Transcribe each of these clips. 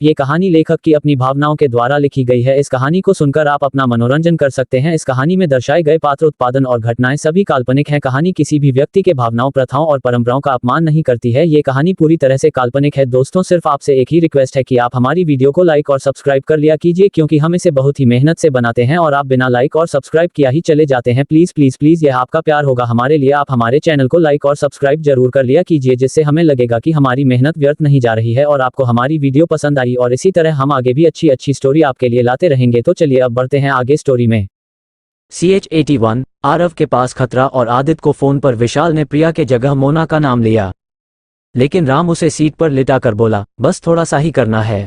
ये कहानी लेखक की अपनी भावनाओं के द्वारा लिखी गई है। इस कहानी को सुनकर आप अपना मनोरंजन कर सकते हैं। इस कहानी में दर्शाए गए पात्र, उत्पादन और घटनाएं सभी काल्पनिक हैं। कहानी किसी भी व्यक्ति के भावनाओं, प्रथाओं और परंपराओं का अपमान नहीं करती है। ये कहानी पूरी तरह से काल्पनिक है। दोस्तों, सिर्फ आपसे एक ही रिक्वेस्ट है कि आप हमारी वीडियो को लाइक और सब्सक्राइब कर लिया कीजिए, क्योंकि हम इसे बहुत ही मेहनत से बनाते हैं और आप बिना लाइक और सब्सक्राइब किया ही चले जाते हैं। प्लीज प्लीज प्लीज, यह आपका प्यार होगा हमारे लिए। आप हमारे चैनल को लाइक और सब्सक्राइब जरूर कर लिया कीजिए, जिससे हमें लगेगा कि हमारी मेहनत व्यर्थ नहीं जा रही है और आपको हमारी वीडियो पसंद आई, और इसी तरह हम आगे भी अच्छी अच्छी स्टोरी आपके लिए लाते रहेंगे। तो चलिए अब बढ़ते हैं आगे स्टोरी में। CH-81 आरव के पास खतरा और आदित्य को फोन पर विशाल ने प्रिया के जगह मोना का नाम लिया, लेकिन राम उसे सीट पर लिटाकर बोला, बस थोड़ा सा ही करना है।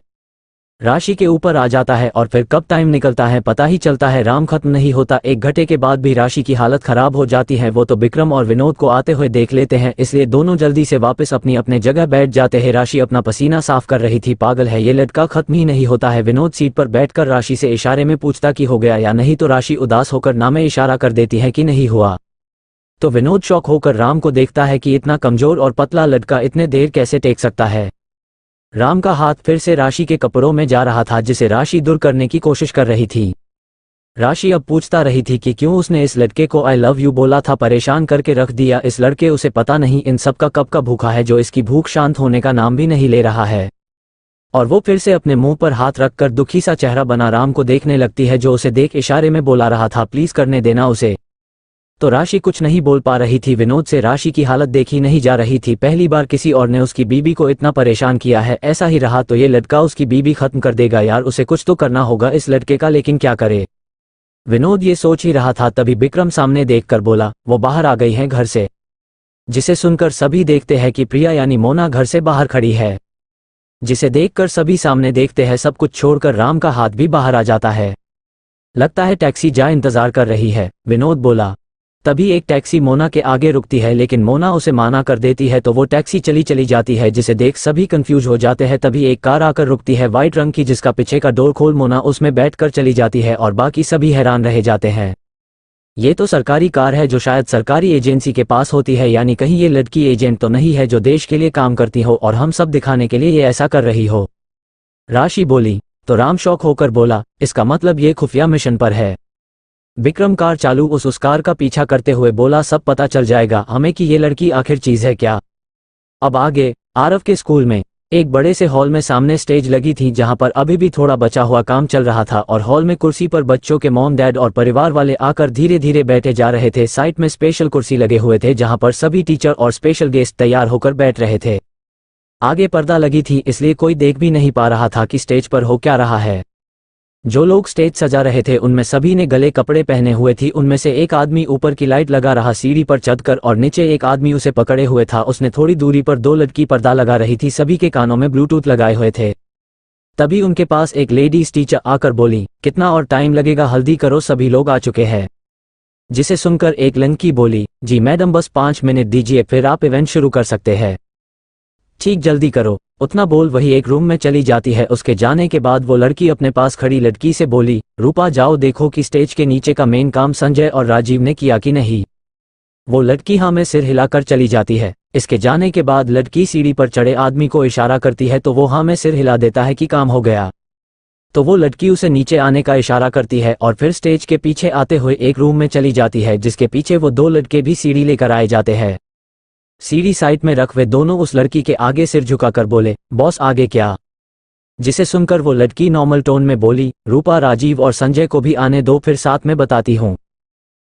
राशि के ऊपर आ जाता है और फिर कब टाइम निकलता है पता ही चलता है। राम खत्म नहीं होता। 1 घंटे के बाद भी राशि की हालत खराब हो जाती है। वो तो विक्रम और विनोद को आते हुए देख लेते हैं, इसलिए दोनों जल्दी से वापस अपनी अपने जगह बैठ जाते हैं। राशि अपना पसीना साफ कर रही थी। पागल है ये लड़का, खत्म ही नहीं होता है। विनोद सीट पर बैठकर राशि से इशारे में पूछता कि हो गया या नहीं, तो राशि उदास होकर ना में इशारा कर देती है कि नहीं हुआ। तो विनोद शौक होकर राम को देखता है कि इतना कमजोर और पतला लड़का इतने देर कैसे टेक सकता है। राम का हाथ फिर से राशि के कपड़ों में जा रहा था, जिसे राशि दूर करने की कोशिश कर रही थी। राशि अब पूछता रही थी कि क्यों उसने इस लड़के को आई लव यू बोला था, परेशान करके रख दिया। इस लड़के उसे पता नहीं इन सब का कब का भूखा है, जो इसकी भूख शांत होने का नाम भी नहीं ले रहा है। और वो फिर से अपने मुंह पर हाथ रखकर दुखी सा चेहरा बना राम को देखने लगती है, जो उसे देख इशारे में बोला रहा था, प्लीज करने देना उसे। तो राशि कुछ नहीं बोल पा रही थी। विनोद से राशि की हालत देखी नहीं जा रही थी। पहली बार किसी और ने उसकी बीबी को इतना परेशान किया है। ऐसा ही रहा तो ये लड़का उसकी बीबी खत्म कर देगा यार। उसे कुछ तो करना होगा इस लड़के का, लेकिन क्या करे। विनोद ये सोच ही रहा था, तभी विक्रम सामने देखकर बोला, वो बाहर आ गई हैं घर से। जिसे सुनकर सभी देखते हैं कि प्रिया यानी मोना घर से बाहर खड़ी है, जिसे देखकर सभी सामने देखते हैं। सब कुछ छोड़कर राम का हाथ भी बाहर आ जाता है। लगता है टैक्सी जा इंतजार कर रही है, विनोद बोला। तभी एक टैक्सी मोना के आगे रुकती है, लेकिन मोना उसे माना कर देती है, तो वो टैक्सी चली जाती है, जिसे देख सभी कंफ्यूज हो जाते हैं। तभी एक कार आकर रुकती है वाइट रंग की, जिसका पीछे का डोर खोल मोना उसमें बैठकर चली जाती है और बाकी सभी हैरान रह जाते हैं। ये तो सरकारी कार है, जो शायद सरकारी एजेंसी के पास होती है, यानी कहीं ये लड़की एजेंट तो नहीं है जो देश के लिए काम करती हो और हम सब दिखाने के लिए ये ऐसा कर रही हो। राशि बोली। तो राम शौक होकर बोला, इसका मतलब ये खुफिया मिशन पर है। विक्रम कार चालू उस कार का पीछा करते हुए बोला, सब पता चल जाएगा हमें कि ये लड़की आखिर चीज है क्या। अब आगे आरव के स्कूल में एक बड़े से हॉल में सामने स्टेज लगी थी, जहां पर अभी भी थोड़ा बचा हुआ काम चल रहा था, और हॉल में कुर्सी पर बच्चों के मॉम डैड और परिवार वाले आकर धीरे धीरे बैठे जा रहे थे। साइड में स्पेशल कुर्सी लगे हुए थे, जहां पर सभी टीचर और स्पेशल गेस्ट तैयार होकर बैठ रहे थे। आगे पर्दा लगी थी, इसलिए कोई देख भी नहीं पा रहा था कि स्टेज पर हो क्या रहा है। जो लोग स्टेज सजा रहे थे उनमें सभी ने गले कपड़े पहने हुए थी। उनमें से एक आदमी ऊपर की लाइट लगा रहा सीढ़ी पर चढ़कर, और नीचे एक आदमी उसे पकड़े हुए था। उसने थोड़ी दूरी पर 2 लड़की पर्दा लगा रही थी, सभी के कानों में ब्लूटूथ लगाए हुए थे। तभी उनके पास एक लेडीज टीचर आकर बोली, कितना और टाइम लगेगा, हल्दी करो, सभी लोग आ चुके हैं। जिसे सुनकर एक लड़की बोली, जी मैडम बस 5 मिनट दीजिए, फिर आप इवेंट शुरू कर सकते हैं। ठीक, जल्दी करो। उतना बोल वही एक रूम में चली जाती है। उसके जाने के बाद वो लड़की अपने पास खड़ी लड़की से बोली, रूपा जाओ देखो कि स्टेज के नीचे का मेन काम संजय और राजीव ने किया कि नहीं। वो लड़की हाँ में सिर हिलाकर चली जाती है। इसके जाने के बाद लड़की सीढ़ी पर चढ़े आदमी को इशारा करती है, तो वो हाँ में सिर हिला देता है कि काम हो गया। तो वो लड़की उसे नीचे आने का इशारा करती है और फिर स्टेज के पीछे आते हुए एक रूम में चली जाती है, जिसके पीछे वो 2 लड़के भी सीढ़ी लेकर आए जाते हैं। सीढ़ी साइड में रख वे दोनों उस लड़की के आगे सिर झुकाकर बोले, बॉस आगे क्या। जिसे सुनकर वो लड़की नॉर्मल टोन में बोली, रूपा राजीव और संजय को भी आने दो, फिर साथ में बताती हूँ।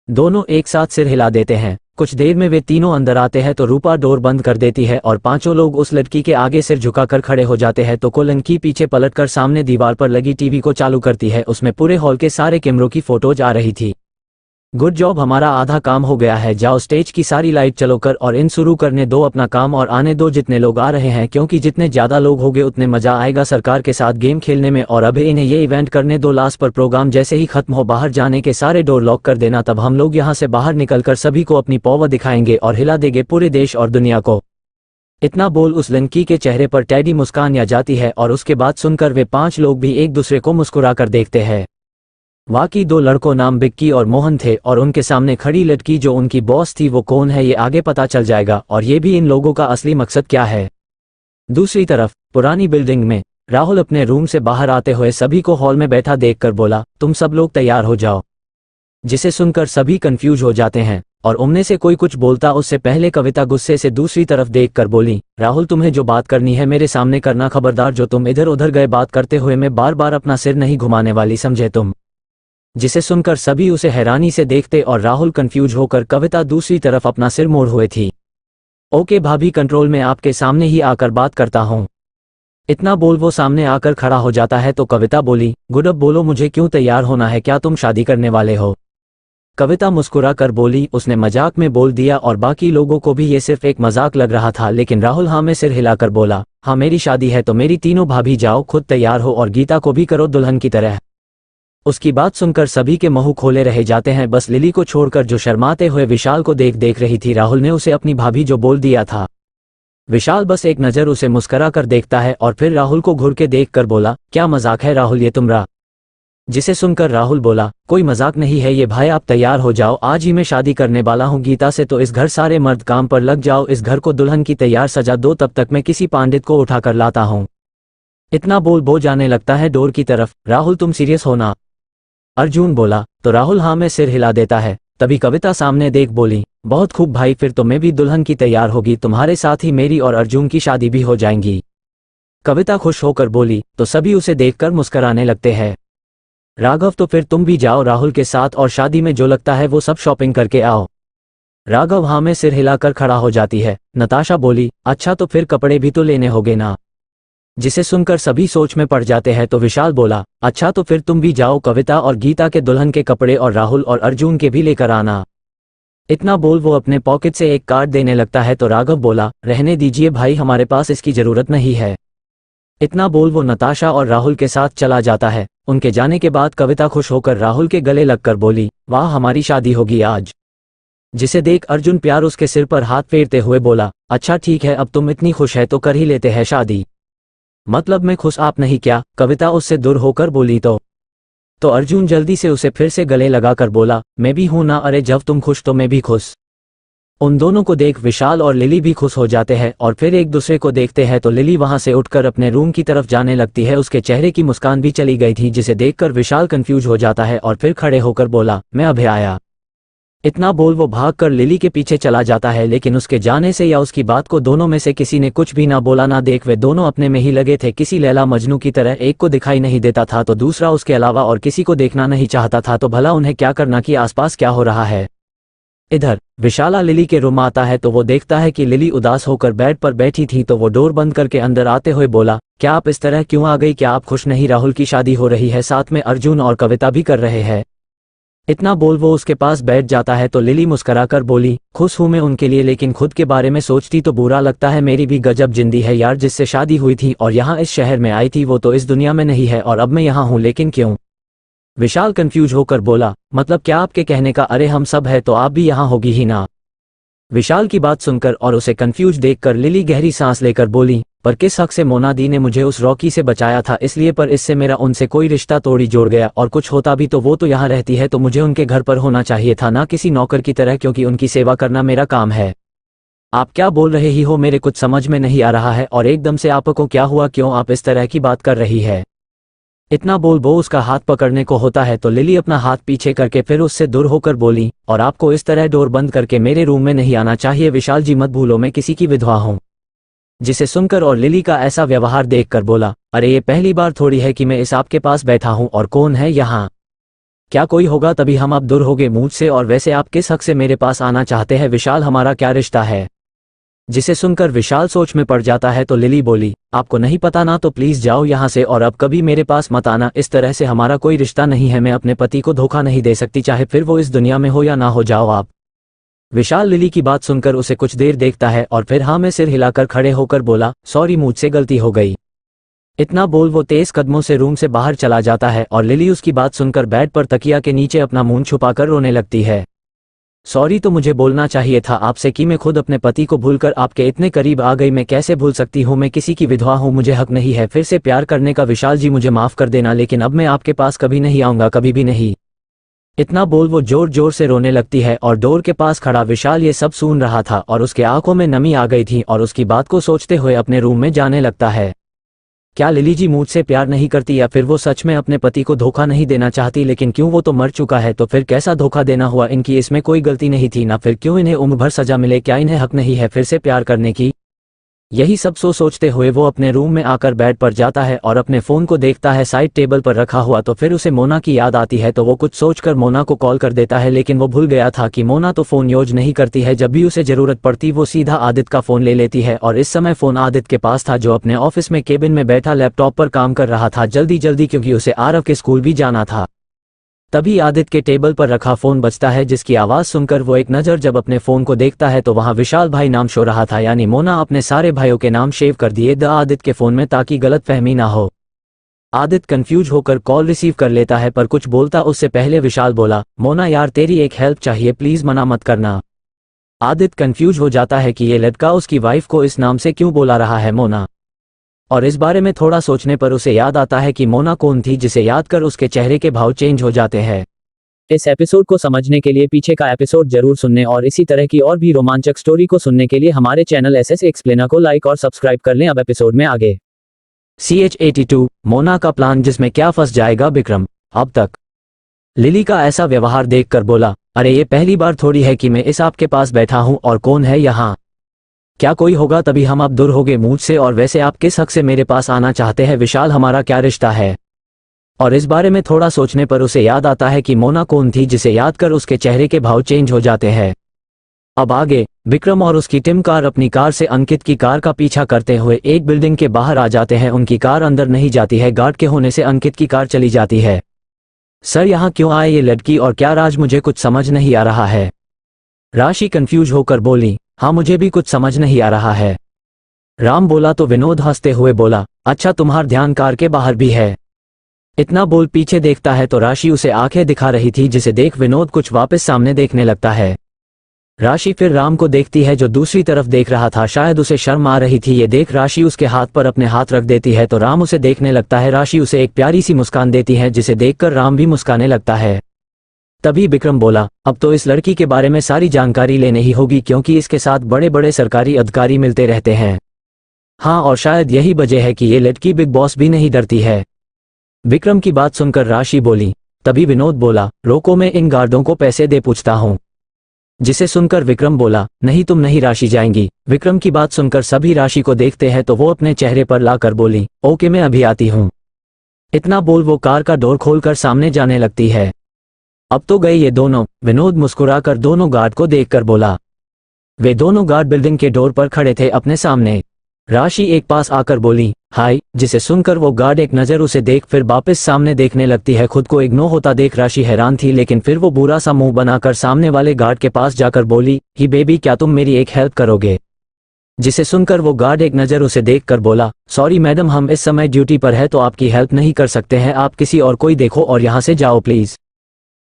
दोनों एक साथ सिर हिला देते हैं। कुछ देर में वे तीनों अंदर आते हैं, तो रूपा डोर बंद कर देती है और 5 लोग उस लड़की के आगे सिर झुकाकर खड़े हो जाते हैं। तो को लड़की पीछे पलटकर सामने दीवार पर लगी टीवी को चालू करती है। उसमें पूरे हॉल के सारे कैमरों की फोटोज आ रही थी। गुड जॉब, हमारा आधा काम हो गया है। जाओ स्टेज की सारी लाइट चलो कर और इन शुरू करने दो अपना काम, और आने दो जितने लोग आ रहे हैं, क्योंकि जितने ज्यादा लोग होंगे उतने मजा आएगा सरकार के साथ गेम खेलने में। और अभी इन्हें ये इवेंट करने दो। लास्ट पर प्रोग्राम जैसे ही खत्म हो बाहर जाने के सारे डोर लॉक कर देना, तब हम लोग यहाँ से बाहर निकलकर सभी को अपनी पावर दिखाएंगे और हिला देंगे पूरे देश और दुनिया को। इतना बोल उस लड़की के चेहरे पर टेढ़ी मुस्कान आ जाती है, और उसके बाद सुनकर वे 5 लोग भी एक दूसरे को मुस्कुरा कर देखते हैं। वाकई 2 लड़कों नाम बिक्की और मोहन थे, और उनके सामने खड़ी लड़की जो उनकी बॉस थी वो कौन है ये आगे पता चल जाएगा, और ये भी इन लोगों का असली मकसद क्या है। दूसरी तरफ पुरानी बिल्डिंग में राहुल अपने रूम से बाहर आते हुए सभी को हॉल में बैठा देखकर बोला, तुम सब लोग तैयार हो जाओ। जिसे सुनकर सभी कंफ्यूज हो जाते हैं और उनमें से कोई कुछ बोलता उससे पहले कविता गुस्से से दूसरी तरफ देखकर बोली, राहुल तुम्हें जो बात करनी है मेरे सामने करना, खबरदार जो तुम इधर उधर गए बात करते हुए मैं बार बार अपना सिर नहीं घुमाने वाली, समझे तुम। जिसे सुनकर सभी उसे हैरानी से देखते और राहुल कंफ्यूज होकर कविता दूसरी तरफ अपना सिर मोड़ हुए थी। ओके भाभी, कंट्रोल में आपके सामने ही आकर बात करता हूँ। इतना बोल वो सामने आकर खड़ा हो जाता है तो कविता बोली, गुड अब बोलो मुझे क्यों तैयार होना है, क्या तुम शादी करने वाले हो। कविता मुस्कुरा कर बोली, उसने मजाक में बोल दिया और बाकी लोगों को भी ये सिर्फ एक मजाक लग रहा था, लेकिन राहुल हाँ में सिर हिलाकर बोला, हाँ मेरी शादी है तो मेरी तीनों भाभी जाओ खुद तैयार हो और गीता को भी करो दुल्हन की तरह। उसकी बात सुनकर सभी के मुंह खोले रह जाते हैं, बस लिली को छोड़कर जो शर्माते हुए विशाल को देख रही थी। राहुल ने उसे अपनी भाभी जो बोल दिया था। विशाल बस एक नज़र उसे मुस्करा कर देखता है और फिर राहुल को घूर के देखकर बोला, क्या मजाक है राहुल ये तुम्हारा। जिसे सुनकर राहुल बोला, कोई मजाक नहीं है ये भाई, आप तैयार हो जाओ, आज ही मैं शादी करने वाला हूँ गीता से, तो इस घर सारे मर्द काम पर लग जाओ, इस घर को दुल्हन की तैयार सजा दो, तब तक मैं किसी पंडित को उठा कर लाता हूँ। इतना बोल वो जाने लगता है डोर की तरफ। राहुल तुम सीरियस हो ना, अर्जुन बोला। तो राहुल हाँ में सिर हिला देता है। तभी कविता सामने देख बोली, बहुत खूब भाई, फिर तो मैं भी दुल्हन की तैयार होगी, तुम्हारे साथ ही मेरी और अर्जुन की शादी भी हो जाएंगी। कविता खुश होकर बोली तो सभी उसे देखकर मुस्कुराने लगते हैं। राघव तो फिर तुम भी जाओ राहुल के साथ और शादी में जो लगता है वो सब शॉपिंग करके आओ। राघव हाँ में सिर हिलाकर खड़ा हो जाती है। नताशा बोली, अच्छा तो फिर कपड़े भी तो लेने होंगे ना। जिसे सुनकर सभी सोच में पड़ जाते हैं तो विशाल बोला, अच्छा तो फिर तुम भी जाओ, कविता और गीता के दुल्हन के कपड़े और राहुल और अर्जुन के भी लेकर आना। इतना बोल वो अपने पॉकेट से एक कार्ड देने लगता है तो राघव बोला, रहने दीजिए भाई, हमारे पास इसकी जरूरत नहीं है। इतना बोल वो नताशा और राहुल के साथ चला जाता है। उनके जाने के बाद कविता खुश होकर राहुल के गले लगकर बोली, वाह हमारी शादी होगी आज। जिसे देख अर्जुन प्यार उसके सिर पर हाथ फेरते हुए बोला, अच्छा ठीक है, अब तुम इतनी खुश है तो कर ही लेते हैं शादी। मतलब मैं खुश, आप नहीं क्या, कविता उससे दूर होकर बोली। तो अर्जुन जल्दी से उसे फिर से गले लगाकर बोला, मैं भी हूं ना, अरे जब तुम खुश तो मैं भी खुश। उन दोनों को देख विशाल और लिली भी खुश हो जाते हैं और फिर एक दूसरे को देखते हैं तो लिली वहां से उठकर अपने रूम की तरफ जाने लगती है। उसके चेहरे की मुस्कान भी चली गई थी, जिसे देखकर विशाल कंफ्यूज हो जाता है और फिर खड़े होकर बोला, मैं अभी आया। इतना बोल वो भागकर लिली के पीछे चला जाता है, लेकिन उसके जाने से या उसकी बात को दोनों में से किसी ने कुछ भी ना बोला ना देख वे दोनों अपने में ही लगे थे, किसी लैला मजनू की तरह। एक को दिखाई नहीं देता था तो दूसरा उसके अलावा और किसी को देखना नहीं चाहता था, तो भला उन्हें क्या करना कि आसपास क्या हो रहा है। इधर विशाला लिली के रूम आता है तो वो देखता है कि लिली उदास होकर बेड पर बैठी थी, तो वो डोर बंद करके अंदर आते हुए बोला, क्या आप इस तरह क्यों आ गई, क्या आप खुश नहीं, राहुल की शादी हो रही है, साथ में अर्जुन और कविता भी कर रहे हैं। इतना बोल वो उसके पास बैठ जाता है तो लिली मुस्कुराकर बोली, खुश हूं मैं उनके लिए, लेकिन खुद के बारे में सोचती तो बुरा लगता है, मेरी भी गजब जिंदगी है यार, जिससे शादी हुई थी और यहाँ इस शहर में आई थी वो तो इस दुनिया में नहीं है और अब मैं यहाँ हूँ, लेकिन क्यों। विशाल कंफ्यूज होकर बोला, मतलब क्या आपके कहने का, अरे हम सब है तो आप भी यहाँ होगी ही ना। विशाल की बात सुनकर और उसे कंफ्यूज देखकर लिली गहरी सांस लेकर बोली, पर किस हक से मोना दी ने मुझे उस रॉकी से बचाया था इसलिए, पर इससे मेरा उनसे कोई रिश्ता तोड़ी जोड़ गया, और कुछ होता भी तो वो तो यहाँ रहती है, तो मुझे उनके घर पर होना चाहिए था, ना किसी नौकर की तरह, क्योंकि उनकी सेवा करना मेरा काम है। आप क्या बोल रहे ही हो, मेरे कुछ समझ में नहीं आ रहा है, और एकदम से आपको क्या हुआ, क्यों आप इस तरह की बात कर रही है। इतना बोल वो उसका हाथ पकड़ने को होता है तो लिली अपना हाथ पीछे करके फिर उससे दूर होकर बोली, और आपको इस तरह डोर बंद करके मेरे रूम में नहीं आना चाहिए विशाल जी, मत भूलो मैं किसी की विधवा हूँ। जिसे सुनकर और लिली का ऐसा व्यवहार देखकर बोला, अरे ये पहली बार थोड़ी है कि मैं इस आपके पास बैठा हूँ, और कौन है यहाँ, क्या कोई होगा तभी हम अब दूर हो गए मुझसे, और वैसे आप किस हक से मेरे पास आना चाहते हैं विशाल, हमारा क्या रिश्ता है। जिसे सुनकर विशाल सोच में पड़ जाता है तो लिली बोली, आपको नहीं पता ना तो प्लीज जाओ यहाँ से और अब कभी मेरे पास मत आना, इस तरह से हमारा कोई रिश्ता नहीं है, मैं अपने पति को धोखा नहीं दे सकती, चाहे फिर वो इस दुनिया में हो या ना हो, जाओ आप। विशाल लिली की बात सुनकर उसे कुछ देर देखता है और फिर हाँ में सिर हिलाकर खड़े होकर बोला, सॉरी मुझसे गलती हो गई। इतना बोल वो तेज कदमों से रूम से बाहर चला जाता है और लिली उसकी बात सुनकर बेड पर तकिया के नीचे अपना मुंह छुपाकर रोने लगती है। सॉरी तो मुझे बोलना चाहिए था आपसे कि मैं खुद अपने पति को भूलकर आपके इतने करीब आ गई, मैं कैसे भूल सकती हूँ, मैं किसी की विधवा हूँ, मुझे हक नहीं है फिर से प्यार करने का विशाल जी, मुझे माफ कर देना, लेकिन अब मैं आपके पास कभी नहीं आऊँगा, कभी भी नहीं। इतना बोल वो जोर जोर से रोने लगती है और डोर के पास खड़ा विशाल ये सब सुन रहा था और उसके आंखों में नमी आ गई थी और उसकी बात को सोचते हुए अपने रूम में जाने लगता है। क्या लिली जी मुझसे प्यार नहीं करती या फिर वो सच में अपने पति को धोखा नहीं देना चाहती, लेकिन क्यों, वो तो मर चुका है तो फिर कैसा धोखा देना हुआ, इनकी इसमें कोई गलती नहीं थी ना, फिर क्यों इन्हें उम्र भर सजा मिले, क्या इन्हें हक नहीं है फिर से प्यार करने की। यही सब सोचते हुए वो अपने रूम में आकर बेड पर जाता है और अपने फ़ोन को देखता है साइड टेबल पर रखा हुआ, तो फिर उसे मोना की याद आती है तो वो कुछ सोचकर मोना को कॉल कर देता है, लेकिन वो भूल गया था कि मोना तो फ़ोन यूज नहीं करती है, जब भी उसे ज़रूरत पड़ती वो सीधा आदित्य का फ़ोन ले लेती है और इस समय फ़ोन आदित्य के पास था जो अपने ऑफिस में केबिन में बैठा लैपटॉप पर काम कर रहा था जल्दी क्योंकि उसे आरव के स्कूल भी जाना था। तभी आदित्य के टेबल पर रखा फोन बजता है जिसकी आवाज सुनकर वो एक नज़र जब अपने फोन को देखता है तो वहां विशाल भाई नाम शो रहा था, यानी मोना अपने सारे भाइयों के नाम सेव कर दिए द आदित्य के फोन में ताकि गलतफहमी ना हो। आदित्य कंफ्यूज होकर कॉल रिसीव कर लेता है पर कुछ बोलता उससे पहले विशाल बोला, मोना यार तेरी एक हेल्प चाहिए प्लीज, मना मत करना। आदित्य कंफ्यूज हो जाता है कि ये लड़का उसकी वाइफ को इस नाम से क्यों बुला रहा है मोना, और इस बारे में थोड़ा सोचने पर उसे याद आता है कि मोना कौन थी, जिसे याद कर उसके चेहरे के भाव चेंज हो जाते हैं। इस एपिसोड को समझने के लिए पीछे का एपिसोड जरूर सुनने और इसी तरह की और भी रोमांचक स्टोरी को सुनने के लिए हमारे चैनल एसएस एक्सप्लेनर को लाइक और सब्सक्राइब कर लें। अब एपिसोड में आगे। CH82 मोना का प्लान जिसमें क्या फंस जाएगा विक्रम। अब तक लिली का ऐसा व्यवहार देखकर बोला, अरे ये पहली बार थोड़ी है कि मैं इस आपके पास बैठा हूं, और कौन है यहाँ, क्या कोई होगा तभी हम अब दूर हो गए मुझसे, और वैसे आप किस हक से मेरे पास आना चाहते हैं विशाल, हमारा क्या रिश्ता है। और इस बारे में थोड़ा सोचने पर उसे याद आता है कि मोना कौन थी, जिसे याद कर उसके चेहरे के भाव चेंज हो जाते हैं। अब आगे विक्रम और उसकी टीम कार अपनी कार से अंकित की कार का पीछा करते हुए एक बिल्डिंग के बाहर आ जाते हैं। उनकी कार अंदर नहीं जाती है, गार्ड के होने से अंकित की कार चली जाती है। सर यहाँ क्यों आए ये लड़की और क्या राज, मुझे कुछ समझ नहीं आ रहा है। राशि कंफ्यूज होकर बोली, हाँ मुझे भी कुछ समझ नहीं आ रहा है। राम बोला तो विनोद हंसते हुए बोला, अच्छा तुम्हारा ध्यान कार के बाहर भी है। इतना बोल पीछे देखता है तो राशि उसे आंखें दिखा रही थी, जिसे देख विनोद कुछ वापस सामने देखने लगता है। राशि फिर राम को देखती है जो दूसरी तरफ देख रहा था, शायद उसे शर्म आ रही थी। ये देख राशि उसके हाथ पर अपने हाथ रख देती है तो राम उसे देखने लगता है। राशि उसे एक प्यारी सी मुस्कान देती है जिसे देखकर राम भी मुस्काने लगता है। तभी विक्रम बोला, अब तो इस लड़की के बारे में सारी जानकारी लेनी ही होगी क्योंकि इसके साथ बड़े बड़े सरकारी अधिकारी मिलते रहते हैं। हाँ और शायद यही वजह है कि ये लड़की बिग बॉस भी नहीं डरती है। विक्रम की बात सुनकर राशि बोली। तभी विनोद बोला, रोको मैं इन गार्डों को पैसे दे पूछता हूँ। जिसे सुनकर विक्रम बोला, नहीं तुम नहीं राशि जाएंगी। विक्रम की बात सुनकर सभी राशि को देखते हैं तो वो अपने चेहरे पर लाकर बोली, ओके मैं अभी आती हूँ। इतना बोल वो कार का डोर खोलकर सामने जाने लगती है। अब तो गए ये दोनों, विनोद मुस्कुराकर दोनों गार्ड को देखकर बोला। वे दोनों गार्ड बिल्डिंग के डोर पर खड़े थे अपने सामने। राशि एक पास आकर बोली, हाय, जिसे सुनकर वो गार्ड एक नज़र उसे देख फिर वापस सामने देखने लगती है। खुद को इग्नोर होता देख राशि हैरान थी, लेकिन फिर वो बुरा सा मुंह बनाकर सामने वाले गार्ड के पास जाकर बोली, ही बेबी क्या तुम मेरी एक हेल्प करोगे। जिसे सुनकर वो गार्ड एक नज़र उसे देखकर बोला, सॉरी मैडम हम इस समय ड्यूटी पर है तो आपकी हेल्प नहीं कर सकते हैं, आप किसी और कोई देखो और यहाँ से जाओ प्लीज।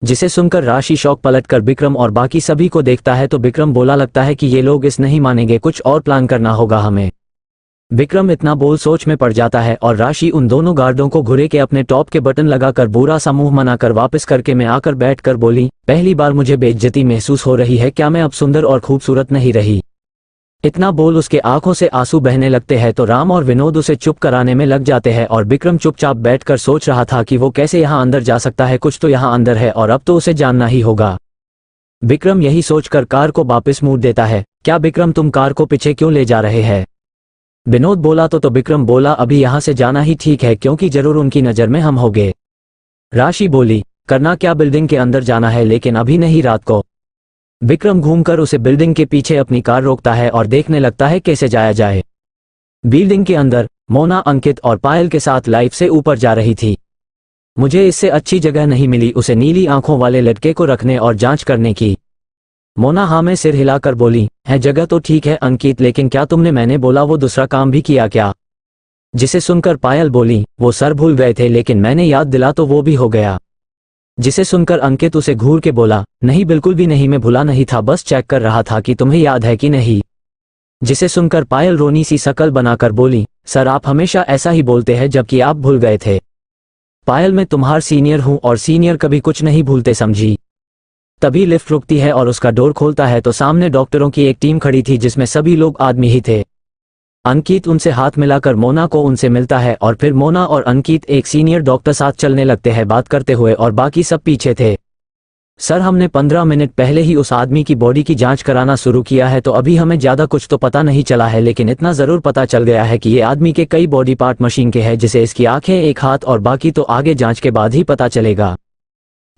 जिसे सुनकर राशि शौक पलटकर विक्रम और बाकी सभी को देखता है तो विक्रम बोला, लगता है कि ये लोग इस नहीं मानेंगे, कुछ और प्लान करना होगा हमें। विक्रम इतना बोल सोच में पड़ जाता है और राशि उन दोनों गार्डों को घुरे के अपने टॉप के बटन लगाकर बुरा सा मुंह मनाकर वापस करके में आकर बैठकर बोली, पहली बार मुझे बेइज्जती महसूस हो रही है, क्या मैं अब सुंदर और खूबसूरत नहीं रही। इतना बोल उसके आंखों से आंसू बहने लगते हैं तो राम और विनोद उसे चुप कराने में लग जाते हैं और विक्रम चुपचाप बैठकर सोच रहा था कि वो कैसे यहाँ अंदर जा सकता है, कुछ तो यहाँ अंदर है और अब तो उसे जानना ही होगा। विक्रम यही सोचकर कार को वापस मोड़ देता है। क्या विक्रम तुम कार को पीछे क्यों ले जा रहे हैं। विनोद बोला तो विक्रम बोला, अभी यहाँ से जाना ही ठीक है क्योंकि जरूर उनकी नज़र में हम होंगे। राशि बोली, करना क्या, बिल्डिंग के अंदर जाना है लेकिन अभी नहीं, रात को। विक्रम घूमकर उसे बिल्डिंग के पीछे अपनी कार रोकता है और देखने लगता है कैसे जाया जाए। बिल्डिंग के अंदर मोना अंकित और पायल के साथ लाइफ से ऊपर जा रही थी। मुझे इससे अच्छी जगह नहीं मिली उसे नीली आंखों वाले लड़के को रखने और जांच करने की। मोना हाँ में सिर हिलाकर बोली, है जगह तो ठीक है अंकित, लेकिन क्या तुमने मैंने बोला वो दूसरा काम भी किया क्या। जिसे सुनकर पायल बोली, वो सर भूल गए थे लेकिन मैंने याद दिला तो वो भी हो गया। जिसे सुनकर अंकित उसे घूर के बोला, नहीं बिल्कुल भी नहीं, मैं भूला नहीं था, बस चेक कर रहा था कि तुम्हें याद है कि नहीं। जिसे सुनकर पायल रोनी सी शकल बनाकर बोली, सर आप हमेशा ऐसा ही बोलते हैं जबकि आप भूल गए थे। पायल मैं तुम्हार सीनियर हूं और सीनियर कभी कुछ नहीं भूलते समझी। तभी लिफ्ट रुकती है और उसका डोर खोलता है तो सामने डॉक्टरों की एक टीम खड़ी थी जिसमें सभी लोग आदमी ही थे। अंकित उनसे हाथ मिलाकर मोना को उनसे मिलता है और फिर मोना और अंकित एक सीनियर डॉक्टर साथ चलने लगते हैं बात करते हुए और बाकी सब पीछे थे। सर हमने 15 मिनट पहले ही उस आदमी की बॉडी की जांच कराना शुरू किया है तो अभी हमें ज़्यादा कुछ तो पता नहीं चला है, लेकिन इतना ज़रूर पता चल गया है कि ये आदमी के कई बॉडी पार्ट मशीन के हैं, जिसे इसकी आंखें, एक हाथ और बाकी तो आगे जांच के बाद ही पता चलेगा।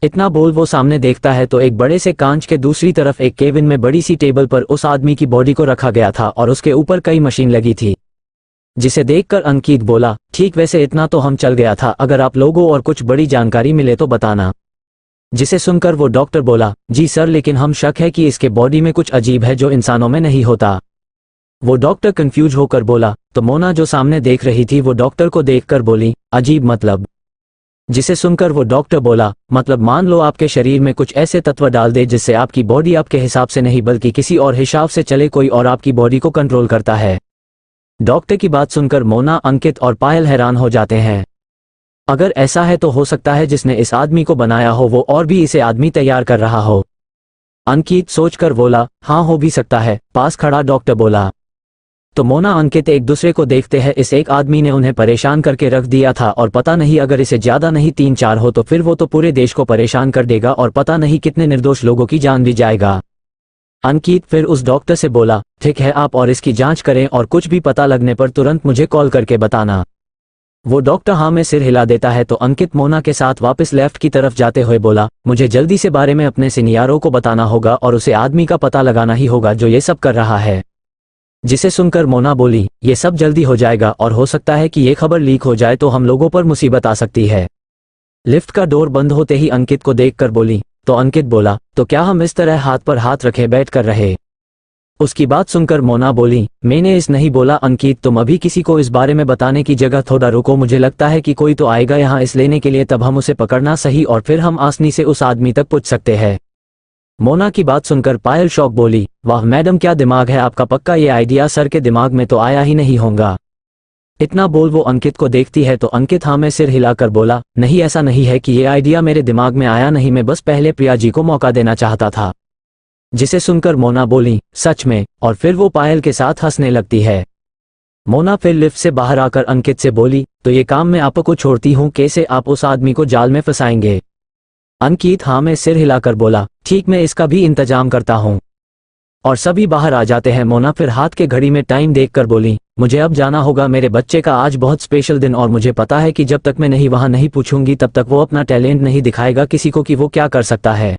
इतना बोल वो सामने देखता है तो एक बड़े से कांच के दूसरी तरफ एक केबिन में बड़ी सी टेबल पर उस आदमी की बॉडी को रखा गया था और उसके ऊपर कई मशीन लगी थी, जिसे देखकर अंकित बोला, ठीक वैसे इतना तो हम चल गया था, अगर आप लोगों और कुछ बड़ी जानकारी मिले तो बताना। जिसे सुनकर वो डॉक्टर बोला, जी सर, लेकिन हम शक है कि इसके बॉडी में कुछ अजीब है जो इंसानों में नहीं होता। वो डॉक्टर कंफ्यूज होकर बोला। तो मोना जो सामने देख रही थी वो डॉक्टर को देखकर बोली, अजीब मतलब? जिसे सुनकर वो डॉक्टर बोला, मतलब मान लो आपके शरीर में कुछ ऐसे तत्व डाल दे जिससे आपकी बॉडी आपके हिसाब से नहीं बल्कि किसी और हिसाब से चले, कोई और आपकी बॉडी को कंट्रोल करता है। डॉक्टर की बात सुनकर मोना, अंकित और पायल हैरान हो जाते हैं। अगर ऐसा है तो हो सकता है जिसने इस आदमी को बनाया हो वो और भी इसे आदमी तैयार कर रहा हो। अंकित सोचकर बोला, हाँ हो भी सकता है, पास खड़ा डॉक्टर बोला। तो मोना अंकित एक दूसरे को देखते हैं, इस एक आदमी ने उन्हें परेशान करके रख दिया था और पता नहीं अगर इसे ज्यादा नहीं 3-4 हो तो फिर वो तो पूरे देश को परेशान कर देगा और पता नहीं कितने निर्दोष लोगों की जान भी जाएगा। अंकित फिर उस डॉक्टर से बोला, ठीक है आप और इसकी जांच करें और कुछ भी पता लगने पर तुरंत मुझे कॉल करके बताना। वो डॉक्टर हाँ में सिर हिला देता है तो अंकित मोना के साथ वापस लेफ्ट की तरफ जाते हुए बोला, मुझे जल्दी से बारे में अपने सीनियरों को बताना होगा और उसे आदमी का पता लगाना ही होगा जो ये सब कर रहा है। जिसे सुनकर मोना बोली, ये सब जल्दी हो जाएगा और हो सकता है कि ये खबर लीक हो जाए तो हम लोगों पर मुसीबत आ सकती है। लिफ्ट का डोर बंद होते ही अंकित को देखकर बोली। तो अंकित बोला, तो क्या हम इस तरह हाथ पर हाथ रखे बैठ कर रहे? उसकी बात सुनकर मोना बोली, मैंने इस नहीं बोला अंकित, तुम अभी किसी को इस बारे में बताने की जगह थोड़ा रुको, मुझे लगता है कि कोई तो आएगा यहाँ इस लेने के लिए, तब हम उसे पकड़ना सही और फिर हम आसानी से उस आदमी तक पूछ सकते हैं। मोना की बात सुनकर पायल शौक बोली, वाह मैडम क्या दिमाग है आपका, पक्का ये आइडिया सर के दिमाग में तो आया ही नहीं होगा। इतना बोल वो अंकित को देखती है तो अंकित हाँ में सिर हिलाकर बोला, नहीं ऐसा नहीं है कि ये आइडिया मेरे दिमाग में आया नहीं, मैं बस पहले प्रिया जी को मौका देना चाहता था। जिसे सुनकर मोना बोली, सच में? और फिर वो पायल के साथ हंसने लगती है। मोना फिर लिफ्ट से बाहर आकर अंकित से बोली, तो ये काम मैं आपको छोड़ती हूँ, कैसे आप उस आदमी को जाल में फंसाएंगे? अंकित हाँ में सिर हिलाकर बोला, ठीक मैं इसका भी इंतजाम करता हूँ। और सभी बाहर आ जाते हैं। मोना फिर हाथ के घड़ी में टाइम देखकर बोली, मुझे अब जाना होगा, मेरे बच्चे का आज बहुत स्पेशल दिन और मुझे पता है कि जब तक मैं नहीं वहां नहीं पूछूंगी तब तक वो अपना टैलेंट नहीं दिखाएगा किसी को कि वो क्या कर सकता है।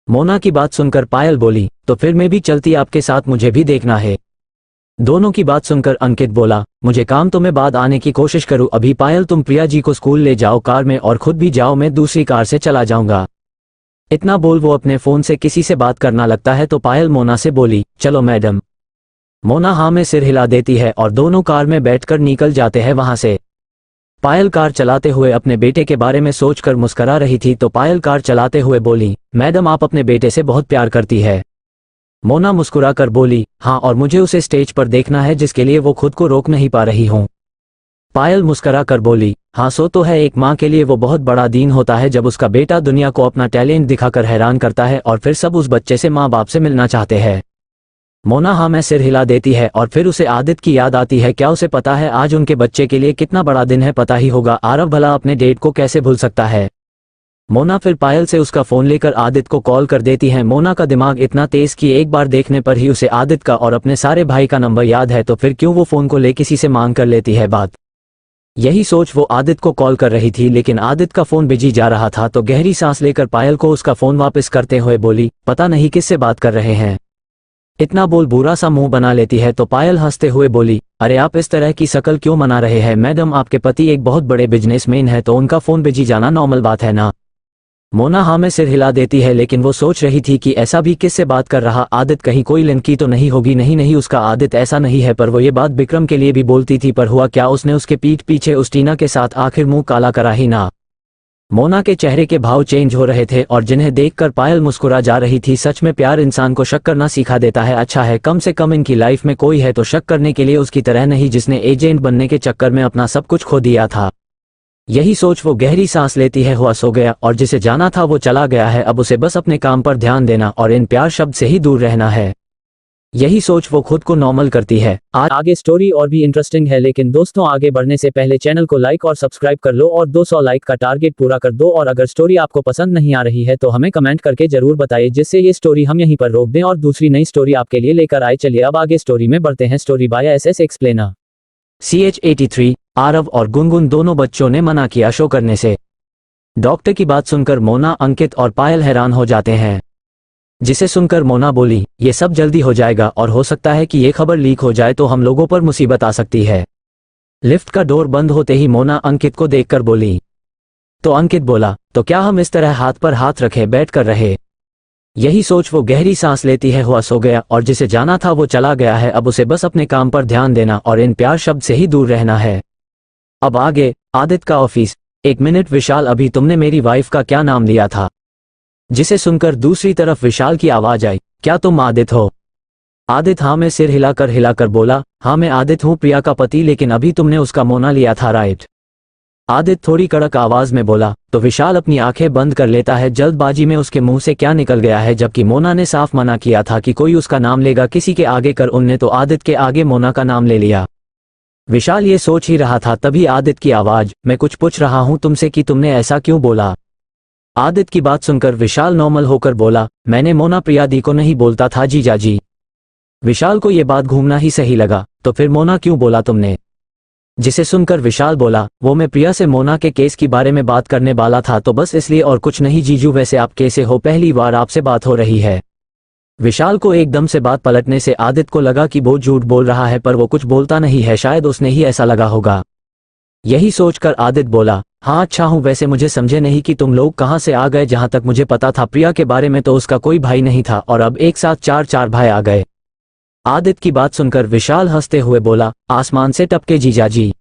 मोना की बात सुनकर पायल बोली, तो फिर मैं भी चलती आपके साथ, मुझे भी देखना है। दोनों की बात सुनकर अंकित बोला, मुझे काम तो मैं बाद आने की कोशिश करूं, अभी पायल तुम प्रिया जी को स्कूल ले जाओ कार में और खुद भी जाओ, मैं दूसरी कार से चला जाऊंगा। इतना बोल वो अपने फोन से किसी से बात करना लगता है तो पायल मोना से बोली, चलो मैडम। मोना हाँ में सिर हिला देती है और दोनों कार में बैठकर निकल जाते हैं वहां से। पायल कार चलाते हुए अपने बेटे के बारे में सोचकर मुस्करा रही थी तो पायल कार चलाते हुए बोली, मैडम आप अपने बेटे से बहुत प्यार करती है। मोना मुस्कुराकर बोली, हाँ और मुझे उसे स्टेज पर देखना है जिसके लिए वो खुद को रोक नहीं पा रही हूँ। पायल मुस्कुरा कर बोली, हाँ सो तो है, एक माँ के लिए वो बहुत बड़ा दिन होता है जब उसका बेटा दुनिया को अपना टैलेंट दिखाकर हैरान करता है और फिर सब उस बच्चे से माँ बाप से मिलना चाहते हैं। मोना हाँ में सिर हिला देती है और फिर उसे आदित्य की याद आती है। क्या उसे पता है आज उनके बच्चे के लिए कितना बड़ा दिन है? पता ही होगा, आरव भला अपने डेट को कैसे भूल सकता है। मोना फिर पायल से उसका फोन लेकर आदित्य को कॉल कर देती है। मोना का दिमाग इतना तेज कि एक बार देखने पर ही उसे आदित्य का और अपने सारे भाई का नंबर याद है, तो फिर क्यों वो फोन को ले किसी से मांग कर लेती है बात। यही सोच वो आदित्य को कॉल कर रही थी लेकिन आदित्य का फोन बिजी जा रहा था तो गहरी सांस लेकर पायल को उसका फोन वापस करते हुए बोली, पता नहीं किससे बात कर रहे हैं। इतना बोल बुरा सा मुंह बना लेती है तो पायल हंसते हुए बोली, अरे आप इस तरह की शक्ल क्यों मना रहे हैं मैडम, आपके पति एक बहुत बड़े बिजनेसमैन है तो उनका फोन बिजी जाना नॉर्मल बात है ना। मोना हाँ में सिर हिला देती है लेकिन वो सोच रही थी कि ऐसा भी किससे बात कर रहा आदित्य, कहीं कोई लड़की तो नहीं होगी। नहीं उसका आदित्य ऐसा नहीं है, पर वो ये बात विक्रम के लिए भी बोलती थी, पर हुआ क्या, उसने उसके पीठ पीछे उस टीना के साथ आखिर मुंह काला करा ही ना। मोना के चेहरे के भाव चेंज हो रहे थे और जिन्हें देखकर पायल मुस्कुरा जा रही थी। सच में प्यार इंसान को शक करना सिखा देता है। अच्छा है कम से कम इनकी लाइफ में कोई है तो शक करने के लिए, उसकी तरह नहीं जिसने एजेंट बनने के चक्कर में अपना सब कुछ खो दिया था। यही सोच वो गहरी सांस लेती है। हुआ सो गया और जिसे जाना था वो चला गया है, अब उसे बस अपने काम पर ध्यान देना और इन प्यार शब्द से ही दूर रहना है। यही सोच वो खुद को नॉर्मल करती है। आगे स्टोरी और भी इंटरेस्टिंग है, लेकिन दोस्तों आगे बढ़ने से पहले चैनल को लाइक और सब्सक्राइब कर लो और 200 लाइक का टारगेट पूरा कर दो। और अगर स्टोरी आपको पसंद नहीं आ रही है तो हमें कमेंट करके जरूर बताइए, जिससे ये स्टोरी हम यहीं पर रोक दें और दूसरी नई स्टोरी आपके लिए लेकर आए। चलिए अब आगे स्टोरी में बढ़ते हैं। Story by SS explainer. CH83 Aarav और गुनगुन दोनों बच्चों ने मना किया शो करने से। डॉक्टर की बात सुनकर मोना, अंकित और पायल हैरान हो जाते हैं, जिसे सुनकर मोना बोली, ये सब जल्दी हो जाएगा और हो सकता है कि ये खबर लीक हो जाए तो हम लोगों पर मुसीबत आ सकती है। लिफ्ट का डोर बंद होते ही मोना अंकित को देखकर बोली। तो अंकित बोला, तो क्या हम इस तरह हाथ पर हाथ रखे बैठ कर रहे? यही सोच वो गहरी सांस लेती है। हुआ सो गया और जिसे जाना था वो चला गया है। अब उसे बस अपने काम पर ध्यान देना और इन प्यार शब्द से ही दूर रहना है। अब आगे आदित्य का ऑफिस। 1 मिनट विशाल, अभी तुमने मेरी वाइफ का क्या नाम लिया था? जिसे सुनकर दूसरी तरफ विशाल की आवाज आई, क्या तुम आदित्य हो? आदित्य हाँ में सिर हिलाकर बोला, हाँ मैं आदित्य हूँ, प्रिया का पति, लेकिन अभी तुमने उसका मोना लिया था राइट? आदित्य थोड़ी कड़क आवाज में बोला। तो विशाल अपनी आंखें बंद कर लेता है। जल्दबाजी में उसके मुंह से क्या निकल गया है, जबकि मोना ने साफ मना किया था कि कोई उसका नाम लेगा किसी के आगे कर। उनने तो आदित्य के आगे मोना का नाम ले लिया। विशाल ये सोच ही रहा था, तभी आदित्य की आवाज, मैं कुछ पूछ रहा हूं तुमसे कि तुमने ऐसा क्यों बोला? आदित्य की बात सुनकर विशाल नॉर्मल होकर बोला, मैंने मोना प्रिया दी को नहीं बोलता था जीजा जी। विशाल को ये बात घूमना ही सही लगा, तो फिर मोना क्यों बोला तुमने? जिसे सुनकर विशाल बोला, वो मैं प्रिया से मोना के केस के बारे में बात करने वाला था, तो बस इसलिए और कुछ नहीं जीजू। वैसे आप कैसे हो? पहली बार आपसे बात हो रही है। विशाल को एकदम से बात पलटने से आदित्य को लगा कि वो झूठ बोल रहा है, पर वो कुछ बोलता नहीं है, शायद उसने ही ऐसा लगा होगा। यही सोचकर आदित्य बोला, हाँ अच्छा हूँ, वैसे मुझे समझे नहीं कि तुम लोग कहाँ से आ गए। जहाँ तक मुझे पता था प्रिया के बारे में तो उसका कोई भाई नहीं था, और अब एक साथ चार भाई आ गए। आदित्य की बात सुनकर विशाल हंसते हुए बोला, आसमान से टपके जीजाजी।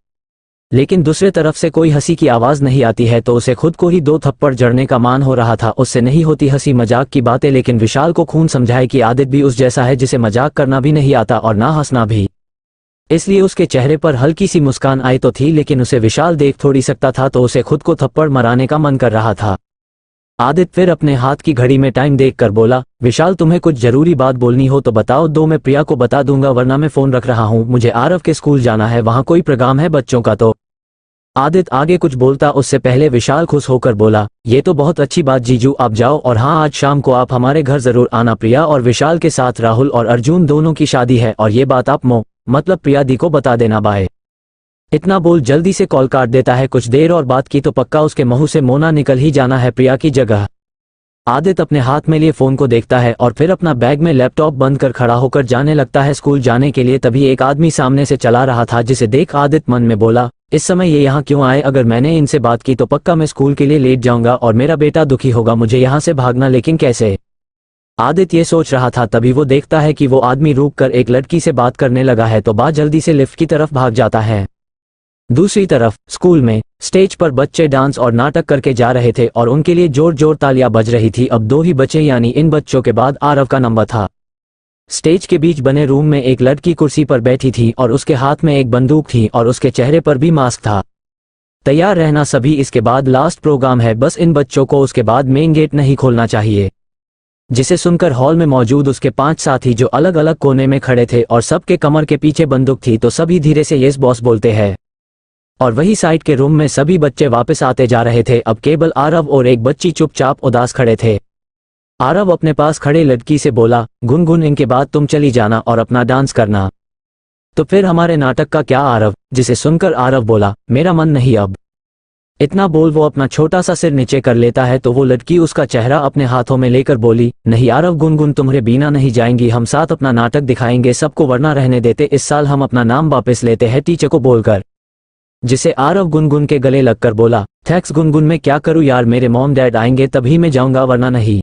लेकिन दूसरे तरफ से कोई हंसी की आवाज नहीं आती है, तो उसे खुद को ही 2 थप्पड़ जड़ने का मान हो रहा था। उससे नहीं होती हंसी मजाक की बातें, लेकिन विशाल को खून समझाए कि आदित्य भी उस जैसा है जिसे मजाक करना भी नहीं आता और ना हंसना भी। इसलिए उसके चेहरे पर हल्की सी मुस्कान आई तो थी, लेकिन उसे विशाल देख थोड़ी सकता था, तो उसे खुद को थप्पड़ मराने का मन कर रहा था। आदित्य फिर अपने हाथ की घड़ी में टाइम देखकर बोला, विशाल तुम्हें कुछ जरूरी बात बोलनी हो तो बताओ, दो मैं प्रिया को बता दूंगा, वरना मैं फोन रख रहा हूँ। मुझे आरव के स्कूल जाना है, वहाँ कोई प्रोग्राम है बच्चों का। तो आदित्य आगे कुछ बोलता उससे पहले विशाल खुश होकर बोला, ये तो बहुत अच्छी बात जीजू, आप जाओ, और हाँ आज शाम को आप हमारे घर जरूर आना। प्रिया और विशाल के साथ राहुल और अर्जुन दोनों की शादी है, और ये बात आप मतलब प्रिया दी को बता देना। बाय। इतना बोल जल्दी से कॉल काट देता है। कुछ देर और बात की तो पक्का उसके मुंह से मोना निकल ही जाना है प्रिया की जगह। आदित्य अपने हाथ में लिए फोन को देखता है और फिर अपना बैग में लैपटॉप बंद कर खड़ा होकर जाने लगता है स्कूल जाने के लिए। तभी एक आदमी सामने से चला रहा था, जिसे देख आदित्य मन में बोला, इस समय ये यहाँ क्यों आए? अगर मैंने इनसे बात की तो पक्का मैं स्कूल के लिए लेट जाऊंगा और मेरा बेटा दुखी होगा। मुझे यहाँ से भागना, लेकिन कैसे? आदित्य ये सोच रहा था, तभी वो देखता है कि वो आदमी रुक कर एक लड़की से बात करने लगा है, तो बात जल्दी से लिफ्ट की तरफ भाग जाता है। दूसरी तरफ स्कूल में स्टेज पर बच्चे डांस और नाटक करके जा रहे थे और उनके लिए जोर जोर तालियां बज रही थी। अब 2 ही बचे, यानी इन बच्चों के बाद आरव का नंबर था। स्टेज के बीच बने रूम में एक लड़की कुर्सी पर बैठी थी और उसके हाथ में एक बंदूक थी और उसके चेहरे पर भी मास्क था। तैयार रहना सभी, इसके बाद लास्ट प्रोग्राम है, बस इन बच्चों को उसके बाद मेन गेट नहीं खोलना चाहिए। जिसे सुनकर हॉल में मौजूद उसके 5 साथी जो अलग अलग कोने में खड़े थे और सबके कमर के पीछे बंदूक थी, तो सभी धीरे से यस बॉस बोलते हैं। और वही साइड के रूम में सभी बच्चे वापस आते जा रहे थे। अब केवल आरव और एक बच्ची चुपचाप उदास खड़े थे। आरव अपने पास खड़े लड़की से बोला, गुनगुन इनके बाद तुम चली जाना और अपना डांस करना। तो फिर हमारे नाटक का क्या आरव? जिसे सुनकर आरव बोला, मेरा मन नहीं अब। इतना बोल वो अपना छोटा सा सिर नीचे कर लेता है, तो वो लड़की उसका चेहरा अपने हाथों में लेकर बोली, नहीं आरव, गुनगुन तुम्हारे बिना नहीं जाएंगी, हम साथ अपना नाटक दिखाएंगे सबको, वरना रहने देते। इस साल हम अपना नाम वापस लेते हैं टीचर को बोलकर। जिसे आरव गुनगुन के गले लगकर बोला, थैंक्स गुनगुन, मैं क्या करूं यार, मेरे मॉम डैड आएंगे तभी मैं जाऊंगा, वरना नहीं।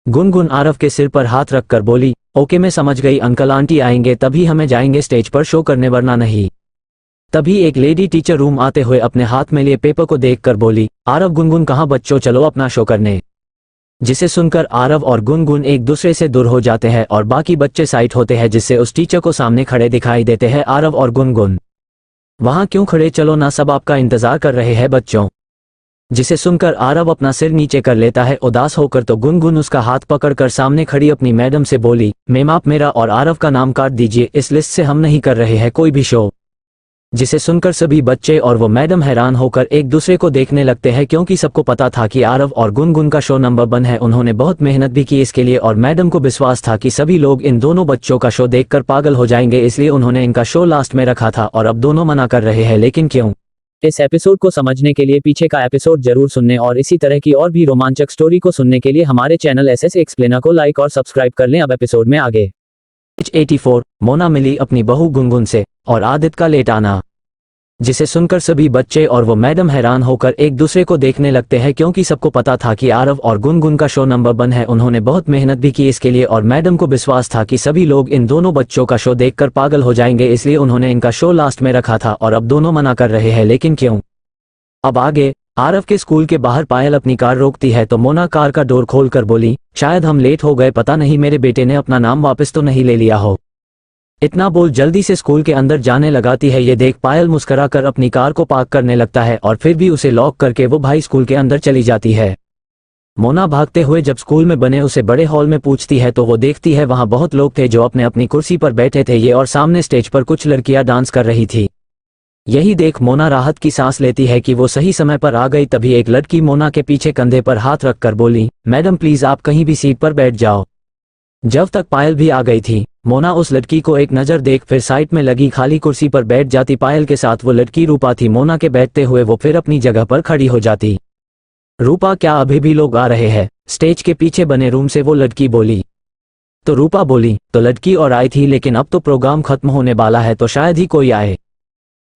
गुनगुन आरव के सिर पर हाथ रखकर बोली, ओके मैं समझ गई, अंकल आंटी आएंगे तभी हमें जाएंगे स्टेज पर शो करने, वरना नहीं। तभी एक लेडी टीचर रूम आते हुए अपने हाथ में लिए पेपर को देखकर बोली, आरव गुनगुन कहाँ, बच्चों चलो अपना शो करने। जिसे सुनकर आरव और गुनगुन एक दूसरे से दूर हो जाते हैं और बाकी बच्चे साइड होते हैं, जिससे उस टीचर को सामने खड़े दिखाई देते हैं आरव और गुनगुन। वहां क्यों खड़े, चलो ना, सब आपका इंतजार कर रहे हैं बच्चों। जिसे सुनकर आरव अपना सिर नीचे कर लेता है उदास होकर। तो गुनगुन उसका हाथ पकड़कर सामने खड़ी अपनी मैडम से बोली, मैम आप मेरा और आरव का नाम काट दीजिए, इस लिस्ट से हम नहीं कर रहे हैं कोई भी शो। जिसे सुनकर सभी बच्चे और वो मैडम हैरान होकर एक दूसरे को देखने लगते हैं, क्योंकि सबको पता था कि आरव और गुनगुन का शो नंबर 1 है। उन्होंने बहुत मेहनत भी की इसके लिए और मैडम को विश्वास था कि सभी लोग इन दोनों बच्चों का शो देखकर पागल हो जाएंगे, इसलिए उन्होंने इनका शो लास्ट में रखा था। और अब दोनों मना कर रहे हैं, लेकिन क्यों? इस एपिसोड को समझने के लिए पीछे का एपिसोड जरूर सुनने और इसी तरह की और भी रोमांचक स्टोरी को सुनने के लिए हमारे चैनल एसएस एक्सप्लेनर को लाइक और सब्सक्राइब कर लें। अब एपिसोड में आगे। 84 मोना मिली अपनी बहू गुनगुन से और आदित्य का लेट आना। जिसे सुनकर सभी बच्चे और वो मैडम हैरान होकर एक दूसरे को देखने लगते हैं, क्योंकि सबको पता था कि आरव और गुनगुन का शो नंबर 1 है। उन्होंने बहुत मेहनत भी की इसके लिए और मैडम को विश्वास था कि सभी लोग इन दोनों बच्चों का शो देखकर पागल हो जाएंगे, इसलिए उन्होंने इनका शो लास्ट में रखा था। और अब दोनों मना कर रहे हैं, लेकिन क्यों? अब आगे। आरव के स्कूल के बाहर पायल अपनी कार रोकती है तो मोना कार का डोर खोलकर बोली, शायद हम लेट हो गए, पता नहीं मेरे बेटे ने अपना नाम वापस तो नहीं ले लिया हो। इतना बोल जल्दी से स्कूल के अंदर जाने लगाती है। ये देख पायल मुस्कुरा कर अपनी कार को पार्क करने लगता है और फिर भी उसे लॉक करके वो भाई स्कूल के अंदर चली जाती है। मोना भागते हुए जब स्कूल में बने उसे बड़े हॉल में पूछती है तो वो देखती है वहां बहुत लोग थे जो अपने अपनी कुर्सी पर बैठे थे ये और सामने स्टेज पर कुछ लड़कियां डांस कर रही थी। यही देख मोना राहत की सांस लेती है कि वो सही समय पर आ गई। तभी एक लड़की मोना के पीछे कंधे पर हाथ रखकर बोली, मैडम प्लीज आप कहीं भी सीट पर बैठ जाओ। जब तक पायल भी आ गई थी, मोना उस लड़की को एक नज़र देख फिर साइड में लगी खाली कुर्सी पर बैठ जाती। पायल के साथ वो लड़की रूपा थी। मोना के बैठते हुए वो फिर अपनी जगह पर खड़ी हो जाती। रूपा क्या अभी भी लोग आ रहे हैं? स्टेज के पीछे बने रूम से वो लड़की बोली। तो रूपा बोली, तो लड़की और आई थी, लेकिन अब तो प्रोग्राम खत्म होने वाला है तो शायद ही कोई आए।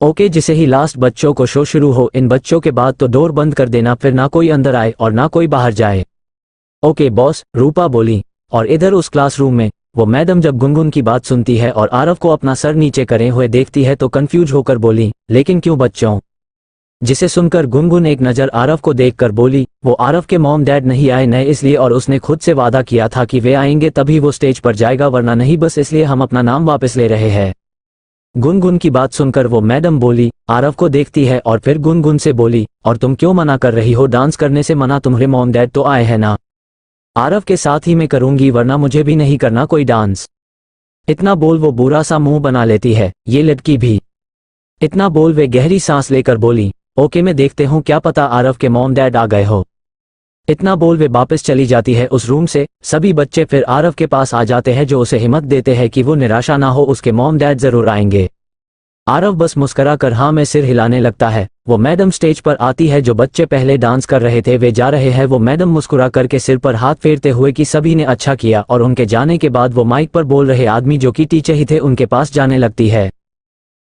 ओके, जिसे ही लास्ट बच्चों को शो शुरू हो, इन बच्चों के बाद तो डोर बंद कर देना, फिर ना कोई अंदर आए और ना कोई बाहर जाए। ओके बॉस, रूपा बोली। और इधर उस क्लासरूम में वो मैडम जब गुनगुन की बात सुनती है और आरव को अपना सर नीचे करे हुए देखती है तो कंफ्यूज होकर बोली, लेकिन क्यों बच्चों? जिसे सुनकर गुनगुन एक नज़र आरव को देखकर बोली, वो आरव के मॉम डैड नहीं आए नए इसलिए, और उसने खुद से वादा किया था कि वे आएंगे तभी वो स्टेज पर जाएगा, वरना नहीं, बस इसलिए हम अपना नाम वापस ले रहे हैं। गुनगुन की बात सुनकर वो मैडम बोली, आरव को देखती है और फिर गुनगुन से बोली, और तुम क्यों मना कर रही हो? डांस करने से मना तुम्हारे मॉम डैड तो आए हैं ना। आरव के साथ ही मैं करूंगी, वरना मुझे भी नहीं करना कोई डांस। इतना बोल वो बुरा सा मुंह बना लेती है, ये लड़की भी। इतना बोल वे गहरी सांस लेकर बोली, ओके मैं देखते हूँ, क्या पता आरव के मॉम डैड आ गए हो। इतना बोल वे वापस चली जाती है उस रूम से। सभी बच्चे फिर आरव के पास आ जाते हैं जो उसे हिम्मत देते हैं कि वो निराशा ना हो, उसके मॉम डैड जरूर आएंगे। आरव बस मुस्कुरा कर हाँ में सिर हिलाने लगता है। वो मैडम स्टेज पर आती है, जो बच्चे पहले डांस कर रहे थे वे जा रहे हैं। वो मैडम मुस्कुरा करके सिर पर हाथ फेरते हुए कि सभी ने अच्छा किया, और उनके जाने के बाद वो माइक पर बोल रहे आदमी जो कि टीचर ही थे उनके पास जाने लगती है।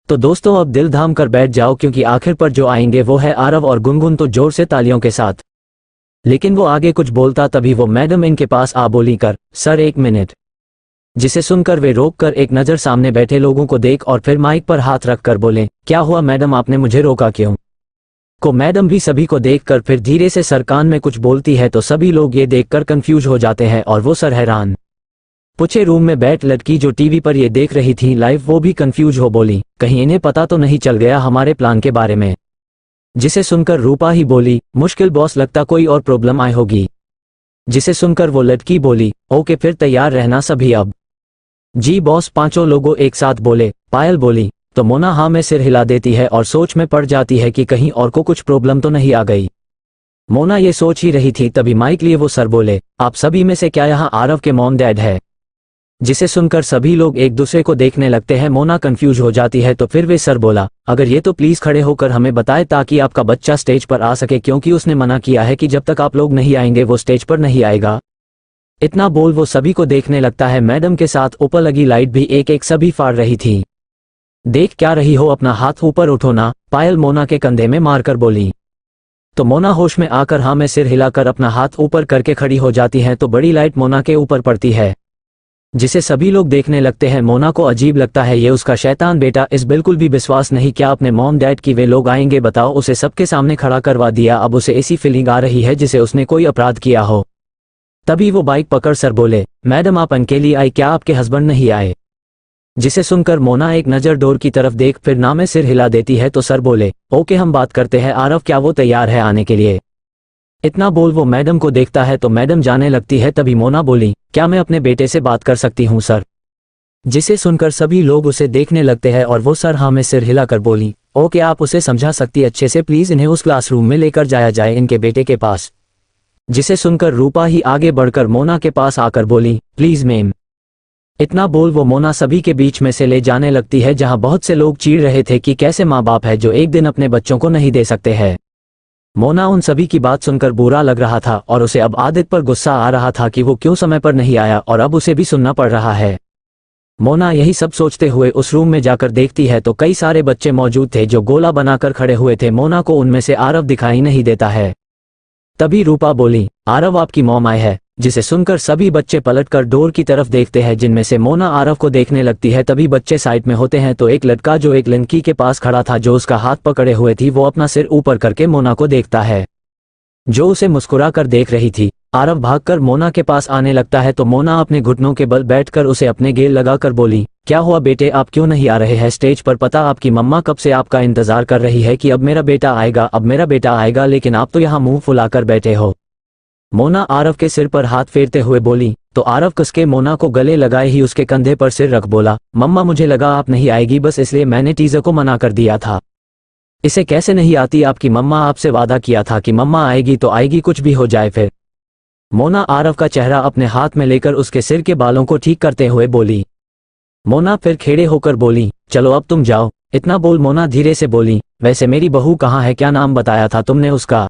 तो दोस्तों अब दिल थाम कर बैठ जाओ, क्योंकि आखिर पर जो आएंगे वो है आरव और गुनगुन। तो जोर से तालियों के साथ। लेकिन वो आगे कुछ बोलता तभी वो मैडम इनके पास आ बोली, कर सर 1 मिनट। जिसे सुनकर वे रोक कर एक नज़र सामने बैठे लोगों को देख और फिर माइक पर हाथ रख कर बोले, क्या हुआ मैडम, आपने मुझे रोका क्यों? को मैडम भी सभी को देखकर फिर धीरे से सर कान में कुछ बोलती है तो सभी लोग ये देखकर कंफ्यूज हो जाते हैं और वो सर हैरान पूछे। रूम में बैठ लड़की जो टीवी पर ये देख रही थी लाइव, वो भी कंफ्यूज हो बोली, कहीं इन्हें पता तो नहीं चल गया हमारे प्लान के बारे में। जिसे सुनकर रूपा ही बोली, मुश्किल बॉस, लगता कोई और प्रॉब्लम आई होगी। जिसे सुनकर वो लड़की बोली, ओके फिर तैयार रहना सभी अब। जी बॉस, पांचों लोगों एक साथ बोले। पायल बोली, तो मोना हाँ में सिर हिला देती है और सोच में पड़ जाती है कि कहीं और को कुछ प्रॉब्लम तो नहीं आ गई। मोना ये सोच ही रही थी तभी माइक लिए वो सर बोले, आप सभी में से क्या यहाँ आरव के मॉम डैड है? जिसे सुनकर सभी लोग एक दूसरे को देखने लगते हैं। मोना कंफ्यूज हो जाती है तो फिर वे सर बोला, अगर ये तो प्लीज खड़े होकर हमें बताए ताकि आपका बच्चा स्टेज पर आ सके, क्योंकि उसने मना किया है कि जब तक आप लोग नहीं आएंगे वो स्टेज पर नहीं आएगा। इतना बोल वो सभी को देखने लगता है। मैडम के साथ ऊपर लगी लाइट भी एक एक सभी फाड़ रही थी। देख क्या रही हो, अपना हाथ ऊपर उठो ना, पायल मोना के कंधे में मारकर बोली। तो मोना होश में आकर हाँ में सिर हिलाकर अपना हाथ ऊपर करके खड़ी हो जाती है तो बड़ी लाइट मोना के ऊपर पड़ती है, जिसे सभी लोग देखने लगते हैं। मोना को अजीब लगता है, ये उसका शैतान बेटा, इस बिल्कुल भी विश्वास नहीं क्या अपने मॉम डैड की वे लोग आएंगे? बताओ, उसे सबके सामने खड़ा करवा दिया। अब उसे ऐसी फीलिंग आ रही है जिसे उसने कोई अपराध किया हो। तभी वो बाइक पकड़ सर बोले, मैडम आप अकेली आई, क्या आपके हस्बैंड नहीं आए? जिसे सुनकर मोना एक नज़र डोर की तरफ देख फिर ना में सिर हिला देती है तो सर बोले, ओके हम बात करते हैं आरव, क्या वो तैयार है आने के लिए? इतना बोल वो मैडम को देखता है तो मैडम जाने लगती है। तभी मोना बोली, क्या मैं अपने बेटे से बात कर सकती हूँ सर? जिसे सुनकर सभी लोग उसे देखने लगते हैं और वो सर हाँ में सिर हिलाकर बोली, ओके आप उसे समझा सकती अच्छे से, प्लीज इन्हें उस क्लासरूम में लेकर जाया जाए इनके बेटे के पास। जिसे सुनकर रूपा ही आगे बढ़कर मोना के पास आकर बोली, प्लीज मैम। इतना बोल वो मोना सभी के बीच में से ले जाने लगती है जहां बहुत से लोग चीड़ रहे थे कि कैसे माँ बाप है जो एक दिन अपने बच्चों को नहीं दे सकते हैं। मोना उन सभी की बात सुनकर बुरा लग रहा था और उसे अब आदित्य पर गुस्सा आ रहा था कि वो क्यों समय पर नहीं आया और अब उसे भी सुनना पड़ रहा है। मोना यही सब सोचते हुए उस रूम में जाकर देखती है तो कई सारे बच्चे मौजूद थे जो गोला बनाकर खड़े हुए थे। मोना को उनमें से आरव दिखाई नहीं देता है। तभी रूपा बोली, आरव आपकी मॉम आई है। जिसे सुनकर सभी बच्चे पलटकर डोर की तरफ देखते हैं जिनमें से मोना आरव को देखने लगती है। तभी बच्चे साइड में होते हैं तो एक लड़का जो एक लड़की के पास खड़ा था जो उसका हाथ पकड़े हुए थी वो अपना सिर ऊपर करके मोना को देखता है जो उसे मुस्कुरा कर देख रही थी। आरव भागकर मोना के पास आने लगता है तो मोना अपने घुटनों के बल बैठकर उसे अपने गेल लगाकर बोली, क्या हुआ बेटे आप क्यों नहीं आ रहे हैं स्टेज पर? पता आपकी मम्मा कब से आपका इंतजार कर रही है कि अब मेरा बेटा आएगा, अब मेरा बेटा आएगा, लेकिन आप तो यहाँ मुंह फुलाकर बैठे हो। मोना आरव के सिर पर हाथ फेरते हुए बोली तो आरव कसके मोना को गले लगाए ही उसके कंधे पर सिर रख बोला, मम्मा मुझे लगा आप नहीं आएगी, बस इसलिए मैंने टीजर को मना कर दिया था। इसे कैसे नहीं आती? आपकी मम्मा आपसे वादा किया था कि मम्मा आएगी तो आएगी, कुछ भी हो जाए फिर। मोना आरव का चेहरा अपने हाथ में लेकर उसके सिर के बालों को ठीक करते हुए बोली। मोना फिर खेड़े होकर बोली, चलो अब तुम जाओ। इतना बोल मोना धीरे से बोली, वैसे मेरी बहू कहाँ है? क्या नाम बताया था तुमने उसका?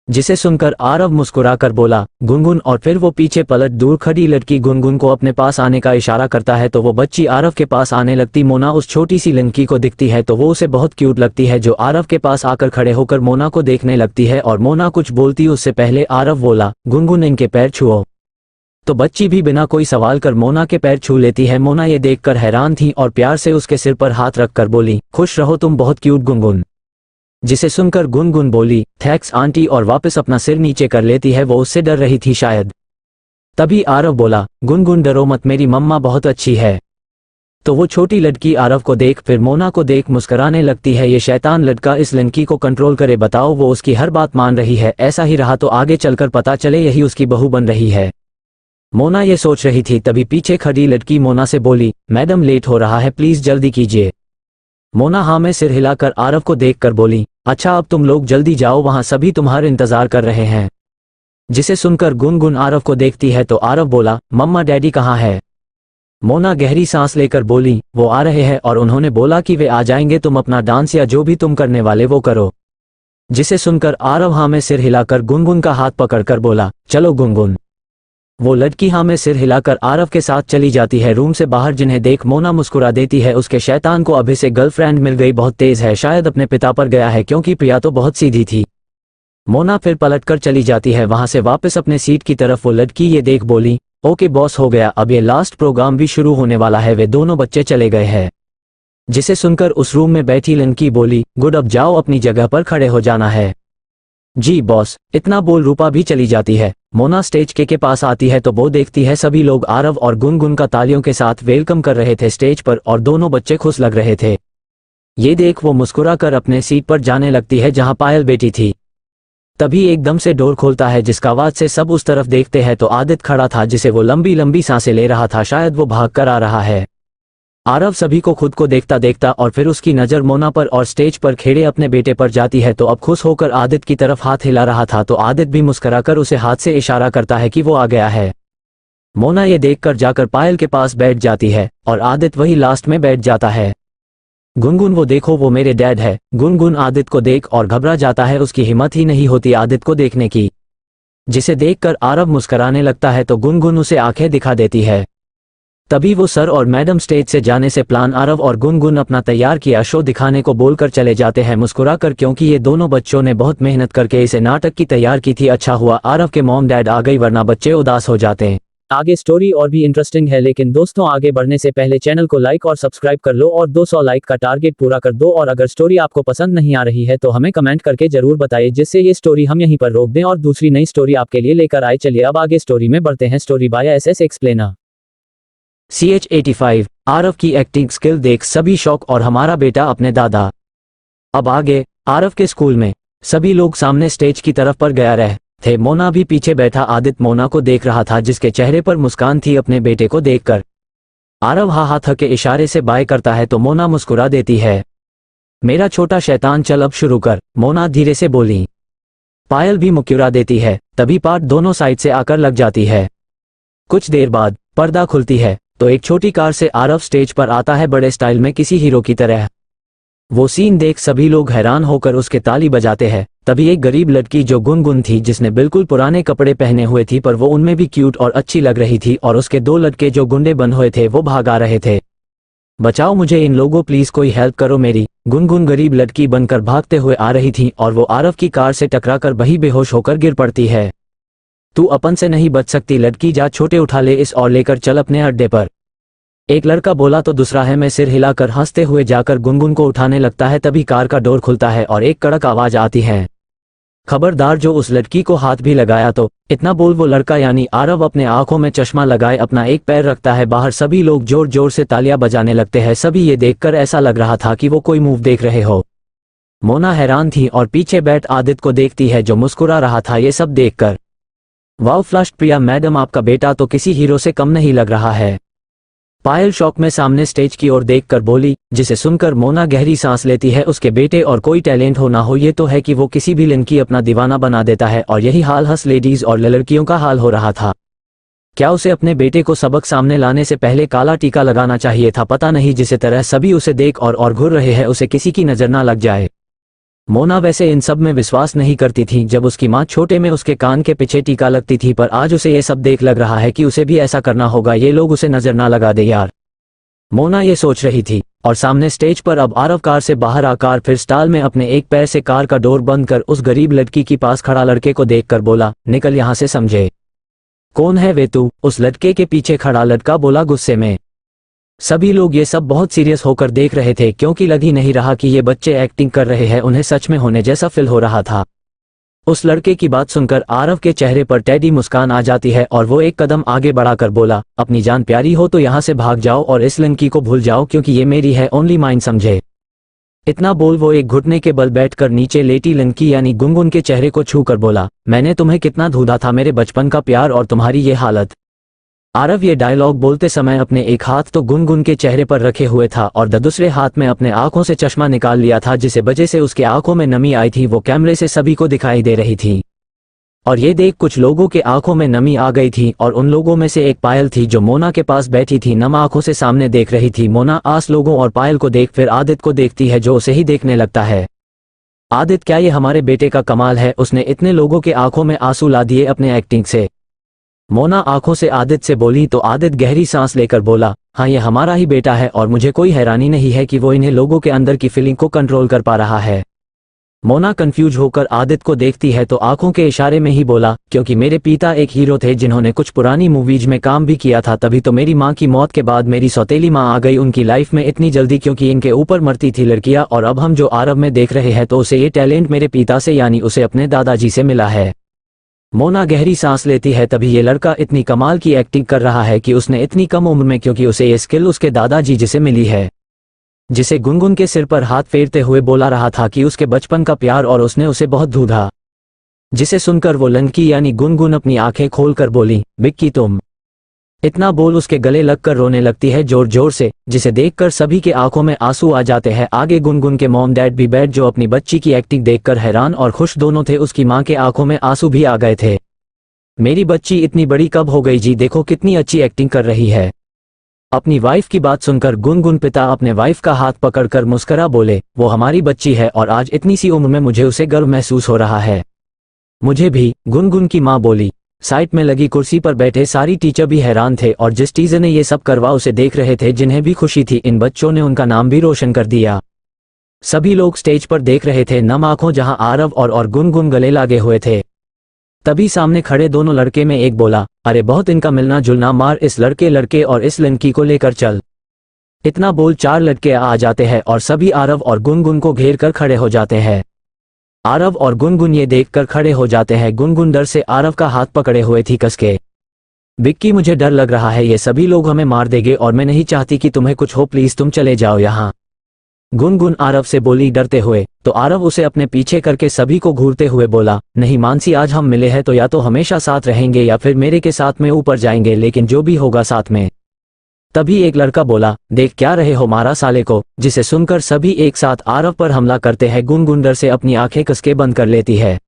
जिसे सुनकर आरव मुस्कुराकर बोला, गुनगुन। और फिर वो पीछे पलट दूर खड़ी लड़की गुनगुन को अपने पास आने का इशारा करता है तो वो बच्ची आरव के पास आने लगती। मोना उस छोटी सी लड़की को दिखती है तो वो उसे बहुत क्यूट लगती है जो आरव के पास आकर खड़े होकर मोना को देखने लगती है और मोना कुछ बोलती उससे पहले आरव बोला, गुनगुन इनके पैर छुओ। तो बच्ची भी बिना कोई सवाल कर मोना के पैर छू लेती है। मोना ये देखकर हैरान थी और प्यार से उसके सिर पर हाथ रखकर बोली, खुश रहो तुम बहुत क्यूट गुनगुन। जिसे सुनकर गुनगुन बोली, थैंक्स आंटी, और वापस अपना सिर नीचे कर लेती है। वो उससे डर रही थी शायद। तभी आरव बोला, गुनगुन डरो मत, मेरी मम्मा बहुत अच्छी है। तो वो छोटी लड़की आरव को देख फिर मोना को देख मुस्कुराने लगती है। ये शैतान लड़का इस लड़की को कंट्रोल करे, बताओ वो उसकी हर बात मान रही है। ऐसा ही रहा तो आगे चलकर पता चले यही उसकी बहू बन रही है। मोना ये सोच रही थी तभी पीछे खड़ी लड़की मोना से बोली, मैडम लेट हो रहा है, प्लीज जल्दी कीजिए। मोना हाँ में सिर हिलाकर आरव को देखकर बोली, अच्छा अब तुम लोग जल्दी जाओ, वहां सभी तुम्हारा इंतजार कर रहे हैं। जिसे सुनकर गुनगुन आरव को देखती है तो आरव बोला, मम्मा डैडी कहाँ है? मोना गहरी सांस लेकर बोली, वो आ रहे हैं और उन्होंने बोला कि वे आ जाएंगे, तुम अपना डांस या जो भी तुम करने वाले वो करो। जिसे सुनकर आरव हाँ में सिर हिलाकर गुनगुन का हाथ पकड़कर बोला, चलो गुनगुन। वो लड़की हाँ में सिर हिलाकर आरव के साथ चली जाती है रूम से बाहर। जिन्हें देख मोना मुस्कुरा देती है। उसके शैतान को अभी से गर्लफ्रेंड मिल गई, बहुत तेज है, शायद अपने पिता पर गया है क्योंकि प्रिया तो बहुत सीधी थी। मोना फिर पलटकर चली जाती है वहां से वापस अपने सीट की तरफ। वो लड़की ये देख बोली, ओके बॉस हो गया, अब ये लास्ट प्रोग्राम भी शुरू होने वाला है। वे दोनों बच्चे चले गए हैं। जिसे सुनकर उस रूम में बैठी लड़की बोली, गुड, अब जाओ अपनी जगह पर खड़े हो जाना है। जी बॉस। इतना बोल रूपा भी चली जाती है। मोना स्टेज के पास आती है तो वो देखती है सभी लोग आरव और गुनगुन का तालियों के साथ वेलकम कर रहे थे स्टेज पर और दोनों बच्चे खुश लग रहे थे। ये देख वो मुस्कुरा कर अपने सीट पर जाने लगती है जहां पायल बैठी थी। तभी एकदम से डोर खोलता है जिसका आवाज से सब उस तरफ देखते हैं तो आदित्य खड़ा था जिसे वो लंबी लंबी सांसें ले रहा था, शायद वो भाग कर आ रहा है। आरव सभी को खुद को देखता देखता और फिर उसकी नजर मोना पर और स्टेज पर खेड़े अपने बेटे पर जाती है तो अब खुश होकर आदित्य की तरफ हाथ हिला रहा था तो आदित्य भी मुस्कुराकर उसे हाथ से इशारा करता है कि वो आ गया है। मोना ये देखकर जाकर पायल के पास बैठ जाती है और आदित्य वही लास्ट में बैठ जाता है। गुनगुन वो देखो वो मेरे डैड है। गुनगुन आदित्य को देख और घबरा जाता है, उसकी हिम्मत ही नहीं होती आदित्य को देखने की। जिसे देखकर आरव मुस्कुराने लगता है तो गुनगुन उसे आंखें दिखा देती है। तभी वो सर और मैडम स्टेज से जाने से प्लान आरव और गुनगुन अपना तैयार किया शो दिखाने को बोलकर चले जाते हैं मुस्कुराकर, क्योंकि ये दोनों बच्चों ने बहुत मेहनत करके इसे नाटक की तैयार की थी। अच्छा हुआ आरव के मॉम डैड आ गई, वरना बच्चे उदास हो जाते हैं। आगे स्टोरी और भी इंटरेस्टिंग है, लेकिन दोस्तों आगे बढ़ने से पहले चैनल को लाइक और सब्सक्राइब कर लो और 200 लाइक का टारगेट पूरा कर दो। और अगर स्टोरी आपको पसंद नहीं आ रही है तो हमें कमेंट करके जरूर बताइए, जिससे ये स्टोरी हम यहीं पर रोक दें और दूसरी नई स्टोरी आपके लिए लेकर आए। चलिए अब आगे स्टोरी में बढ़ते हैं। Story by SS explainer. CH85 Aarav की एक्टिंग स्किल देख सभी शौक और हमारा बेटा अपने दादा। अब आगे आरव के स्कूल में सभी लोग सामने स्टेज की तरफ पर गया रह थे। मोना भी पीछे बैठा आदित्य मोना को देख रहा था, जिसके चेहरे पर मुस्कान थी अपने बेटे को देखकर। आरव हाथ के इशारे से बाय करता है तो मोना मुस्कुरा देती है। मेरा छोटा शैतान, चल अब शुरू कर, मोना धीरे से बोली। पायल भी मुस्कुरा देती है। तभी पार्ट दोनों साइड से आकर लग जाती है। कुछ देर बाद पर्दा खुलती है तो एक छोटी कार से आरव स्टेज पर आता है, बड़े स्टाइल में किसी हीरो की तरह। वो सीन देख सभी लोग हैरान होकर उसके ताली बजाते हैं। तभी एक गरीब लड़की जो गुनगुन थी, जिसने बिल्कुल पुराने कपड़े पहने हुए थी पर वो उनमें भी क्यूट और अच्छी लग रही थी, और उसके दो लड़के जो गुंडे बन हुए थे वो भाग आ रहे थे। बचाओ मुझे इन लोगों, प्लीज कोई हेल्प करो मेरी। गुनगुन गरीब लड़की बनकर भागते हुए आ रही थी और वो आरव की कार से टकराकर वही बेहोश होकर गिर पड़ती है। तू अपन से नहीं बच सकती लड़की, जा छोटे उठा ले इस और लेकर चल अपने अड्डे पर। एक लड़का बोला तो दूसरा है मैं सिर हिलाकर हंसते हुए जाकर गुनगुन को उठाने लगता है। तभी कार का डोर खुलता है और एक कड़क आवाज आती है, खबरदार जो उस लड़की को हाथ भी लगाया तो। इतना बोल वो लड़का यानी आरव अपने आंखों में चश्मा लगाए अपना एक पैर रखता है बाहर। सभी लोग जोर जोर से तालियां बजाने लगते हैं। सभी ये देखकर ऐसा लग रहा था कि वो कोई मूव देख रहे हो। मोना हैरान थी और पीछे बैठ आदित्य को देखती है जो मुस्कुरा रहा था ये सब देखकर। वाओ फ्लश प्रिया मैडम, आपका बेटा तो किसी हीरो से कम नहीं लग रहा है। पायल शौक में सामने स्टेज की ओर देखकर बोली, जिसे सुनकर मोना गहरी सांस लेती है। उसके बेटे और कोई टैलेंट हो ना हो, ये तो है कि वो किसी भी लड़की अपना दीवाना बना देता है, और यही हाल हंस लेडीज और लड़कियों का हाल हो रहा था। क्या उसे अपने बेटे को सबक सामने लाने से पहले काला टीका लगाना चाहिए था? पता नहीं जिस तरह सभी उसे देख और घूर रहे हैं उसे किसी की नजर ना लग जाए। मोना वैसे इन सब में विश्वास नहीं करती थी। जब उसकी माँ छोटे में उसके कान के पीछे टीका लगती थी, पर आज उसे ये सब देख लग रहा है कि उसे भी ऐसा करना होगा, ये लोग उसे नजर ना लगा दे यार। मोना ये सोच रही थी और सामने स्टेज पर अब आरव कार से बाहर आकर फिर स्टाल में अपने एक पैर से कार का डोर बंद कर उस गरीब लड़की के पास खड़ा लड़के को देखकर बोला, निकल यहाँ से समझे। कौन है वे तू? उस लड़के के पीछे खड़ा लड़का बोला गुस्से में। सभी लोग ये सब बहुत सीरियस होकर देख रहे थे, क्योंकि लग ही नहीं रहा कि ये बच्चे एक्टिंग कर रहे हैं, उन्हें सच में होने जैसा फील हो रहा था। उस लड़के की बात सुनकर आरव के चेहरे पर टेढ़ी मुस्कान आ जाती है और वो एक कदम आगे बढ़ाकर बोला, अपनी जान प्यारी हो तो यहाँ से भाग जाओ और इस लड़की को भूल जाओ, क्योंकि ये मेरी है, ओनली माइन, समझे। इतना बोल वो एक घुटने के बल बैठकर नीचे लेटी लड़की यानी गुनगुन के चेहरे को छूकर बोला, मैंने तुम्हें कितना ढूंढा था, मेरे बचपन का प्यार, और तुम्हारी ये हालत। आरव ये डायलॉग बोलते समय अपने एक हाथ तो गुनगुन के चेहरे पर रखे हुए था और दूसरे हाथ में अपने आंखों से चश्मा निकाल लिया था, जिसे वजह से उसके आंखों में नमी आई थी। वो कैमरे से सभी को दिखाई दे रही थी और ये देख कुछ लोगों के आंखों में नमी आ गई थी, और उन लोगों में से एक पायल थी जो मोना के पास बैठी थी, नम आंखों से सामने देख रही थी। मोना आस लोगों और पायल को देख फिर आदित्य को देखती है जो उसे ही देखने लगता है। आदित्य, क्या ये हमारे बेटे का कमाल है, उसने इतने लोगों के आंखों में आंसू ला दिए अपने एक्टिंग से। मोना आंखों से आदित्य से बोली तो आदित्य गहरी सांस लेकर बोला, हाँ ये हमारा ही बेटा है और मुझे कोई हैरानी नहीं है कि वो इन्हें लोगों के अंदर की फीलिंग को कंट्रोल कर पा रहा है। मोना कंफ्यूज होकर आदित्य को देखती है तो आंखों के इशारे में ही बोला, क्योंकि मेरे पिता एक हीरो थे जिन्होंने कुछ पुरानी मूवीज में काम भी किया था, तभी तो मेरी माँ की मौत के बाद मेरी सौतेली माँ आ गई उनकी लाइफ में इतनी जल्दी, क्योंकि इनके ऊपर मरती थी लड़कियां, और अब हम जो आरव में देख रहे हैं तो उसे ये टैलेंट मेरे पिता से यानी उसे अपने दादाजी से मिला है। मोना गहरी सांस लेती है। तभी ये लड़का इतनी कमाल की एक्टिंग कर रहा है कि उसने इतनी कम उम्र में, क्योंकि उसे ये स्किल उसके दादाजी जिसे मिली है, जिसे गुनगुन के सिर पर हाथ फेरते हुए बोला रहा था कि उसके बचपन का प्यार और उसने उसे बहुत ढूंढा। जिसे सुनकर वो लड़की यानी गुनगुन अपनी आंखें खोलकर बोली, बिक्की तुम। इतना बोल उसके गले लगकर रोने लगती है जोर जोर से, जिसे देखकर सभी के आंखों में आंसू आ जाते हैं। आगे गुनगुन के मॉम डैड भी बैठ जो अपनी बच्ची की एक्टिंग देखकर हैरान और खुश दोनों थे। उसकी मां के आंखों में आंसू भी आ गए थे। मेरी बच्ची इतनी बड़ी कब हो गई जी, देखो कितनी अच्छी एक्टिंग कर रही है। अपनी वाइफ की बात सुनकर गुनगुन पिता अपने वाइफ का हाथ पकड़कर मुस्करा बोले, वो हमारी बच्ची है और आज इतनी सी उम्र में मुझे उसे गर्व महसूस हो रहा है। मुझे भी, गुनगुन की मां बोली। साइड में लगी कुर्सी पर बैठे सारी टीचर भी हैरान थे और जिस टीचर ने ये सब करवा उसे देख रहे थे, जिन्हें भी खुशी थी इन बच्चों ने उनका नाम भी रोशन कर दिया। सभी लोग स्टेज पर देख रहे थे नम आंखों, जहां आरव और गुनगुन गले लागे हुए थे। तभी सामने खड़े दोनों लड़के में एक बोला, अरे बहुत इनका मिलना जुलना, मार इस लड़के और इस लड़की को लेकर चल। इतना बोल चार लड़के आ जाते हैं और सभी आरव और गुनगुन को घेर कर खड़े हो जाते हैं। आरव और गुनगुन ये देखकर खड़े हो जाते हैं। गुनगुन डर से आरव का हाथ पकड़े हुए थी कसके। बिक्की, मुझे डर लग रहा है, ये सभी लोग हमें मार देंगे और मैं नहीं चाहती कि तुम्हें कुछ हो, प्लीज तुम चले जाओ यहाँ। गुनगुन आरव से बोली डरते हुए। तो आरव उसे अपने पीछे करके सभी को घूरते हुए बोला, नहीं मानसी, आज हम मिले हैं तो या तो हमेशा साथ रहेंगे या फिर मेरे के साथ में ऊपर जाएंगे, लेकिन जो भी होगा साथ में। तभी एक लड़का बोला, देख क्या रहे हो मारा साले को, जिसे सुनकर सभी एक साथ आरव पर हमला करते हैं। गुनगुन डर से अपनी आंखें कसके बंद कर लेती है।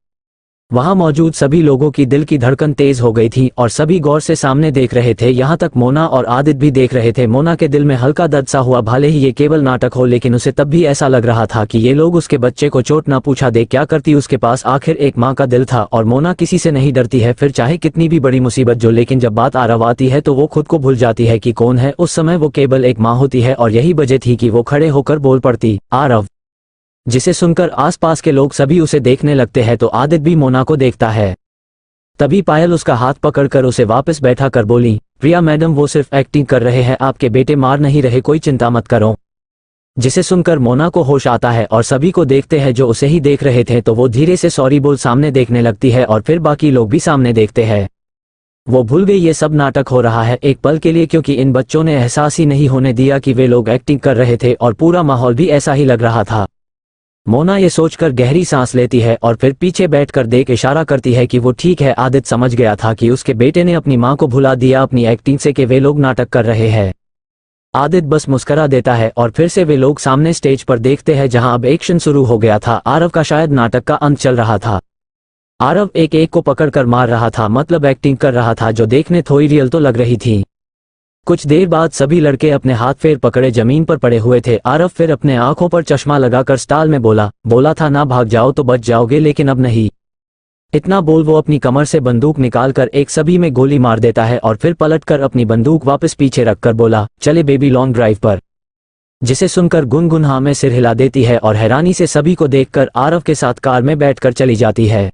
वहां मौजूद सभी लोगों की दिल की धड़कन तेज हो गई थी और सभी गौर से सामने देख रहे थे, यहाँ तक मोना और आदित्य भी देख रहे थे। मोना के दिल में हल्का दर्द सा हुआ, भले ही ये केवल नाटक हो, लेकिन उसे तब भी ऐसा लग रहा था कि ये लोग उसके बच्चे को चोट ना पूछा दे क्या करती। उसके पास आखिर एक माँ का दिल था और मोना किसी से नहीं डरती है, फिर चाहे कितनी भी बड़ी मुसीबत जो, लेकिन जब बात आरव आती है तो वो खुद को भूल जाती है कि कौन है। उस समय वो केवल एक माँ होती है और यही वजह थी कि वो खड़े होकर बोल पड़ती, आरव। जिसे सुनकर आसपास के लोग सभी उसे देखने लगते हैं तो आदित्य भी मोना को देखता है। तभी पायल उसका हाथ पकड़कर उसे वापस बैठा कर बोली, प्रिया मैडम वो सिर्फ एक्टिंग कर रहे हैं, आपके बेटे मार नहीं रहे, कोई चिंता मत करो। जिसे सुनकर मोना को होश आता है और सभी को देखते हैं जो उसे ही देख रहे थे, तो वो धीरे से सॉरी बोल सामने देखने लगती है और फिर बाकी लोग भी सामने देखते हैं। वो भूल गई ये सब नाटक हो रहा है एक पल के लिए, क्योंकि इन बच्चों ने एहसास ही नहीं होने दिया कि वे लोग एक्टिंग कर रहे थे और पूरा माहौल भी ऐसा ही लग रहा था। मोना ये सोचकर गहरी सांस लेती है और फिर पीछे बैठकर देख इशारा करती है कि वो ठीक है। आदित्य समझ गया था कि उसके बेटे ने अपनी मां को भुला दिया अपनी एक्टिंग से कि वे लोग नाटक कर रहे हैं। आदित्य बस मुस्कुरा देता है और फिर से वे लोग सामने स्टेज पर देखते हैं जहां अब एक्शन शुरू हो गया था। आरव का शायद नाटक का अंत चल रहा था। आरव एक एक को पकड़कर मार रहा था, मतलब एक्टिंग कर रहा था, जो देखने थोड़ी रियल तो लग रही थी। कुछ देर बाद सभी लड़के अपने हाथ फेर पकड़े जमीन पर पड़े हुए थे। आरव फिर अपने आंखों पर चश्मा लगाकर स्टाल में बोला था ना भाग जाओ तो बच जाओगे, लेकिन अब नहीं। इतना बोल वो अपनी कमर से बंदूक निकालकर एक सभी में गोली मार देता है और फिर पलटकर अपनी बंदूक वापस पीछे रखकर बोला, चले बेबी लॉन्ग ड्राइव पर। जिसे सुनकर गुनगुन हाँ में सिर हिला देती है और हैरानी से सभी को देखकर आरव के साथ कार में बैठकर चली जाती है।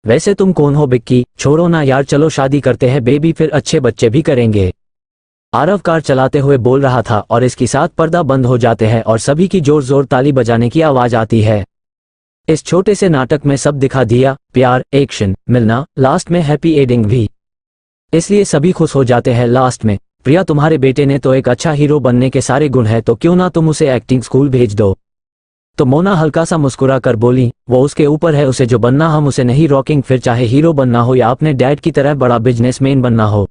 वैसे तुम कौन हो बिक्की, छोड़ो ना यार, चलो शादी करते हैं बेबी, फिर अच्छे बच्चे भी करेंगे। आरव कार चलाते हुए बोल रहा था और इसके साथ पर्दा बंद हो जाते हैं और सभी की जोर जोर ताली बजाने की आवाज आती है। इस छोटे से नाटक में सब दिखा दिया, प्यार, एक्शन, मिलना, लास्ट में हैप्पी एंडिंग भी, इसलिए सभी खुश हो जाते हैं लास्ट में। प्रिया तुम्हारे बेटे ने तो एक अच्छा हीरो बनने के सारे गुण हैं, तो क्यों ना तुम उसे एक्टिंग स्कूल भेज दो। तो मोना हल्का सा मुस्कुरा कर बोली, वो उसके ऊपर है, उसे जो बनना हम उसे नहीं रोकेंगे, फिर चाहे हीरो बनना हो या अपने डैड की तरह बड़ा बिजनेसमैन बनना हो।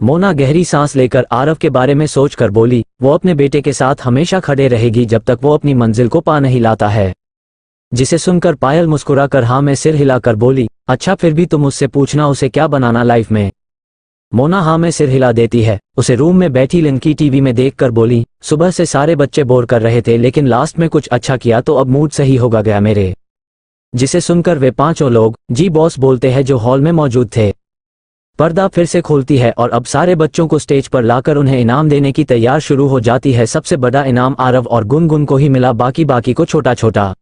मोना गहरी सांस लेकर आरव के बारे में सोचकर बोली, वो अपने बेटे के साथ हमेशा खड़े रहेगी जब तक वो अपनी मंजिल को पा नहीं लाता है। जिसे सुनकर पायल मुस्कुराकर हाँ में सिर हिलाकर बोली, अच्छा फिर भी तुम उससे पूछना उसे क्या बनाना लाइफ में। मोना हाँ में सिर हिला देती है। उसे रूम में बैठी लंकी टीवी में देखकर बोली, सुबह से सारे बच्चे बोर कर रहे थे, लेकिन लास्ट में कुछ अच्छा किया तो अब मूड सही होगा गया मेरे। जिसे सुनकर वे पांचों लोग जी बॉस बोलते हैं जो हॉल में मौजूद थे। पर्दा फिर से खोलती है और अब सारे बच्चों को स्टेज पर लाकर उन्हें इनाम देने की तैयार शुरू हो जाती है। सबसे बड़ा इनाम आरव और गुनगुन को ही मिला, बाकी को छोटा छोटा।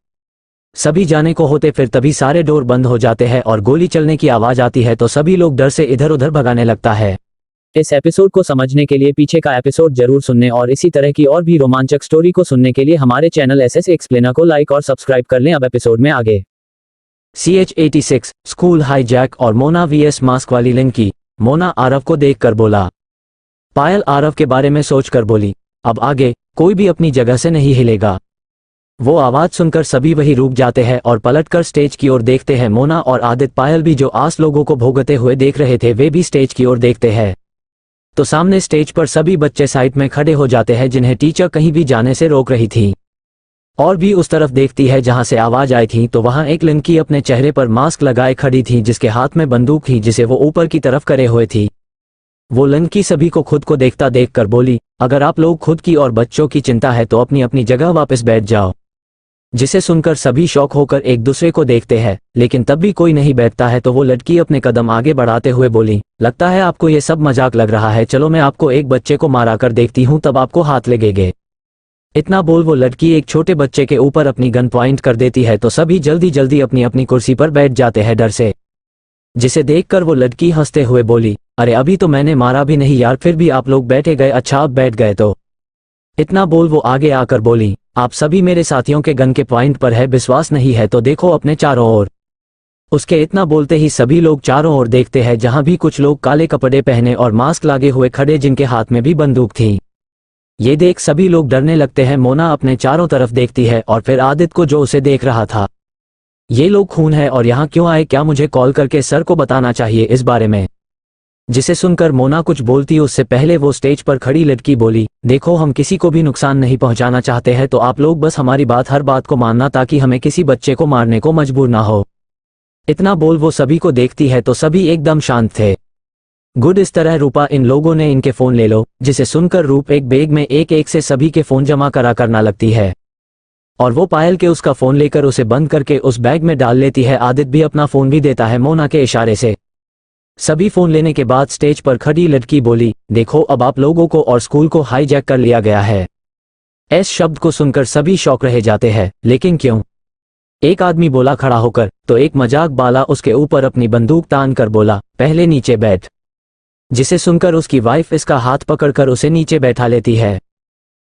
सभी जाने को होते फिर तभी सारे डोर बंद हो जाते हैं और गोली चलने की आवाज आती है, तो सभी लोग डर से इधर उधर भगाने लगता है। इस एपिसोड को समझने के लिए पीछे का एपिसोड जरूर सुनने और इसी तरह की और भी रोमांचक स्टोरी को सुनने के लिए हमारे चैनल SS एक्सप्लेनर को लाइक और सब्सक्राइब कर लें। अब एपिसोड में आगे। CH86 स्कूल हाईजैक और मोना vs मास्क वाली लंकी। मोना आरव को देखकर बोला। पायल आरव के बारे में सोचकर बोली, अब आगे कोई भी अपनी जगह से नहीं हिलेगा। वो आवाज सुनकर सभी वही रुक जाते हैं और पलटकर स्टेज की ओर देखते हैं। मोना और आदित्य पायल भी जो आस लोगों को भोगते हुए देख रहे थे, वे भी स्टेज की ओर देखते हैं। तो सामने स्टेज पर सभी बच्चे साइड में खड़े हो जाते हैं जिन्हें टीचर कहीं भी जाने से रोक रही थी। और भी उस तरफ देखती है जहां से आवाज आई थी, तो वहां एक लड़की अपने चेहरे पर मास्क लगाए खड़ी थी जिसके हाथ में बंदूक थी जिसे वो ऊपर की तरफ करे हुए थी। वो लड़की सभी को खुद को देखता देखकर बोली, अगर आप लोग खुद की और बच्चों की चिंता है तो अपनी अपनी जगह वापस बैठ जाओ। जिसे सुनकर सभी शौक होकर एक दूसरे को देखते हैं, लेकिन तब भी कोई नहीं बैठता है, तो वो लड़की अपने कदम आगे बढ़ाते हुए बोली, लगता है आपको ये सब मजाक लग रहा है, चलो मैं आपको एक बच्चे को मारा कर देखती हूँ, तब आपको हाथ लगेंगे। इतना बोल वो लड़की एक छोटे बच्चे के ऊपर अपनी गन पॉइंट कर देती है, तो सभी जल्दी जल्दी अपनी अपनी कुर्सी पर बैठ जाते हैं डर से। जिसे देखकर वो लड़की हंसते हुए बोली, अरे अभी तो मैंने मारा भी नहीं यार, फिर भी आप लोग बैठे गए, अच्छा आप बैठ गए तो। इतना बोल वो आगे आकर बोली, आप सभी मेरे साथियों के गन के पॉइंट पर है, विश्वास नहीं है तो देखो अपने चारों ओर। उसके इतना बोलते ही सभी लोग चारों ओर देखते हैं, जहां भी कुछ लोग काले कपड़े पहने और मास्क लागे हुए खड़े जिनके हाथ में भी बंदूक थी। ये देख सभी लोग डरने लगते हैं। मोना अपने चारों तरफ देखती है और फिर आदित्य को जो उसे देख रहा था। ये लोग खून है और यहाँ क्यों आए, क्या मुझे कॉल करके सर को बताना चाहिए इस बारे में। जिसे सुनकर मोना कुछ बोलती उससे पहले वो स्टेज पर खड़ी लड़की बोली, देखो हम किसी को भी नुकसान नहीं पहुंचाना चाहते हैं, तो आप लोग बस हमारी हर बात को मानना ताकि हमें किसी बच्चे को मारने को मजबूर ना हो। इतना बोल वो सभी को देखती है तो सभी एकदम शांत थे। गुड, इस तरह रूपा इन लोगों ने इनके फोन ले लो। जिसे सुनकर रूप एक बैग में एक एक से सभी के फोन जमा करा करना लगती है और वो पायल के उसका फोन लेकर उसे बंद करके उस बैग में डाल लेती है। आदित्य भी अपना फोन भी देता है मोना के इशारे से। सभी फोन लेने के बाद स्टेज पर खड़ी लड़की बोली, देखो अब आप लोगों को और स्कूल को हाईजैक कर लिया गया है। इस शब्द को सुनकर सभी शॉक रह जाते हैं। लेकिन क्यों? एक आदमी बोला खड़ा होकर। तो एक मजाक बाला उसके ऊपर अपनी बंदूक तान कर बोला, पहले नीचे बैठ। जिसे सुनकर उसकी वाइफ इसका हाथ पकड़कर उसे नीचे बैठा लेती है।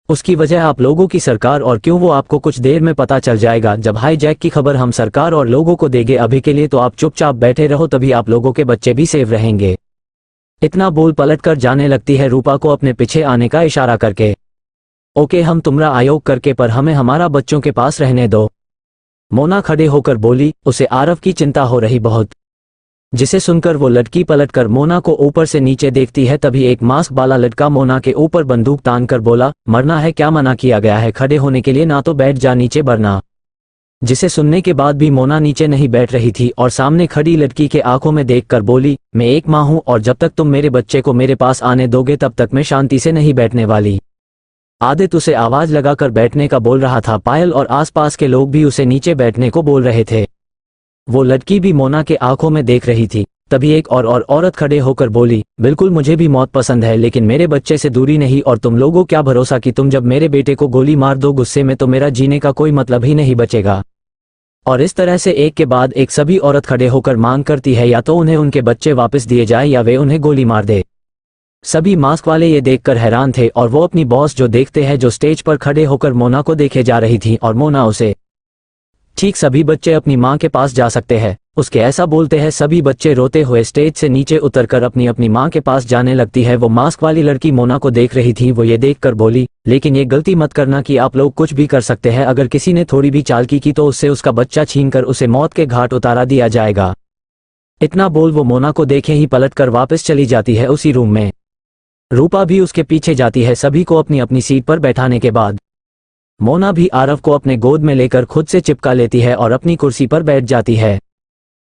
उसकी वजह आप लोगों की सरकार, और क्यों वो आपको कुछ देर में पता चल जाएगा जब हाईजैक की खबर हम सरकार और लोगों को देंगे। अभी के लिए तो आप चुपचाप बैठे रहो, तभी आप लोगों के बच्चे भी सेफ रहेंगे। इतना बोल पलट कर जाने लगती है रूपा को अपने पीछे आने का इशारा करके। ओके हम तुम्हारा आयोग करके, पर हमें हमारा बच्चों के पास रहने दो। मोना खड़े होकर बोली, उसे आरव की चिंता हो रही बहुत। जिसे सुनकर वो लड़की पलटकर मोना को ऊपर से नीचे देखती है। तभी एक मास्क वाला लड़का मोना के ऊपर बंदूक तान कर बोला, मरना है क्या? मना किया गया है खड़े होने के लिए, ना तो बैठ जा नीचे वरना। जिसे सुनने के बाद भी मोना नीचे नहीं बैठ रही थी और सामने खड़ी लड़की के आंखों में देखकर बोली, मैं एक माँ हूँ और जब तक तुम मेरे बच्चे को मेरे पास आने दोगे तब तक मैं शांति से नहीं बैठने वाली। आदित्य उसे आवाज लगाकर बैठने का बोल रहा था। पायल और आसपास के लोग भी उसे नीचे बैठने को बोल रहे थे। वो लड़की भी मोना के आंखों में देख रही थी। तभी एक और औरत खड़े होकर बोली, बिल्कुल मुझे भी मौत पसंद है, लेकिन मेरे बच्चे से दूरी नहीं। और तुम लोगों क्या भरोसा कि तुम जब मेरे बेटे को गोली मार दो गुस्से में, तो मेरा जीने का कोई मतलब ही नहीं बचेगा। और इस तरह से एक के बाद एक सभी औरत खड़े होकर मांग करती है या तो उन्हें उनके बच्चे वापस दिए जाए या वे उन्हें गोली मार दे। सभी मास्क वाले ये देखकर हैरान थे और वो अपनी बॉस जो देखते हैं जो स्टेज पर खड़े होकर मोना को देखे जा रही थी और मोना उसे, ठीक सभी बच्चे अपनी माँ के पास जा सकते हैं, उसके ऐसा बोलते हैं। सभी बच्चे रोते हुए स्टेज से नीचे उतरकर अपनी अपनी माँ के पास जाने लगती है। वो मास्क वाली लड़की मोना को देख रही थी। वो ये देखकर बोली, लेकिन ये गलती मत करना कि आप लोग कुछ भी कर सकते हैं। अगर किसी ने थोड़ी भी चालाकी की तो उससे उसका बच्चा छीनकर उसे मौत के घाट उतारा दिया जाएगा। इतना बोल वो मोना को देखे ही पलटकर वापस चली जाती है उसी रूम में। रूपा भी उसके पीछे जाती है। सभी को अपनी अपनी सीट पर बैठाने के बाद मोना भी आरव को अपने गोद में लेकर खुद से चिपका लेती है और अपनी कुर्सी पर बैठ जाती है।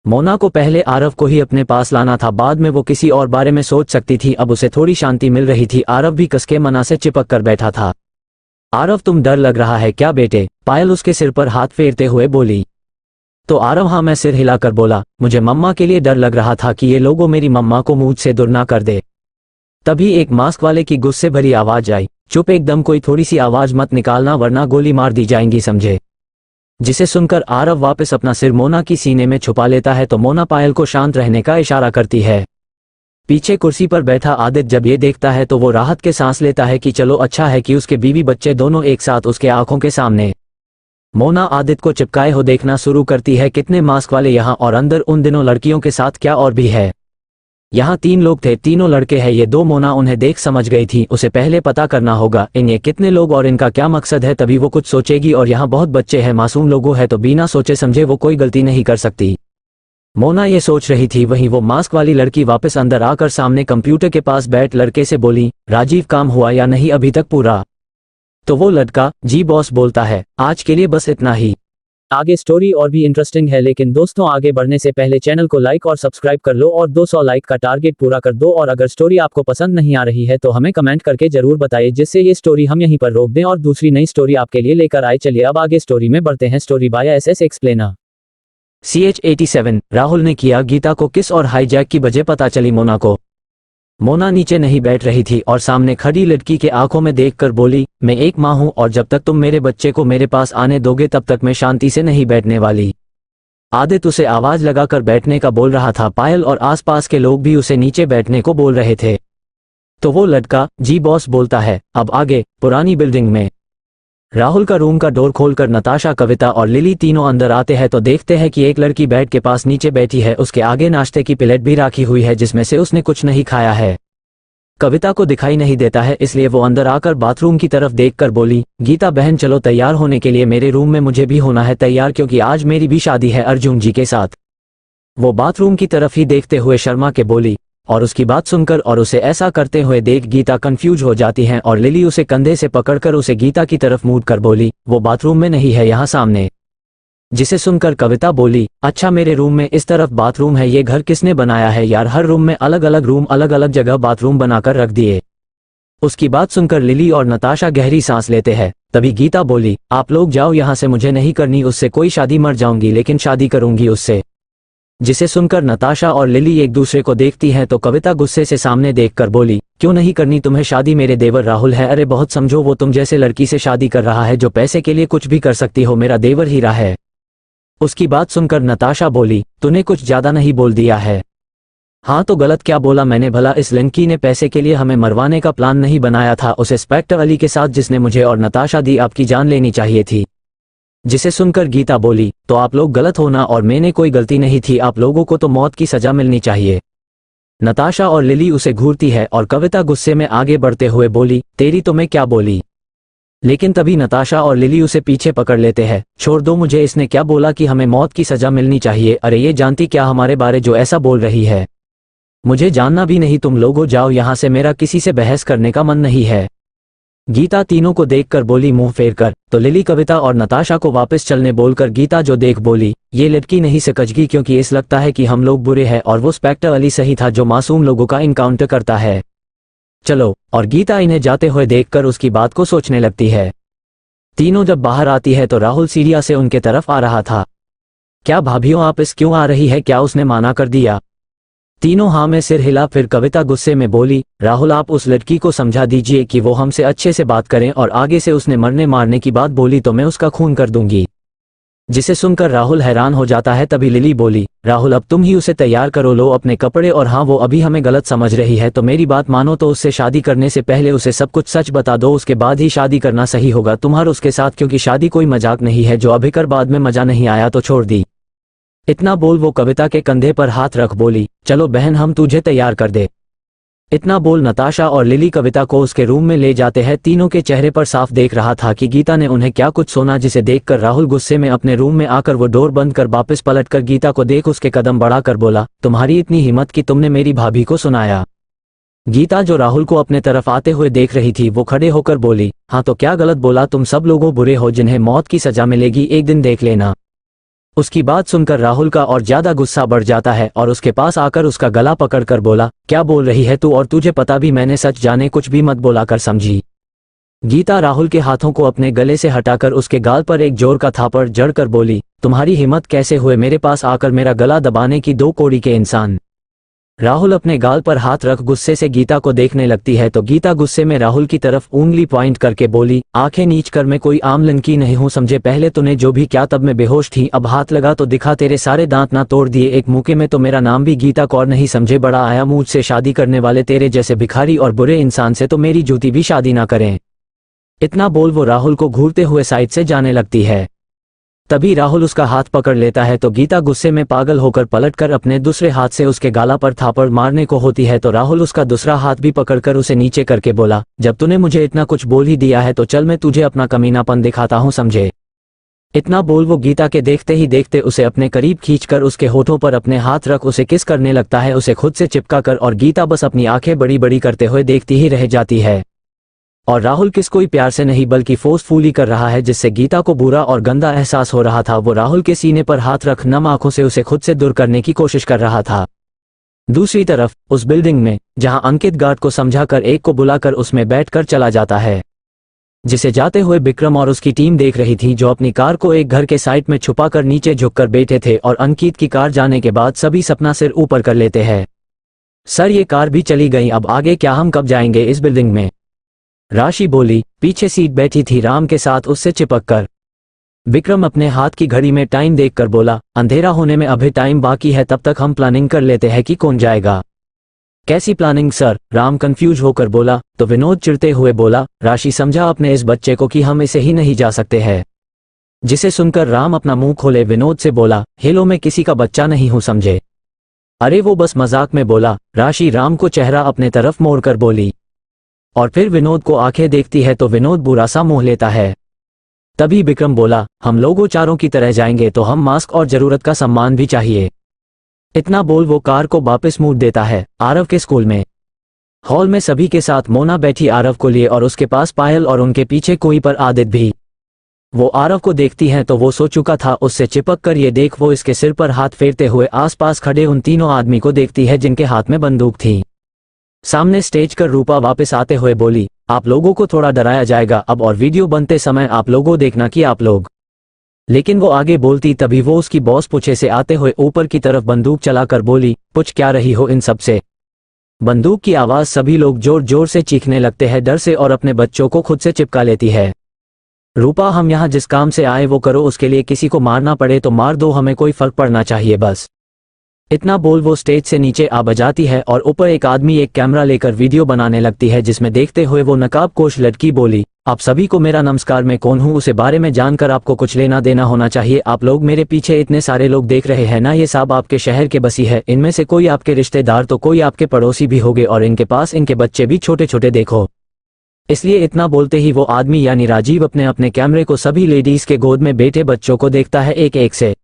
मोना को पहले आरव को ही अपने पास लाना था, बाद में वो किसी और बारे में सोच सकती थी। अब उसे थोड़ी शांति मिल रही थी। आरव भी कसके मना से चिपक कर बैठा था। आरव तुम डर लग रहा है क्या बेटे? पायल उसके सिर पर हाथ फेरते हुए बोली। तो आरव हाँ मैं सिर हिलाकर बोला, मुझे मम्मा के लिए डर लग रहा था कि ये लोगों मेरी मम्मा को मुझसे दूर ना कर दे। तभी एक मास्क वाले की गुस्से भरी आवाज आई, चुप एकदम, कोई थोड़ी सी आवाज मत निकालना वरना गोली मार दी जाएंगी समझे। जिसे सुनकर आरव वापस अपना सिर मोना की सीने में छुपा लेता है तो मोना पायल को शांत रहने का इशारा करती है। पीछे कुर्सी पर बैठा आदित्य जब ये देखता है तो वो राहत के सांस लेता है कि चलो अच्छा है कि उसके बीवी बच्चे दोनों एक साथ उसके आंखों के सामने। मोना आदित्य को चिपकाए हो देखना शुरू करती है, कितने मास्क वाले यहाँ और अंदर उन दिनों लड़कियों के साथ क्या और भी है। यहाँ 3 लोग थे, तीनों लड़के हैं। ये 2 मोना उन्हें देख समझ गई थी। उसे पहले पता करना होगा इन ये कितने लोग और इनका क्या मकसद है, तभी वो कुछ सोचेगी। और यहाँ बहुत बच्चे हैं, मासूम लोगों हैं, तो बिना सोचे समझे वो कोई गलती नहीं कर सकती। मोना ये सोच रही थी, वहीं वो मास्क वाली लड़की वापस अंदर आकर सामने कंप्यूटर के पास बैठ लड़के से बोली, राजीव काम हुआ या नहीं अभी तक पूरा? तो वो लड़का जी बॉस बोलता है, आज के लिए बस इतना ही। आगे स्टोरी और भी इंटरेस्टिंग है, लेकिन दोस्तों आगे बढ़ने से पहले चैनल को लाइक और सब्सक्राइब कर लो और 200 लाइक का टारगेट पूरा कर दो। और अगर स्टोरी आपको पसंद नहीं आ रही है तो हमें कमेंट करके जरूर बताइए, जिससे ये स्टोरी हम यहीं पर रोक दें और दूसरी नई स्टोरी आपके लिए लेकर आए। चलिए अब आगे स्टोरी में बढ़ते हैं। Story by SS explainer. CH87 Rahul ने किया गीता को किस और हाईजैक की वजह पता चली मोना को। मोना नीचे नहीं बैठ रही थी और सामने खड़ी लड़की के आंखों में देखकर बोली, मैं एक माँ हूँ और जब तक तुम मेरे बच्चे को मेरे पास आने दोगे तब तक मैं शांति से नहीं बैठने वाली। आदित्य उसे आवाज लगाकर बैठने का बोल रहा था। पायल और आसपास के लोग भी उसे नीचे बैठने को बोल रहे थे। तो वो लड़का जी बॉस बोलता है। अब आगे पुरानी बिल्डिंग में राहुल का रूम का डोर खोलकर नताशा, कविता और लिली तीनों अंदर आते हैं तो देखते हैं कि एक लड़की बेड के पास नीचे बैठी है। उसके आगे नाश्ते की प्लेट भी रखी हुई है जिसमें से उसने कुछ नहीं खाया है। कविता को दिखाई नहीं देता है, इसलिए वो अंदर आकर बाथरूम की तरफ देखकर बोली, गीता बहन चलो तैयार होने के लिए मेरे रूम में, मुझे भी होना है तैयार क्योंकि आज मेरी भी शादी है अर्जुन जी के साथ। वो बाथरूम की तरफ ही देखते हुए शर्मा के बोली, और उसकी बात सुनकर और उसे ऐसा करते हुए देख गीता कंफ्यूज हो जाती है और लिली उसे कंधे से पकड़कर उसे गीता की तरफ मूड कर बोली, वो बाथरूम में नहीं है, यहाँ सामने। जिसे सुनकर कविता बोली, अच्छा मेरे रूम में इस तरफ बाथरूम है, ये घर किसने बनाया है यार, हर रूम में अलग अलग रूम, अलग अलग जगह बाथरूम बनाकर रख दिए। उसकी बात सुनकर लिली और नताशा गहरी सांस लेते हैं। तभी गीता बोली, आप लोग जाओ यहाँ से, मुझे नहीं करनी उससे कोई शादी, मर जाऊंगी लेकिन शादी करूंगी उससे। जिसे सुनकर नताशा और लिली एक दूसरे को देखती हैं तो कविता गुस्से से सामने देखकर बोली, क्यों नहीं करनी तुम्हें शादी, मेरे देवर राहुल है, अरे बहुत समझो, वो तुम जैसे लड़की से शादी कर रहा है जो पैसे के लिए कुछ भी कर सकती हो, मेरा देवर हीरा है। उसकी बात सुनकर नताशा बोली, तूने कुछ ज्यादा नहीं बोल दिया है। हाँ तो गलत क्या बोला मैंने भला, इस लड़की ने पैसे के लिए हमें मरवाने का प्लान नहीं बनाया था, उस इंस्पेक्टर अली के साथ जिसने मुझे और नताशा दी, आपकी जान लेनी चाहिए थी। जिसे सुनकर गीता बोली, तो आप लोग गलत हो ना, और मैंने कोई गलती नहीं थी, आप लोगों को तो मौत की सजा मिलनी चाहिए। नताशा और लिली उसे घूरती है और कविता गुस्से में आगे बढ़ते हुए बोली, तेरी तो मैं क्या बोली। लेकिन तभी नताशा और लिली उसे पीछे पकड़ लेते हैं, छोड़ दो मुझे, इसने क्या बोला कि हमें मौत की सजा मिलनी चाहिए, अरे ये जानती क्या हमारे बारे जो ऐसा बोल रही है, मुझे जानना भी नहीं, तुम लोगों जाओ यहाँ से, मेरा किसी से बहस करने का मन नहीं है। गीता तीनों को देखकर बोली मुंह फेर कर, तो लिली कविता और नताशा को वापस चलने बोलकर गीता जो देख बोली, ये लड़की नहीं सकजगी क्योंकि इस लगता है कि हम लोग बुरे हैं और वो इंस्पेक्टर अली सही था जो मासूम लोगों का इनकाउंटर करता है। चलो, और गीता इन्हें जाते हुए देखकर उसकी बात को सोचने लगती है। तीनों जब बाहर आती है तो राहुल सीढ़ियां से उनके तरफ आ रहा था। क्या भाभियों आप इस क्यों आ रही है, क्या उसने माना कर दिया। तीनों हाँ में सिर हिला। फिर कविता गुस्से में बोली, राहुल आप उस लड़की को समझा दीजिए कि वो हमसे अच्छे से बात करें, और आगे से उसने मरने मारने की बात बोली तो मैं उसका खून कर दूंगी। जिसे सुनकर राहुल हैरान हो जाता है। तभी लिली बोली, राहुल अब तुम ही उसे तैयार करो, लो अपने कपड़े, और हाँ वो अभी हमें गलत समझ रही है तो मेरी बात मानो, तो उससे शादी करने से पहले उसे सब कुछ सच बता दो, उसके बाद ही शादी करना सही होगा तुम्हारा उसके साथ, क्योंकि शादी कोई मजाक नहीं है, जो अभी कर बाद में मजा नहीं आया तो छोड़ दी। इतना बोल वो कविता के कंधे पर हाथ रख बोली, चलो बहन हम तुझे तैयार कर दे। इतना बोल नताशा और लिली कविता को उसके रूम में ले जाते हैं। तीनों के चेहरे पर साफ देख रहा था कि गीता ने उन्हें क्या कुछ सुना, जिसे देखकर राहुल गुस्से में अपने रूम में आकर वो डोर बंद कर वापस पलटकर गीता को देख उसके कदम बढ़ाकर बोला, तुम्हारी इतनी हिम्मत कि तुमने मेरी भाभी को सुनाया। गीता जो राहुल को अपने तरफ आते हुए देख रही थी वो खड़े होकर बोली, हाँ तो क्या गलत बोला, तुम सब लोगों बुरे हो जिन्हें मौत की सजा मिलेगी, एक दिन देख लेना। उसकी बात सुनकर राहुल का और ज्यादा गुस्सा बढ़ जाता है और उसके पास आकर उसका गला पकड़कर बोला, क्या बोल रही है तू, और तुझे पता भी मैंने सच जाने कुछ भी मत बोला कर, समझी। गीता राहुल के हाथों को अपने गले से हटाकर उसके गाल पर एक जोर का थापड़ जड़कर बोली, तुम्हारी हिम्मत कैसे हुए मेरे पास आकर मेरा गला दबाने की, दो कौड़ी के इंसान। राहुल अपने गाल पर हाथ रख गुस्से से गीता को देखने लगती है तो गीता गुस्से में राहुल की तरफ उंगली पॉइंट करके बोली, आंखें नीच कर, मैं कोई आम लड़की नहीं हूँ समझे, पहले तूने जो भी क्या तब मैं बेहोश थी, अब हाथ लगा तो दिखा, तेरे सारे दांत ना तोड़ दिए एक मुक्के में, तो मेरा नाम भी गीता कौर नहीं समझे, बड़ा आया मुझसे शादी करने वाले तेरे जैसे भिखारी और बुरे इंसान से तो मेरी जूती भी शादी ना करें। इतना बोल वो राहुल को घूरते हुए साइड से जाने लगती है। तभी राहुल उसका हाथ पकड़ लेता है तो गीता गुस्से में पागल होकर पलटकर अपने दूसरे हाथ से उसके गाला पर थापड़ मारने को होती है तो राहुल उसका दूसरा हाथ भी पकड़कर उसे नीचे करके बोला, जब तूने मुझे इतना कुछ बोल ही दिया है तो चल मैं तुझे अपना कमीनापन दिखाता हूँ समझे। इतना बोल वो गीता के देखते ही देखते उसे अपने करीब खींचकर उसके होठों पर अपने हाथ रख उसे किस करने लगता है, उसे खुद से चिपका कर, और गीता बस अपनी आंखें बड़ी बड़ी करते हुए देखती ही रह जाती है। और राहुल किस कोई प्यार से नहीं बल्कि फोर्सफुली कर रहा है, जिससे गीता को बुरा और गंदा एहसास हो रहा था। वो राहुल के सीने पर हाथ रख नम आंखों से उसे खुद से दूर करने की कोशिश कर रहा था। दूसरी तरफ उस बिल्डिंग में जहां अंकित गार्ड को समझाकर एक को बुलाकर उसमें बैठकर चला जाता है, जिसे जाते हुए विक्रम और उसकी टीम देख रही थी, जो अपनी कार को एक घर के साइड में छुपाकर नीचे झुककर बैठे थे। और अंकित की कार जाने के बाद सभी सपना सिर ऊपर कर लेते हैं, सर ये कार भी चली गई, अब आगे क्या, हम कब जाएंगे इस बिल्डिंग में। राशि बोली, पीछे सीट बैठी थी राम के साथ उससे चिपक कर। विक्रम अपने हाथ की घड़ी में टाइम देखकर बोला, अंधेरा होने में अभी टाइम बाकी है, तब तक हम प्लानिंग कर लेते हैं कि कौन जाएगा। कैसी प्लानिंग सर, राम कंफ्यूज होकर बोला। तो विनोद चिढ़ते हुए बोला, राशि समझा अपने इस बच्चे को कि हम इसे ही नहीं जा सकते हैं। जिसे सुनकर राम अपना मुंह खोले विनोद से बोला, हेलो मैं किसी का बच्चा नहीं हूं समझे। अरे वो बस मजाक में बोला, राशि राम को चेहरा अपने तरफ मोड़कर बोली। और फिर विनोद को आंखें देखती है तो विनोद बुरा सा मुंह लेता है। तभी विक्रम बोला, हम लोगों चारों की तरह जाएंगे तो हम मास्क और जरूरत का सम्मान भी चाहिए। इतना बोल वो कार को वापस मोड़ देता है आरव के स्कूल में। हॉल में सभी के साथ मोना बैठी आरव को लिए और उसके पास पायल और उनके पीछे कोई पर आदित भी। वो आरव को देखती हैं तो वो सो चुका था उससे चिपक कर ये देख वो इसके सिर पर हाथ फेरते हुए आसपास खड़े उन तीनों आदमी को देखती है जिनके हाथ में बंदूक थी। सामने स्टेज कर रूपा वापस आते हुए बोली, आप लोगों को थोड़ा डराया जाएगा अब और वीडियो बनते समय आप लोगों देखना कि आप लोग। लेकिन वो आगे बोलती तभी वो उसकी बॉस पूछे से आते हुए ऊपर की तरफ बंदूक चलाकर बोली, पूछ क्या रही हो इन सब से। बंदूक की आवाज सभी लोग जोर जोर से चीखने लगते हैं डर से और अपने बच्चों को खुद से चिपका लेती है। रूपा, हम यहाँ जिस काम से आए वो करो, उसके लिए किसी को मारना पड़े तो मार दो, हमें कोई फर्क पड़ना चाहिए बस। इतना बोल वो स्टेज से नीचे आ बजाती है और ऊपर एक आदमी एक कैमरा लेकर वीडियो बनाने लगती है जिसमें देखते हुए वो नकाबपोश लड़की बोली, आप सभी को मेरा नमस्कार, मैं कौन हूँ उसे बारे में जानकर आपको कुछ लेना देना होना चाहिए। आप लोग मेरे पीछे इतने सारे लोग देख रहे हैं ना, ये सब आपके शहर के बसी है, इनमें से कोई आपके रिश्तेदार तो कोई आपके पड़ोसी भी होंगे और इनके पास इनके बच्चे भी छोटे छोटे देखो। इसलिए इतना बोलते ही वो आदमी यानी राजीव अपने अपने कैमरे को सभी लेडीज के गोद में बैठे बच्चों को देखता है एक एक से।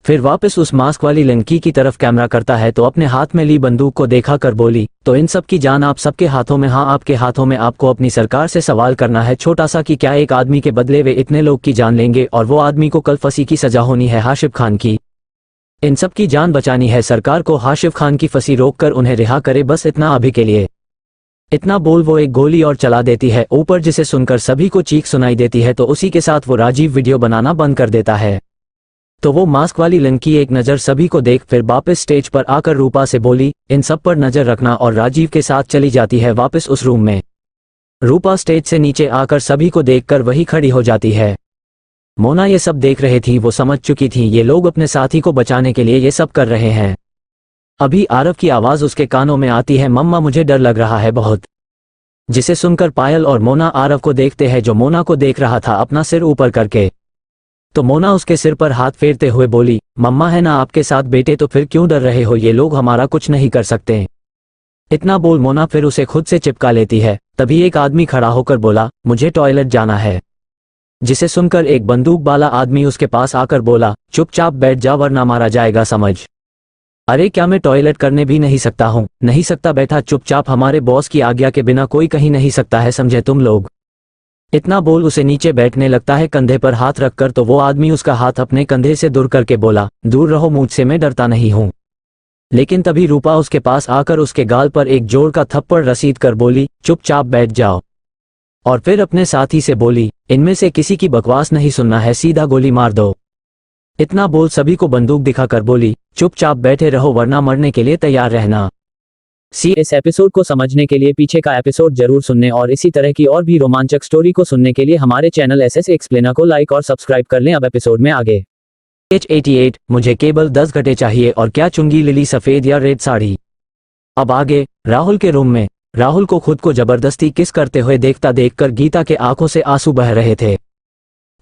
फिर वापस उस मास्क वाली लड़की की तरफ कैमरा करता है तो अपने हाथ में ली बंदूक को देखा कर बोली, तो इन सब की जान आप सबके हाथों में। हाँ, आपके हाथों में। आपको अपनी सरकार से सवाल करना है छोटा सा कि क्या एक आदमी के बदले वे इतने लोग की जान लेंगे और वो आदमी को कल फांसी की सजा होनी है हाशिफ खान की। इन सब की जान बचानी है सरकार को, हाशिफ खान की फांसी रोककर उन्हें रिहा करे, बस इतना अभी के लिए। इतना बोल वो एक गोली और चला देती है ऊपर जिसे सुनकर सभी को चीख सुनाई देती है तो उसी के साथ वो राजीव वीडियो बनाना बंद कर देता है। तो वो मास्क वाली लड़की एक नज़र सभी को देख फिर वापस स्टेज पर आकर रूपा से बोली, इन सब पर नज़र रखना, और राजीव के साथ चली जाती है वापस उस रूम में। रूपा स्टेज से नीचे आकर सभी को देखकर वही खड़ी हो जाती है। मोना ये सब देख रही थी, वो समझ चुकी थी ये लोग अपने साथी को बचाने के लिए ये सब कर रहे हैं। अभी आरव की आवाज़ उसके कानों में आती है, मम्मा मुझे डर लग रहा है बहुत। जिसे सुनकर पायल और मोना आरव को देखते हैं जो मोना को देख रहा था अपना सिर ऊपर करके। तो मोना उसके सिर पर हाथ फेरते हुए बोली, मम्मा है ना आपके साथ बेटे, तो फिर क्यों डर रहे हो, ये लोग हमारा कुछ नहीं कर सकते। इतना बोल मोना फिर उसे खुद से चिपका लेती है। तभी एक आदमी खड़ा होकर बोला, मुझे टॉयलेट जाना है। जिसे सुनकर एक बंदूक वाला आदमी उसके पास आकर बोला, चुपचाप बैठ जा वरना मारा जाएगा समझ। अरे क्या मैं टॉयलेट करने भी नहीं सकता हूँ? नहीं सकता, बैठा चुपचाप, हमारे बॉस की आज्ञा के बिना कोई कहीं नहीं सकता है, समझे तुम लोग। इतना बोल उसे नीचे बैठने लगता है कंधे पर हाथ रखकर। तो वो आदमी उसका हाथ अपने कंधे से दूर करके बोला, दूर रहो मुझसे, मैं डरता नहीं हूँ। लेकिन तभी रूपा उसके पास आकर उसके गाल पर एक जोर का थप्पड़ रसीद कर बोली, चुपचाप बैठ जाओ। और फिर अपने साथी से बोली, इनमें से किसी की बकवास नहीं सुनना है, सीधा गोली मार दो। इतना बोल सभी को बंदूक दिखाकर बोली, चुपचाप बैठे रहो वरना मरने के लिए तैयार रहना। इस एपिसोड को समझने के लिए पीछे का एपिसोड जरूर सुनने और इसी तरह की और भी रोमांचक स्टोरी को सुनने के लिए हमारे चैनल एसएस एक्सप्लेनर को लाइक और सब्सक्राइब कर लें। अब एपिसोड में आगे। H88 मुझे केवल 10 घंटे चाहिए और क्या चुंगी लिली सफेद या रेड साड़ी। अब आगे राहुल के रूम में राहुल को खुद को जबरदस्ती किस करते हुए देखकर गीता के आंखों से आंसू बह रहे थे।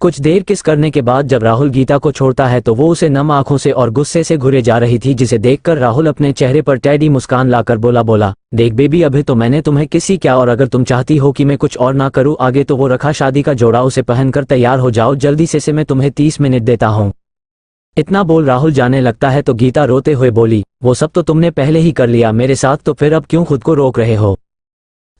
कुछ देर किस करने के बाद जब राहुल गीता को छोड़ता है तो वो उसे नम आंखों से और गुस्से से घुरे जा रही थी, जिसे देखकर राहुल अपने चेहरे पर टैडी मुस्कान लाकर बोला, देख बेबी, अभी तो मैंने तुम्हें किसी क्या, और अगर तुम चाहती हो कि मैं कुछ और ना करूं आगे तो वो रखा शादी का जोड़ा, उसे पहनकर तैयार हो जाओ जल्दी से मैं तुम्हें 30 मिनट देता हूँ। इतना बोल राहुल जाने लगता है तो गीता रोते हुए बोली, वो सब तो तुमने पहले ही कर लिया मेरे साथ, तो फिर अब क्यों खुद को रोक रहे हो।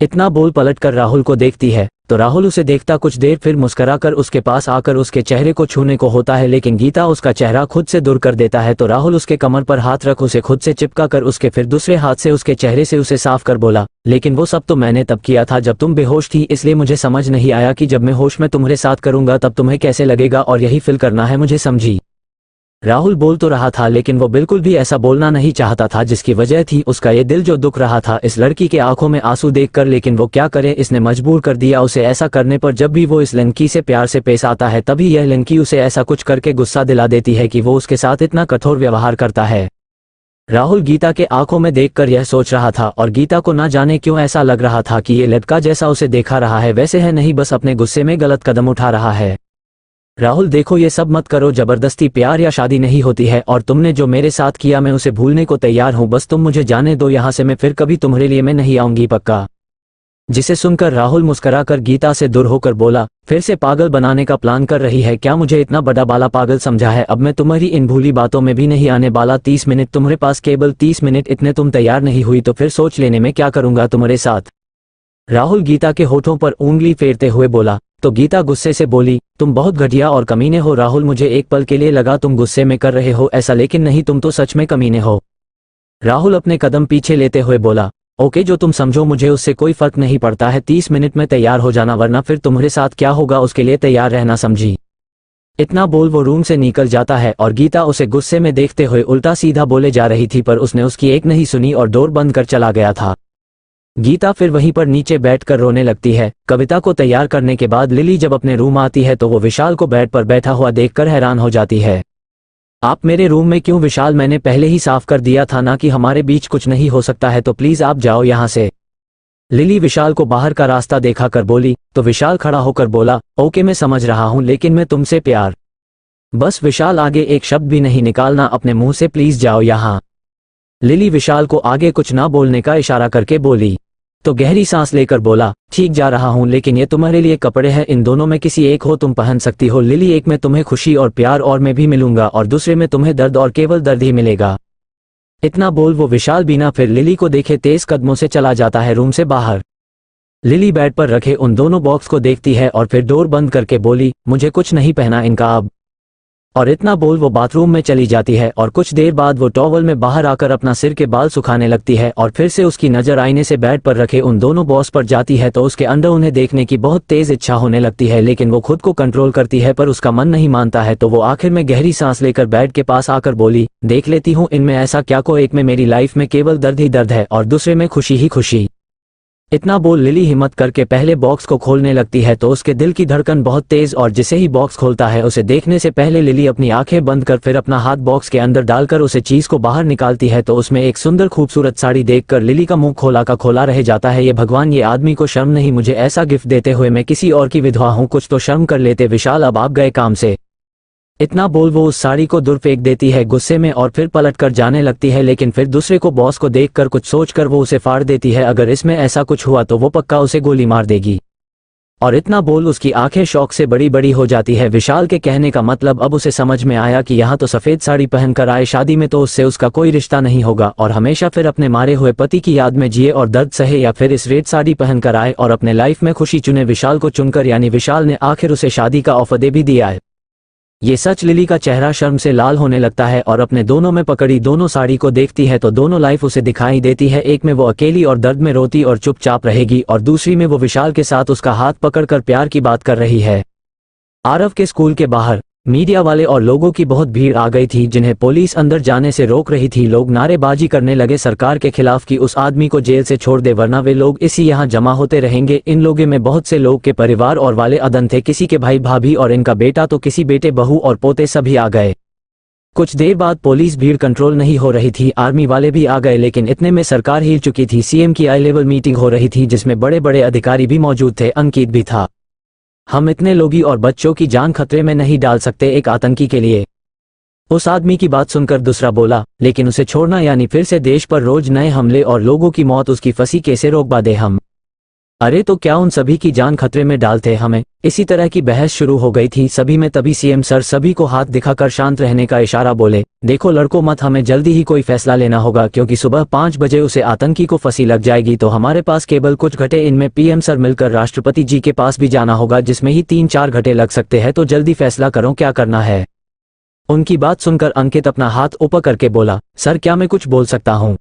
इतना बोल पलट कर राहुल को देखती है तो राहुल उसे देखता कुछ देर फिर मुस्कुराकर उसके पास आकर उसके चेहरे को छूने को होता है, लेकिन गीता उसका चेहरा खुद से दूर कर देता है। तो राहुल उसके कमर पर हाथ रख उसे खुद से चिपका कर उसके फिर दूसरे हाथ से उसके चेहरे से उसे साफ कर बोला, लेकिन वो सब तो मैंने तब किया था जब तुम बेहोश थी, इसलिए मुझे समझ नहीं आया कि जब मैं होश में तुम्हारे साथ करूंगा तब तुम्हें कैसे लगेगा, और यही फील करना है मुझे, समझी। राहुल बोल तो रहा था लेकिन वो बिल्कुल भी ऐसा बोलना नहीं चाहता था, जिसकी वजह थी उसका ये दिल जो दुख रहा था इस लड़की के आंखों में आंसू देखकर। लेकिन वो क्या करे, इसने मजबूर कर दिया उसे ऐसा करने पर। जब भी वो इस लड़की से प्यार से पेश आता है तभी यह लड़की उसे ऐसा कुछ करके गुस्सा दिला देती है कि वो उसके साथ इतना कठोर व्यवहार करता है। राहुल गीता के आंखों में देखकर यह सोच रहा था और गीता को ना जाने क्यों ऐसा लग रहा था कि ये लड़का जैसा उसे देखा रहा है वैसे है नहीं, बस अपने गुस्से में गलत कदम उठा रहा है। राहुल देखो ये सब मत करो, जबरदस्ती प्यार या शादी नहीं होती है, और तुमने जो मेरे साथ किया मैं उसे भूलने को तैयार हूँ, बस तुम मुझे जाने दो यहाँ से, मैं फिर कभी तुम्हारे लिए मैं नहीं आऊंगी पक्का। जिसे सुनकर राहुल मुस्कुराकर गीता से दूर होकर बोला, फिर से पागल बनाने का प्लान कर रही है क्या? मुझे इतना बड़ा बाला पागल समझा है? अब मैं तुम्हारी इन भूली बातों में भी नहीं आने वाला। 30 मिनट, तुम्हारे पास केवल 30 मिनट, इतने तुम तैयार नहीं हुई तो फिर सोच लेने में क्या करूंगा तुम्हारे साथ। राहुल गीता के होठों पर उंगली फेरते हुए बोला। तो गीता गुस्से से बोली, तुम बहुत घटिया और कमीने हो राहुल, मुझे एक पल के लिए लगा तुम गुस्से में कर रहे हो ऐसा, लेकिन नहीं, तुम तो सच में कमीने हो। राहुल अपने कदम पीछे लेते हुए बोला, ओके जो तुम समझो, मुझे उससे कोई फर्क नहीं पड़ता है। 30 मिनट में तैयार हो जाना, वरना फिर तुम्हारे साथ क्या होगा उसके लिए तैयार रहना, समझी? इतना बोल वो रूम से निकल जाता है और गीता उसे गुस्से में देखते हुए उल्टा सीधा बोले जा रही थी, पर उसने उसकी एक नहीं सुनी और डोर बंद कर चला गया था। गीता फिर वहीं पर नीचे बैठकर रोने लगती है। कविता को तैयार करने के बाद लिली जब अपने रूम आती है तो वो विशाल को बेड पर बैठा हुआ देखकर हैरान हो जाती है। आप मेरे रूम में क्यों विशाल? मैंने पहले ही साफ कर दिया था ना कि हमारे बीच कुछ नहीं हो सकता है, तो प्लीज आप जाओ यहाँ से। लिली विशाल को बाहर का रास्ता देखा कर बोली। तो विशाल खड़ा होकर बोला, ओके मैं समझ रहा हूँ, लेकिन मैं तुमसे प्यार। बस विशाल आगे एक शब्द भी नहीं निकालना अपने मुंह से, प्लीज जाओ यहाँ। लिली विशाल को आगे कुछ ना बोलने का इशारा करके बोली। तो गहरी सांस लेकर बोला, ठीक जा रहा हूँ, लेकिन ये तुम्हारे लिए कपड़े हैं, इन दोनों में किसी एक हो तुम पहन सकती हो। लिली, एक में तुम्हें खुशी और प्यार और मैं भी मिलूंगा, और दूसरे में तुम्हें दर्द और केवल दर्द ही मिलेगा। इतना बोल वो विशाल बिना फिर लिली को देखे तेज कदमों से चला जाता है रूम से बाहर। लिली बेड पर रखे उन दोनों बॉक्स को देखती है और फिर डोर बंद करके बोली, मुझे कुछ नहीं पहना इनका अब। और इतना बोल वो बाथरूम में चली जाती है और कुछ देर बाद वो टॉवल में बाहर आकर अपना सिर के बाल सुखाने लगती है, और फिर से उसकी नजर आईने से बेड पर रखे उन दोनों बॉक्स पर जाती है तो उसके अंदर उन्हें देखने की बहुत तेज इच्छा होने लगती है, लेकिन वो खुद को कंट्रोल करती है पर उसका मन नहीं मानता है। तो वो आखिर में गहरी सांस लेकर बेड के पास आकर बोली, देख लेती हूँ इनमें ऐसा क्या को, एक में मेरी लाइफ में केवल दर्द ही दर्द है और दूसरे में खुशी ही खुशी। इतना बोल लिली हिम्मत करके पहले बॉक्स को खोलने लगती है तो उसके दिल की धड़कन बहुत तेज, और जिसे ही बॉक्स खोलता है उसे देखने से पहले लिली अपनी आंखें बंद कर फिर अपना हाथ बॉक्स के अंदर डालकर उसे चीज को बाहर निकालती है तो उसमें एक सुंदर खूबसूरत साड़ी देखकर लिली का मुंह खोला का खोला रह जाता है। ये भगवान, ये आदमी को शर्म नहीं, मुझे ऐसा गिफ्ट देते हुए मैं किसी और की विधवा हूँ, कुछ तो शर्म कर लेते विशाल, अब आप गए काम से। इतना बोल वो उस साड़ी को दूर फेंक देती है गुस्से में और फिर पलट कर जाने लगती है, लेकिन फिर दूसरे को बॉस को देखकर कुछ सोचकर वो उसे फाड़ देती है, अगर इसमें ऐसा कुछ हुआ तो वो पक्का उसे गोली मार देगी। और इतना बोल उसकी आंखें शौक से बड़ी बड़ी हो जाती है। विशाल के कहने का मतलब अब उसे समझ में आया कि यहाँ तो सफेद साड़ी पहनकर आए, शादी में तो उससे उसका कोई रिश्ता नहीं होगा और हमेशा फिर अपने मारे हुए पति की याद में जिए और दर्द सहे, या फिर इस रेड साड़ी पहनकर आए और अपने लाइफ में खुशी चुने। विशाल को चुनकर यानी विशाल ने आखिर उसे शादी का ऑफर दे भी दिया है। ये सच लिली का चेहरा शर्म से लाल होने लगता है और अपने दोनों में पकड़ी दोनों साड़ी को देखती है तो दोनों लाइफ उसे दिखाई देती है। एक में वो अकेली और दर्द में रोती और चुपचाप रहेगी, और दूसरी में वो विशाल के साथ उसका हाथ पकड़कर प्यार की बात कर रही है। आरव के स्कूल के बाहर मीडिया वाले और लोगों की बहुत भीड़ आ गई थी, जिन्हें पुलिस अंदर जाने से रोक रही थी। लोग नारेबाजी करने लगे सरकार के खिलाफ कि उस आदमी को जेल से छोड़ दे, वरना वे लोग इसी यहाँ जमा होते रहेंगे। इन लोगों में बहुत से लोग के परिवार और वाले अदन थे, किसी के भाई भाभी और इनका बेटा, तो किसी बेटे बहू और पोते सभी आ गए। कुछ देर बाद पुलिस भीड़ कंट्रोल नहीं हो रही थी, आर्मी वाले भी आ गए, लेकिन इतने में सरकार हिल चुकी थी। सीएम की हाई लेवल मीटिंग हो रही थी जिसमें बड़े बड़े अधिकारी भी मौजूद थे, अंकित भी था। हम इतने लोगों और बच्चों की जान खतरे में नहीं डाल सकते एक आतंकी के लिए। उस आदमी की बात सुनकर दूसरा बोला, लेकिन उसे छोड़ना यानी फिर से देश पर रोज नए हमले और लोगों की मौत, उसकी फंसी कैसे रोकवा दे हम? अरे तो क्या उन सभी की जान खतरे में डालते हमें? इसी तरह की बहस शुरू हो गई थी सभी में। तभी सीएम सर सभी को हाथ दिखाकर शांत रहने का इशारा बोले, देखो लड़को मत, हमें जल्दी ही कोई फैसला लेना होगा, क्योंकि सुबह 5 बजे उसे आतंकी को फंसी लग जाएगी तो हमारे पास केवल कुछ घंटे, इनमें पीएम सर मिलकर राष्ट्रपति जी के पास भी जाना होगा, जिसमें ही 3-4 घंटे लग सकते हैं, तो जल्दी फैसला करो क्या करना है। उनकी बात सुनकर अंकित अपना हाथ ऊपर करके बोला, सर क्या मैं कुछ बोल सकता हूँ?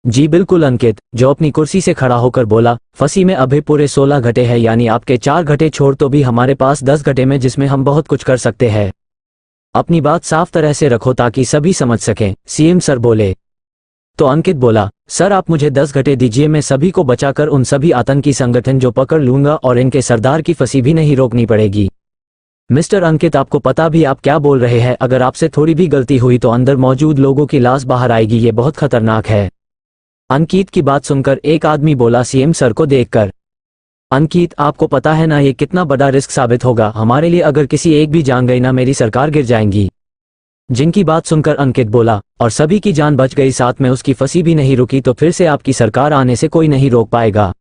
जी बिल्कुल अंकित, जो अपनी कुर्सी से खड़ा होकर बोला, फंसी में अभी पूरे 16 घंटे हैं, यानी आपके 4 घंटे छोड़ तो भी हमारे पास 10 घंटे में, जिसमें हम बहुत कुछ कर सकते हैं। अपनी बात साफ तरह से रखो ताकि सभी समझ सकें, सीएम सर बोले। तो अंकित बोला, सर आप मुझे 10 घंटे दीजिए, मैं सभी को बचाकर उन सभी आतंकी संगठन जो पकड़ लूंगा और इनके सरदार की फंसी भी नहीं रोकनी पड़ेगी। मिस्टर अंकित आपको पता भी आप क्या बोल रहे हैं? अगर आपसे थोड़ी भी गलती हुई तो अंदर मौजूद लोगों की लाश बाहर आएगी, ये बहुत खतरनाक है। अंकित की बात सुनकर एक आदमी बोला सीएम सर को देखकर, अंकित, आपको पता है ना ये कितना बड़ा रिस्क साबित होगा हमारे लिए, अगर किसी एक भी जान गई ना मेरी सरकार गिर जाएंगी। जिनकी बात सुनकर अंकित बोला, और सभी की जान बच गई, साथ में उसकी फंसी भी नहीं रुकी, तो फिर से आपकी सरकार आने से कोई नहीं रोक पाएगा।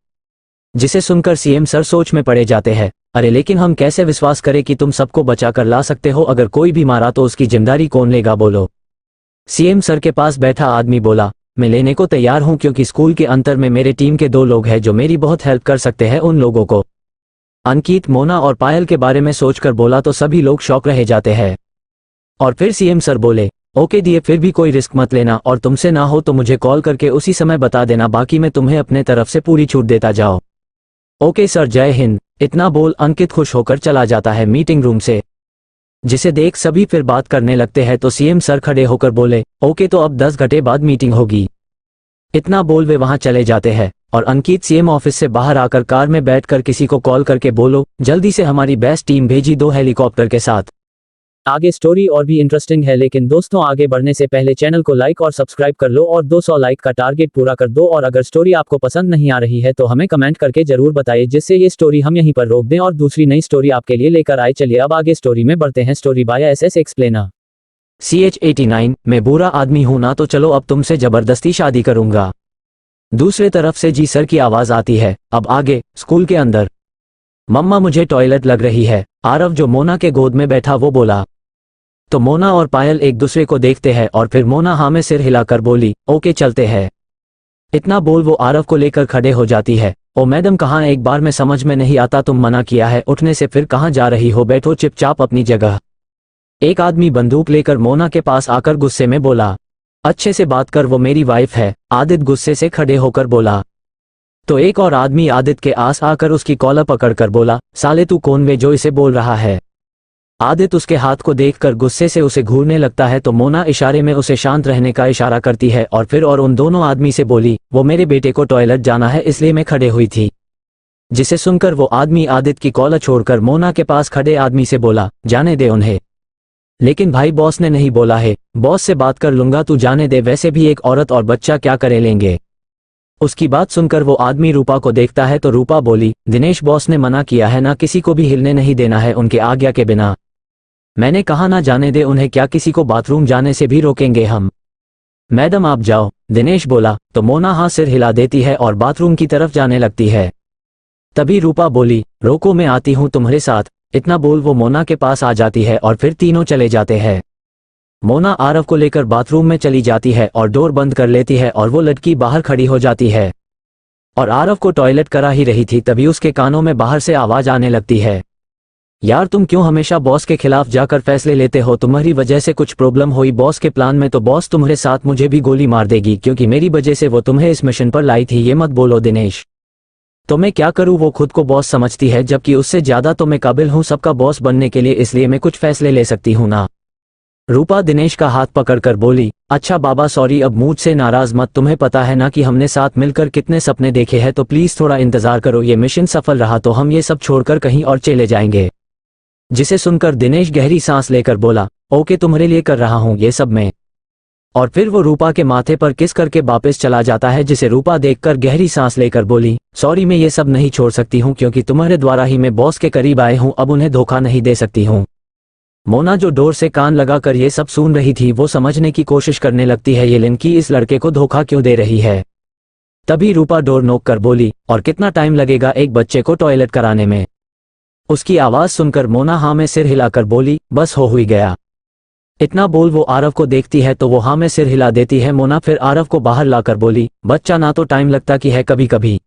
जिसे सुनकर सीएम सर सोच में पड़े जाते हैं। अरे लेकिन हम कैसे विश्वास करें कि तुम सबको बचा कर ला सकते हो, अगर कोई भी मारा तो उसकी जिम्मेदारी कौन लेगा बोलो। सीएम सर के पास बैठा आदमी बोला, मैं लेने को तैयार हूं, क्योंकि स्कूल के अंतर में मेरे टीम के 2 लोग हैं जो मेरी बहुत हेल्प कर सकते हैं उन लोगों को। अंकित मोना और पायल के बारे में सोचकर बोला तो सभी लोग शौक रह जाते हैं। और फिर सीएम सर बोले, ओके दिए, फिर भी कोई रिस्क मत लेना, और तुमसे ना हो तो मुझे कॉल करके उसी समय बता देना, बाकी मैं तुम्हें अपने तरफ से पूरी छूट देता जाओ। ओके सर, जय हिंद। इतना बोल अंकित खुश होकर चला जाता है मीटिंग रूम से। जिसे देख सभी फिर बात करने लगते हैं तो सीएम सर खड़े होकर बोले, ओके तो अब 10 घंटे बाद मीटिंग होगी। इतना बोल वे वहां चले जाते हैं और अंकित सीएम ऑफिस से बाहर आकर कार में बैठकर किसी को कॉल करके बोलो, जल्दी से हमारी बेस्ट टीम भेजी 2 हेलीकॉप्टर के साथ। आगे स्टोरी और भी इंटरेस्टिंग है, लेकिन दोस्तों आगे बढ़ने से पहले चैनल को लाइक और सब्सक्राइब कर लो और 200 लाइक का टारगेट पूरा कर दो। और अगर स्टोरी आपको पसंद नहीं आ रही है तो हमें कमेंट करके जरूर बताइए, जिससे ये स्टोरी हम यहीं पर रोक दें और दूसरी नई स्टोरी आपके लिए लेकर आए। चलिए अब आगे स्टोरी में बढ़ते हैं। Story by SS explainer. CH89, मैं बुरा आदमी हूं ना, तो चलो अब तुमसे जबरदस्ती शादी करूंगा। दूसरे तरफ से जी सर की आवाज आती है। अब आगे स्कूल के अंदर, मम्मा मुझे टॉयलेट लग रही है। आरव जो मोना के गोद में बैठा वो बोला। तो मोना और पायल एक दूसरे को देखते हैं और फिर मोना हाँ में सिर हिलाकर बोली, ओके चलते हैं। इतना बोल वो आरव को लेकर खड़े हो जाती है। ओ मैडम, कहाँ एक बार में समझ में नहीं आता, तुम मना किया है उठने से, फिर कहाँ जा रही हो, बैठो चुपचाप अपनी जगह। एक आदमी बंदूक लेकर मोना के पास आकर गुस्से में बोला, अच्छे से बात कर, वो मेरी वाइफ है। आदित्य गुस्से से खड़े होकर बोला। तो एक और आदमी आदित्य के आस आकर उसकी कॉलर पकड़कर बोला, साले तू कौन वे जो इसे बोल रहा है। आदित्य उसके हाथ को देखकर गुस्से से उसे घूरने लगता है, तो मोना इशारे में उसे शांत रहने का इशारा करती है और फिर और उन दोनों आदमी से बोली, वो मेरे बेटे को टॉयलेट जाना है इसलिए मैं खड़े हुई थी। जिसे सुनकर वो आदमी आदित्य की कॉलर छोड़कर मोना के पास खड़े आदमी से बोला, जाने दे उन्हें। लेकिन भाई बॉस ने नहीं बोला है, बॉस से बात कर लूंगा, तू जाने दे, वैसे भी एक औरत और बच्चा क्या करे लेंगे। उसकी बात सुनकर वो आदमी रूपा को देखता है तो रूपा बोली, दिनेश बॉस ने मना किया है ना, किसी को भी हिलने नहीं देना है उनके आज्ञा के बिना। मैंने कहा ना जाने दे उन्हें, क्या किसी को बाथरूम जाने से भी रोकेंगे हम। मैडम आप जाओ, दिनेश बोला। तो मोना हाँ सिर हिला देती है और बाथरूम की तरफ जाने लगती है। तभी रूपा बोली, रोको मैं आती हूँ तुम्हारे साथ। इतना बोल वो मोना के पास आ जाती है और फिर तीनों चले जाते हैं। मोना आरव को लेकर बाथरूम में चली जाती है और डोर बंद कर लेती है और वो लड़की बाहर खड़ी हो जाती है और आरव को टॉयलेट करा ही रही थी, तभी उसके कानों में बाहर से आवाज आने लगती है, यार तुम क्यों हमेशा बॉस के खिलाफ जाकर फैसले लेते हो, तुम्हारी वजह से कुछ प्रॉब्लम हुई बॉस के प्लान में तो बॉस तुम्हारे साथ मुझे भी गोली मार देगी, क्योंकि मेरी वजह से वो तुम्हें इस मिशन पर लाई थी। ये मत बोलो दिनेश, तो मैं क्या करूं, वो खुद को बॉस समझती है जबकि उससे ज्यादा तो मैं काबिल हूं सबका बॉस बनने के लिए, इसलिए मैं कुछ फैसले ले सकती हूं ना। रूपा दिनेश का हाथ पकड़कर बोली, अच्छा बाबा सॉरी, अब मुझसे नाराज मत, तुम्हें पता है ना कि हमने साथ मिलकर कितने सपने देखे हैं, तो प्लीज थोड़ा इंतजार करो, ये मिशन सफल रहा तो हम ये सब छोड़कर कहीं और चले जाएंगे। जिसे सुनकर दिनेश गहरी सांस लेकर बोला, ओके तुम्हारे लिए कर रहा हूं ये सब मैं। और फिर वो रूपा के माथे पर किस करके वापस चला जाता है, जिसे रूपा देखकर गहरी सांस लेकर बोली, सॉरी मैं ये सब नहीं छोड़ सकती हूँ, क्योंकि तुम्हारे द्वारा ही मैं बॉस के करीब आए हूँ, अब उन्हें धोखा नहीं दे सकती हूँ। मोना जो डोर से कान लगाकर ये सब सुन रही थी वो समझने की कोशिश करने लगती है, ये लड़की इस लड़के को धोखा क्यों दे रही है। तभी रूपा डोर नोक कर बोली, और कितना टाइम लगेगा एक बच्चे को टॉयलेट कराने में। उसकी आवाज सुनकर मोना हाँ में सिर हिलाकर बोली, बस हो ही गया। इतना बोल वो आरव को देखती है तो वो हाँ में सिर हिला देती है। मोना फिर आरव को बाहर लाकर बोली, बच्चा ना तो टाइम लगता कि है कभी कभी।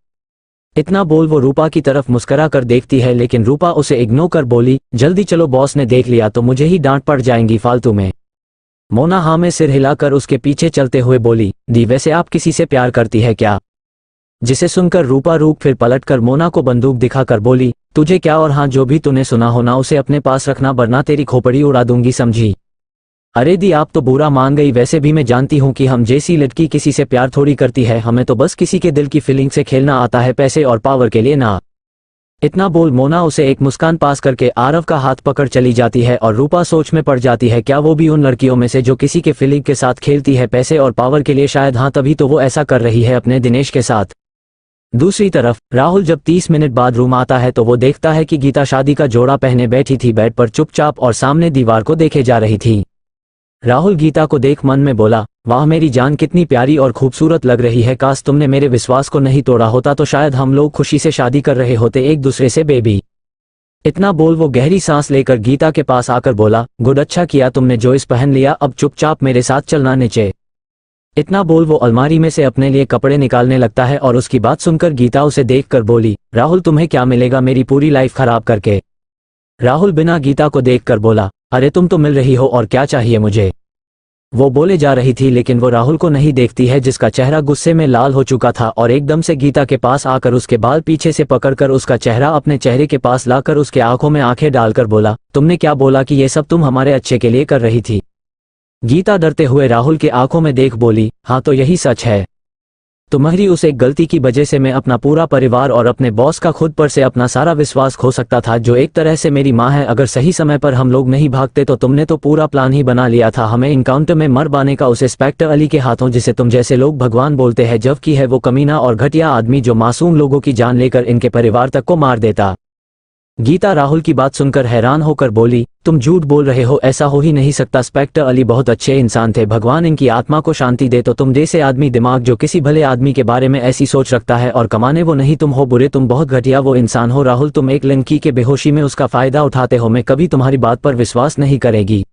इतना बोल वो रूपा की तरफ मुस्कुरा कर देखती है, लेकिन रूपा उसे इग्नोर कर बोली, जल्दी चलो बॉस ने देख लिया तो मुझे ही डांट पड़ जाएंगी फालतू में। मोना हाँ में सिर हिलाकर उसके पीछे चलते हुए बोली, दी वैसे आप किसी से प्यार करती है क्या। जिसे सुनकर रूपा रूप फिर पलटकर मोना को बंदूक दिखाकर बोली, तुझे क्या, और हाँ जो भी तूने सुना हो ना उसे अपने पास रखना, वरना तेरी खोपड़ी उड़ा दूंगी समझी। अरे दी आप तो बुरा मान गई, वैसे भी मैं जानती हूँ कि हम जैसी लड़की किसी से प्यार थोड़ी करती है, हमें तो बस किसी के दिल की फीलिंग से खेलना आता है, पैसे और पावर के लिए ना। इतना बोल मोना उसे एक मुस्कान पास करके आरव का हाथ पकड़ चली जाती है और रूपा सोच में पड़ जाती है, क्या वो भी उन लड़कियों में से जो किसी के फीलिंग के साथ खेलती है पैसे और पावर के लिए, शायद हाँ, तभी तो वो ऐसा कर रही है अपने दिनेश के साथ। दूसरी तरफ राहुल जब 30 मिनट बाद रूम आता है तो वो देखता है कि गीता शादी का जोड़ा पहने बैठी थी बेड पर चुपचाप और सामने दीवार को देखे जा रही थी। राहुल गीता को देख मन में बोला, वाह मेरी जान कितनी प्यारी और खूबसूरत लग रही है, काश तुमने मेरे विश्वास को नहीं तोड़ा होता तो शायद हम लोग खुशी से शादी कर रहे होते एक दूसरे से बेबी। इतना बोल वो गहरी सांस लेकर गीता के पास आकर बोला, गुड, अच्छा किया तुमने जो इस पहन लिया, अब चुपचाप मेरे साथ चलना नीचे। इतना बोल वो अलमारी में से अपने लिए कपड़े निकालने लगता है और उसकी बात सुनकर गीता उसे देखकर बोली, राहुल तुम्हें क्या मिलेगा मेरी पूरी लाइफ खराब करके। राहुल बिना गीता को देखकर बोला, अरे तुम तो मिल रही हो और क्या चाहिए मुझे। वो बोले जा रही थी लेकिन वो राहुल को नहीं देखती है जिसका चेहरा गुस्से में लाल हो चुका था और एकदम से गीता के पास आकर उसके बाल पीछे से पकड़कर उसका चेहरा अपने चेहरे के पास लाकर उसके आंखों में आंखें डालकर बोला, तुमने क्या बोला कि ये सब तुम हमारे अच्छे के लिए कर रही थी। गीता डरते हुए राहुल के आंखों में देख बोली, हाँ तो यही सच है। तुम्हारी उस एक गलती की वजह से मैं अपना पूरा परिवार और अपने बॉस का खुद पर से अपना सारा विश्वास खो सकता था, जो एक तरह से मेरी माँ है। अगर सही समय पर हम लोग नहीं भागते तो तुमने तो पूरा प्लान ही बना लिया था हमें इनकाउंटर में मर बाने का, उस इंस्पेक्टर अली के हाथों, जिसे तुम जैसे लोग भगवान बोलते हैं, जबकि है वो कमीना और घटिया आदमी जो मासूम लोगों की जान लेकर इनके परिवार तक को मार देता। गीता राहुल की बात सुनकर हैरान होकर बोली, तुम झूठ बोल रहे हो, ऐसा हो ही नहीं सकता। इंस्पेक्टर अली बहुत अच्छे इंसान थे, भगवान इनकी आत्मा को शांति दे। तो तुम जैसे आदमी दिमाग जो किसी भले आदमी के बारे में ऐसी सोच रखता है और कमाने वो नहीं तुम हो बुरे, तुम बहुत घटिया वो इंसान हो। राहुल तुम एक लड़की के बेहोशी में उसका फायदा उठाते हो, मैं कभी तुम्हारी बात पर विश्वास नहीं करेगी।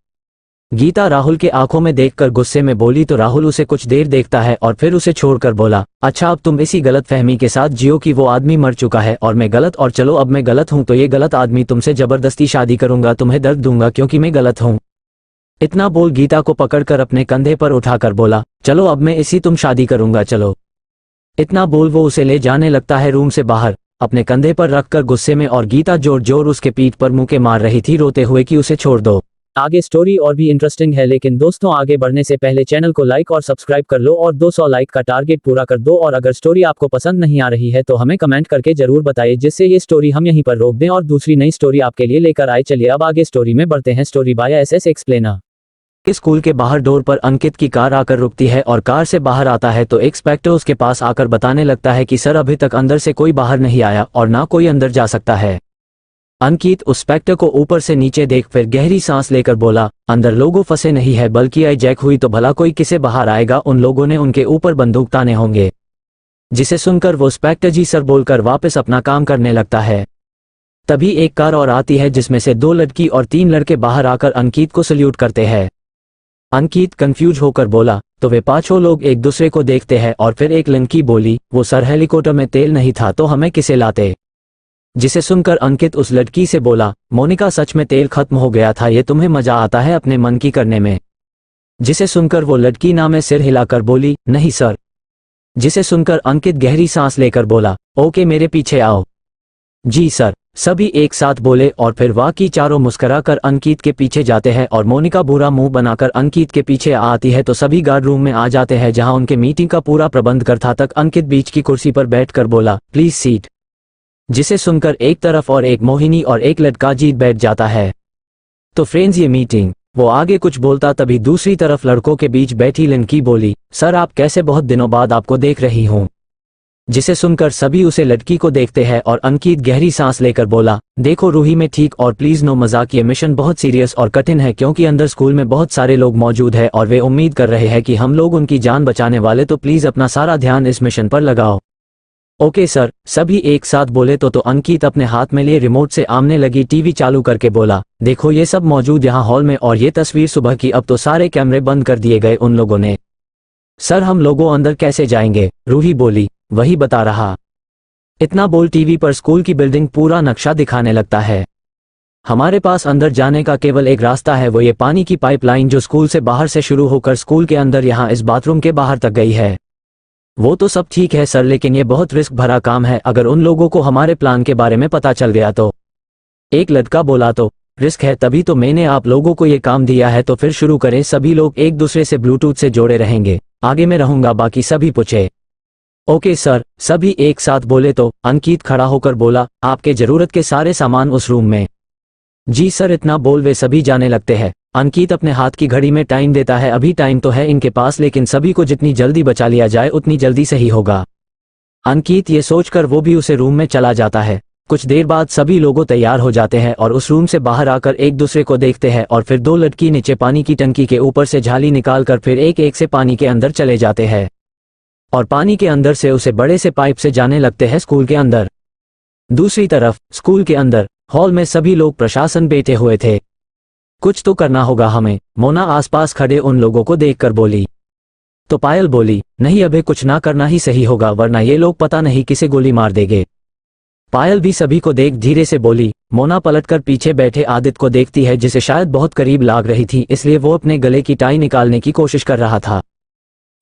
गीता राहुल के आंखों में देखकर गुस्से में बोली तो राहुल उसे कुछ देर देखता है और फिर उसे छोड़कर बोला, अच्छा अब तुम इसी गलत फहमी के साथ जियो कि वो आदमी मर चुका है और मैं गलत, और चलो अब मैं गलत हूं तो ये गलत आदमी तुमसे जबरदस्ती शादी करूंगा, तुम्हें दर्द दूंगा क्योंकि मैं गलत हूं। इतना बोल गीता को पकड़कर अपने कंधे पर उठाकर बोला, चलो अब मैं इसी तुम शादी करूंगा, चलो। इतना बोल वो उसे ले जाने लगता है रूम से बाहर, अपने कंधे पर रखकर गुस्से में, और गीता जोर जोर उसके पीठ पर मुक्के मार रही थी रोते हुए कि उसे छोड़ दो। आगे स्टोरी और भी इंटरेस्टिंग है, लेकिन दोस्तों आगे बढ़ने से पहले चैनल को लाइक और सब्सक्राइब कर लो और 200 लाइक का टारगेट पूरा कर दो। और अगर स्टोरी आपको पसंद नहीं आ रही है तो हमें कमेंट करके जरूर बताइए, जिससे ये स्टोरी हम यहीं पर रोक दें और दूसरी नई स्टोरी आपके लिए लेकर आए। चलिए अब आगे स्टोरी में बढ़ते हैं। Story by SS explainer. School के बाहर डोर पर अंकित की कार आकर रुकती है और कार से बाहर आता है तो एक इंस्पेक्टर उसके पास आकर बताने लगता है कि सर अभी तक अंदर से कोई बाहर नहीं आया और ना कोई अंदर जा सकता है। अंकित उस इंस्पेक्टर को ऊपर से नीचे देख फिर गहरी सांस लेकर बोला, अंदर लोगों फंसे नहीं है बल्कि हाईजैक हुई तो भला कोई किसे बाहर आएगा, उन लोगों ने उनके ऊपर बंदूक ताने होंगे। जिसे सुनकर वो इंस्पेक्टर जी सर बोलकर वापस अपना काम करने लगता है। तभी एक कार और आती है जिसमें से 2 लड़की और 3 लड़के बाहर आकर अंकित को सल्यूट करते हैं। अंकित कंफ्यूज होकर बोला, तो वे 5 लोग एक दूसरे को देखते हैं और फिर एक लड़की बोली, वो सर हेलीकॉप्टर में तेल नहीं था तो हमें किसे लाते। जिसे सुनकर अंकित उस लड़की से बोला, मोनिका सच में तेल खत्म हो गया था, ये तुम्हें मजा आता है अपने मन की करने में। जिसे सुनकर वो लड़की ना में सिर हिलाकर बोली, नहीं सर। जिसे सुनकर अंकित गहरी सांस लेकर बोला, ओके मेरे पीछे आओ। जी सर, सभी एक साथ बोले और फिर वाकई चारों मुस्कुराकर अंकित के पीछे जाते हैं और मोनिका बुरा मुंह बनाकर अंकित के पीछे आती है तो सभी गार्ड रूम में आ जाते हैं जहां उनके मीटिंग का पूरा प्रबंध कर था। तक अंकित बीच की कुर्सी पर बैठकर बोला, प्लीज सीट। जिसे सुनकर एक तरफ और एक मोहिनी और एक लड़का जीत बैठ जाता है। तो फ्रेंड्स ये मीटिंग, वो आगे कुछ बोलता तभी दूसरी तरफ लड़कों के बीच बैठी लड़की बोली, सर आप कैसे, बहुत दिनों बाद आपको देख रही हूँ। जिसे सुनकर सभी उसे लड़की को देखते हैं और अंकित गहरी सांस लेकर बोला, देखो रूही में ठीक, और प्लीज नो मजाक, ये मिशन बहुत सीरियस और कठिन है क्योंकि अंदर स्कूल में बहुत सारे लोग मौजूद है और वे उम्मीद कर रहे हैं कि हम लोग उनकी जान बचाने वाले, तो प्लीज अपना सारा ध्यान इस मिशन पर लगाओ। ओके सर, सभी एक साथ बोले तो अंकित अपने हाथ में लिए रिमोट से आमने लगी टीवी चालू करके बोला, देखो ये सब मौजूद यहाँ हॉल में और ये तस्वीर सुबह की, अब तो सारे कैमरे बंद कर दिए गए उन लोगों ने। सर हम लोगों अंदर कैसे जाएंगे, रूही बोली, वही बता रहा। इतना बोल टीवी पर स्कूल की बिल्डिंग पूरा नक्शा दिखाने लगता है। हमारे पास अंदर जाने का केवल एक रास्ता है, वो ये पानी की पाइपलाइन जो स्कूल से बाहर से शुरू होकर स्कूल के अंदर यहाँ इस बाथरूम के बाहर तक गई है। वो तो सब ठीक है सर, लेकिन ये बहुत रिस्क भरा काम है, अगर उन लोगों को हमारे प्लान के बारे में पता चल गया तो। एक लड़का बोला, तो रिस्क है तभी तो मैंने आप लोगों को ये काम दिया है, तो फिर शुरू करें। सभी लोग एक दूसरे से ब्लूटूथ से जोड़े रहेंगे, आगे मैं रहूंगा, बाकी सभी पूछे। ओके सर, सभी एक साथ बोले तो अंकित खड़ा होकर बोला, आपके जरूरत के सारे सामान उस रूम में। जी सर, इतना बोल वे सभी जाने लगते हैं। अंकित अपने हाथ की घड़ी में टाइम देता है, अभी टाइम तो है इनके पास, लेकिन सभी को जितनी जल्दी बचा लिया जाए उतनी जल्दी सही होगा। अंकित ये सोचकर वो भी उसे रूम में चला जाता है। कुछ देर बाद सभी लोगों तैयार हो जाते हैं और उस रूम से बाहर आकर एक दूसरे को देखते हैं और फिर दो लड़की नीचे पानी की टंकी के ऊपर से झाली निकालकर फिर एक एक से पानी के अंदर चले जाते हैं और पानी के अंदर से उसे बड़े से पाइप से जाने लगते हैं स्कूल के अंदर। दूसरी तरफ स्कूल के अंदर हॉल में सभी लोग प्रशासन बैठे हुए थे। कुछ तो करना होगा हमें, मोना आसपास खड़े उन लोगों को देखकर बोली। तो पायल बोली, नहीं अबे कुछ ना करना ही सही होगा वरना ये लोग पता नहीं किसे गोली मार देंगे। पायल भी सभी को देख धीरे से बोली। मोना पलटकर पीछे बैठे आदित्य को देखती है जिसे शायद बहुत करीब लाग रही थी, इसलिए वो अपने गले की टाई निकालने की कोशिश कर रहा था।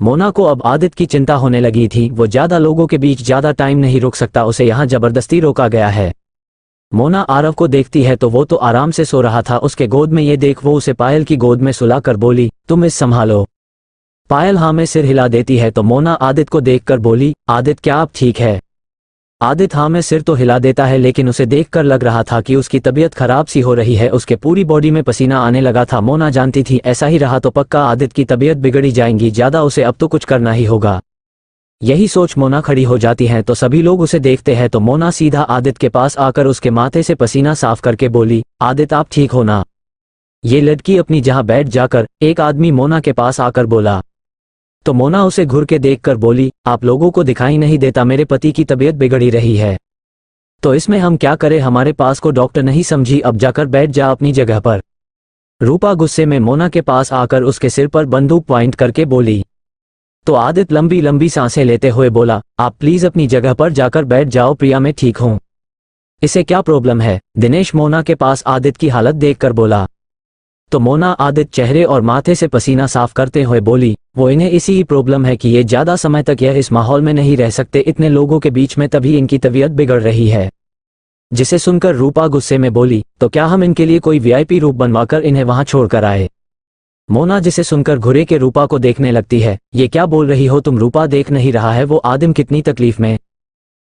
मोना को अब आदित्य की चिंता होने लगी थी। वो ज्यादा लोगों के बीच ज्यादा टाइम नहीं रुक सकता, उसे यहाँ जबरदस्ती रोका गया है। मोना आरव को देखती है तो वो तो आराम से सो रहा था उसके गोद में, ये देख वो उसे पायल की गोद में सुलाकर बोली, तुम इस संभालो। पायल हाँ में सिर हिला देती है तो मोना आदित्य को देखकर बोली, आदित्य क्या आप ठीक है? आदित्य हाँ में सिर तो हिला देता है लेकिन उसे देखकर लग रहा था कि उसकी तबीयत खराब सी हो रही है। उसके पूरी बॉडी में पसीना आने लगा था। मोना जानती थी ऐसा ही रहा तो पक्का आदित्य की तबीयत बिगड़ी जाएगी, ज्यादा उसे अब तो कुछ करना ही होगा। यही सोच मोना खड़ी हो जाती है तो सभी लोग उसे देखते हैं तो मोना सीधा आदित्य के पास आकर उसके माथे से पसीना साफ करके बोली, आदित्य आप ठीक हो ना? ये लड़की अपनी जहां बैठ जाकर एक आदमी मोना के पास आकर बोला। तो मोना उसे घूर के देखकर बोली, आप लोगों को दिखाई नहीं देता मेरे पति की तबीयत बिगड़ी रही है, तो इसमें हम क्या करें, हमारे पास को डॉक्टर नहीं समझी, अब जाकर बैठ जा अपनी जगह पर। रूपा गुस्से में मोना के पास आकर उसके सिर पर बंदूक पॉइंट करके बोली। तो आदित्य लंबी लंबी सांसें लेते हुए बोला, आप प्लीज अपनी जगह पर जाकर बैठ जाओ, प्रिया मैं ठीक हूँ। इसे क्या प्रॉब्लम है? दिनेश मोना के पास आदित्य की हालत देखकर बोला। तो मोना आदित्य चेहरे और माथे से पसीना साफ करते हुए बोली, वो इन्हें इसी ही प्रॉब्लम है कि ये ज्यादा समय तक यह इस माहौल में नहीं रह सकते इतने लोगों के बीच में, तभी इनकी तबीयत बिगड़ रही है। जिसे सुनकर रूपा गुस्से में बोली, तो क्या हम इनके लिए कोई वीआईपी रूम बनवाकर इन्हें वहां छोड़कर आए? मोना जिसे सुनकर घुरे के रूपा को देखने लगती है, ये क्या बोल रही हो तुम? रूपा देख नहीं रहा है वो आदिम कितनी तकलीफ में?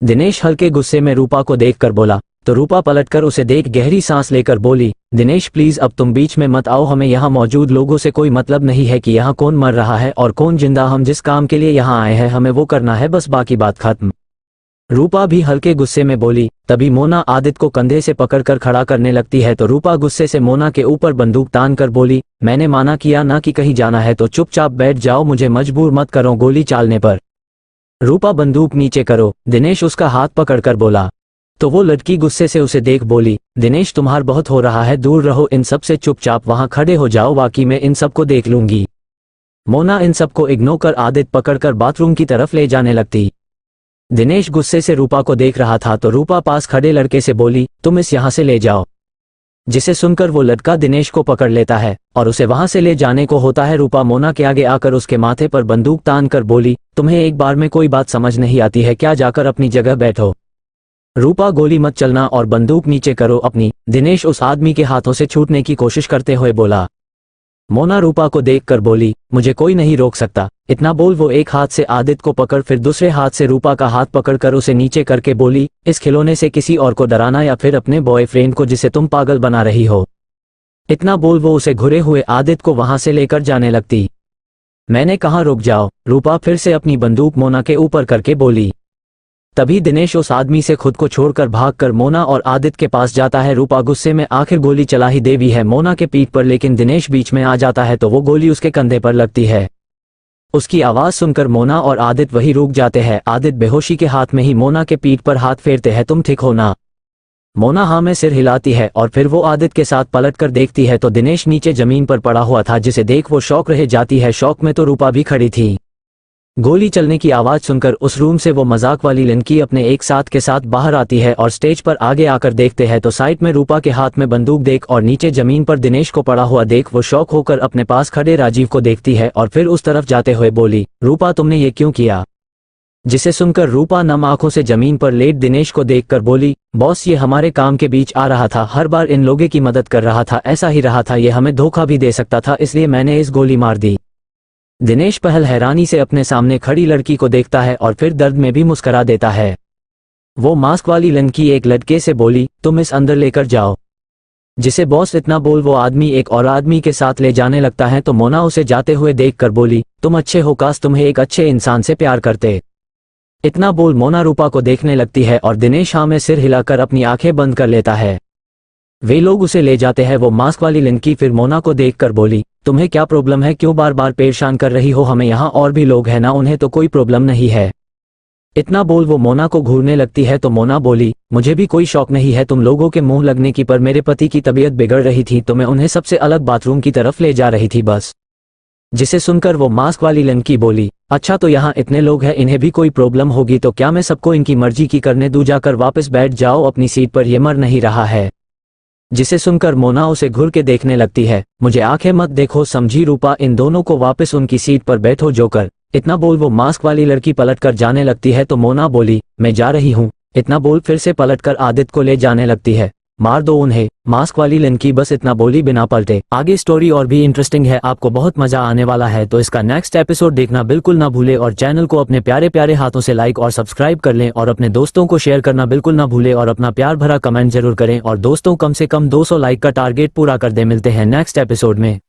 दिनेश हल्के गुस्से में रूपा को देखकर बोला। तो रूपा पलटकर उसे देख गहरी सांस लेकर बोली, दिनेश प्लीज अब तुम बीच में मत आओ, हमें यहाँ मौजूद लोगों से कोई मतलब नहीं है कि यहाँ कौन मर रहा है और कौन जिंदा, हम जिस काम के लिए यहाँ आए हैं हमें वो करना है, बस बाकी बात खत्म। रूपा भी हल्के गुस्से में बोली। तभी मोना आदित्य को कंधे से पकड़कर खड़ा करने लगती है तो रूपा गुस्से से मोना के ऊपर बंदूक तान कर बोली, मैंने माना किया ना कि कहीं जाना है तो चुपचाप बैठ जाओ, मुझे मजबूर मत करो गोली चालने पर। रूपा बंदूक नीचे करो, दिनेश उसका हाथ पकड़कर बोला। तो वो लड़की गुस्से से उसे देख बोली, दिनेश तुम्हार बहुत हो रहा है, दूर रहो इन सब से, चुपचाप वहां खड़े हो जाओ, बाकी मैं इन सबको देख लूंगी। मोना इन सबको इग्नोर कर आदित्य पकड़कर बाथरूम की तरफ ले जाने लगती। दिनेश गुस्से से रूपा को देख रहा था तो रूपा पास खड़े लड़के से बोली, तुम इस यहाँ से ले जाओ। जिसे सुनकर वो लड़का दिनेश को पकड़ लेता है और उसे वहां से ले जाने को होता है। रूपा मोना के आगे आकर उसके माथे पर बंदूक तान कर बोली, तुम्हें एक बार में कोई बात समझ नहीं आती है क्या? जाकर अपनी जगह बैठो। रूपा गोली मत चलना और बंदूक नीचे करो अपनी, दिनेश उस आदमी के हाथों से छूटने की कोशिश करते हुए बोला। मोना रूपा को देखकर बोली, मुझे कोई नहीं रोक सकता। इतना बोल वो एक हाथ से आदित्य को पकड़ फिर दूसरे हाथ से रूपा का हाथ पकड़कर उसे नीचे करके बोली, इस खिलौने से किसी और को डराना या फिर अपने बॉयफ्रेंड को जिसे तुम पागल बना रही हो। इतना बोल वो उसे घुरे हुए आदित्य को वहां से लेकर जाने लगती। मैंने कहा रुक जाओ, रूपा फिर से अपनी बंदूक मोना के ऊपर करके बोली। तभी दिनेश उस आदमी से खुद को छोड़कर भागकर मोना और आदित्य के पास जाता है। रूपा गुस्से में आखिर गोली चला ही देवी है मोना के पीठ पर, लेकिन दिनेश बीच में आ जाता है तो वो गोली उसके कंधे पर लगती है। उसकी आवाज सुनकर मोना और आदित्य वही रुक जाते हैं। आदित्य बेहोशी के हाथ में ही मोना के पीठ पर हाथ फेरते हैं, तुम ठीक हो ना? मोना हाँ में सिर हिलाती है और फिर वो आदित्य के साथ पलटकर देखती है तो दिनेश नीचे जमीन पर पड़ा हुआ था, जिसे देख वो शौक रह जाती है। शौक में तो रूपा भी खड़ी थी। गोली चलने की आवाज सुनकर उस रूम से वो मजाक वाली लड़की अपने एक साथ के साथ बाहर आती है और स्टेज पर आगे आकर देखते हैं तो साइड में रूपा के हाथ में बंदूक देख और नीचे जमीन पर दिनेश को पड़ा हुआ देख वो शौक होकर अपने पास खड़े राजीव को देखती है और फिर उस तरफ जाते हुए बोली, रूपा तुमने ये क्यों किया? जिसे सुनकर रूपा नम आंखों से जमीन पर लेट दिनेश को देखकर बोली, बॉस ये हमारे काम के बीच आ रहा था, हर बार इन लोगों की मदद कर रहा था, ऐसा ही रहा था, ये हमें धोखा भी दे सकता था, इसलिए मैंने इस गोली मार दी। दिनेश पहल हैरानी से अपने सामने खड़ी लड़की को देखता है और फिर दर्द में भी मुस्करा देता है। वो मास्क वाली लड़की एक लड़के से बोली, तुम इस अंदर लेकर जाओ। जिसे बॉस इतना बोल वो आदमी एक और आदमी के साथ ले जाने लगता है तो मोना उसे जाते हुए देखकर बोली, तुम अच्छे हो, काश तुम्हें एक अच्छे इंसान से प्यार करते। इतना बोल मोना रूपा को देखने लगती है और दिनेश हाँ में सिर हिलाकर अपनी आंखें बंद कर लेता है। वे लोग उसे ले जाते हैं। वो मास्क वाली लड़की फिर मोना को देखकर बोली, तुम्हें क्या प्रॉब्लम है, क्यों बार बार परेशान कर रही हो हमें, यहाँ और भी लोग हैं ना, उन्हें तो कोई प्रॉब्लम नहीं है। इतना बोल वो मोना को घूरने लगती है तो मोना बोली, मुझे भी कोई शौक नहीं है तुम लोगों के मुंह लगने की, पर मेरे पति की तबीयत बिगड़ रही थी तो मैं उन्हें सबसे अलग बाथरूम की तरफ ले जा रही थी बस। जिसे सुनकर वो मास्क वाली लड़की बोली, अच्छा तो यहाँ इतने लोग हैं, इन्हें भी कोई प्रॉब्लम होगी तो क्या मैं सबको इनकी मर्जी की करने दूं, जाकर वापस बैठ जाओ अपनी सीट पर, ये मर नहीं रहा है। जिसे सुनकर मोना उसे घूर के देखने लगती है, मुझे आंखें मत देखो समझी रूपा, इन दोनों को वापस उनकी सीट पर बैठो जोकर। इतना बोल वो मास्क वाली लड़की पलट कर जाने लगती है तो मोना बोली, मैं जा रही हूँ। इतना बोल फिर से पलटकर आदित्य को ले जाने लगती है, मार दो उन्हें। मास्क वाली लड़की बस इतना बोली बिना पलटे। आगे स्टोरी और भी इंटरेस्टिंग है, आपको बहुत मजा आने वाला है, तो इसका नेक्स्ट एपिसोड देखना बिल्कुल ना भूले और चैनल को अपने प्यारे प्यारे हाथों से लाइक और सब्सक्राइब कर लें और अपने दोस्तों को शेयर करना बिल्कुल ना भूले और अपना प्यार भरा कमेंट जरूर करें और दोस्तों कम से कम 200 लाइक का टारगेट पूरा कर दे। मिलते हैं नेक्स्ट एपिसोड में।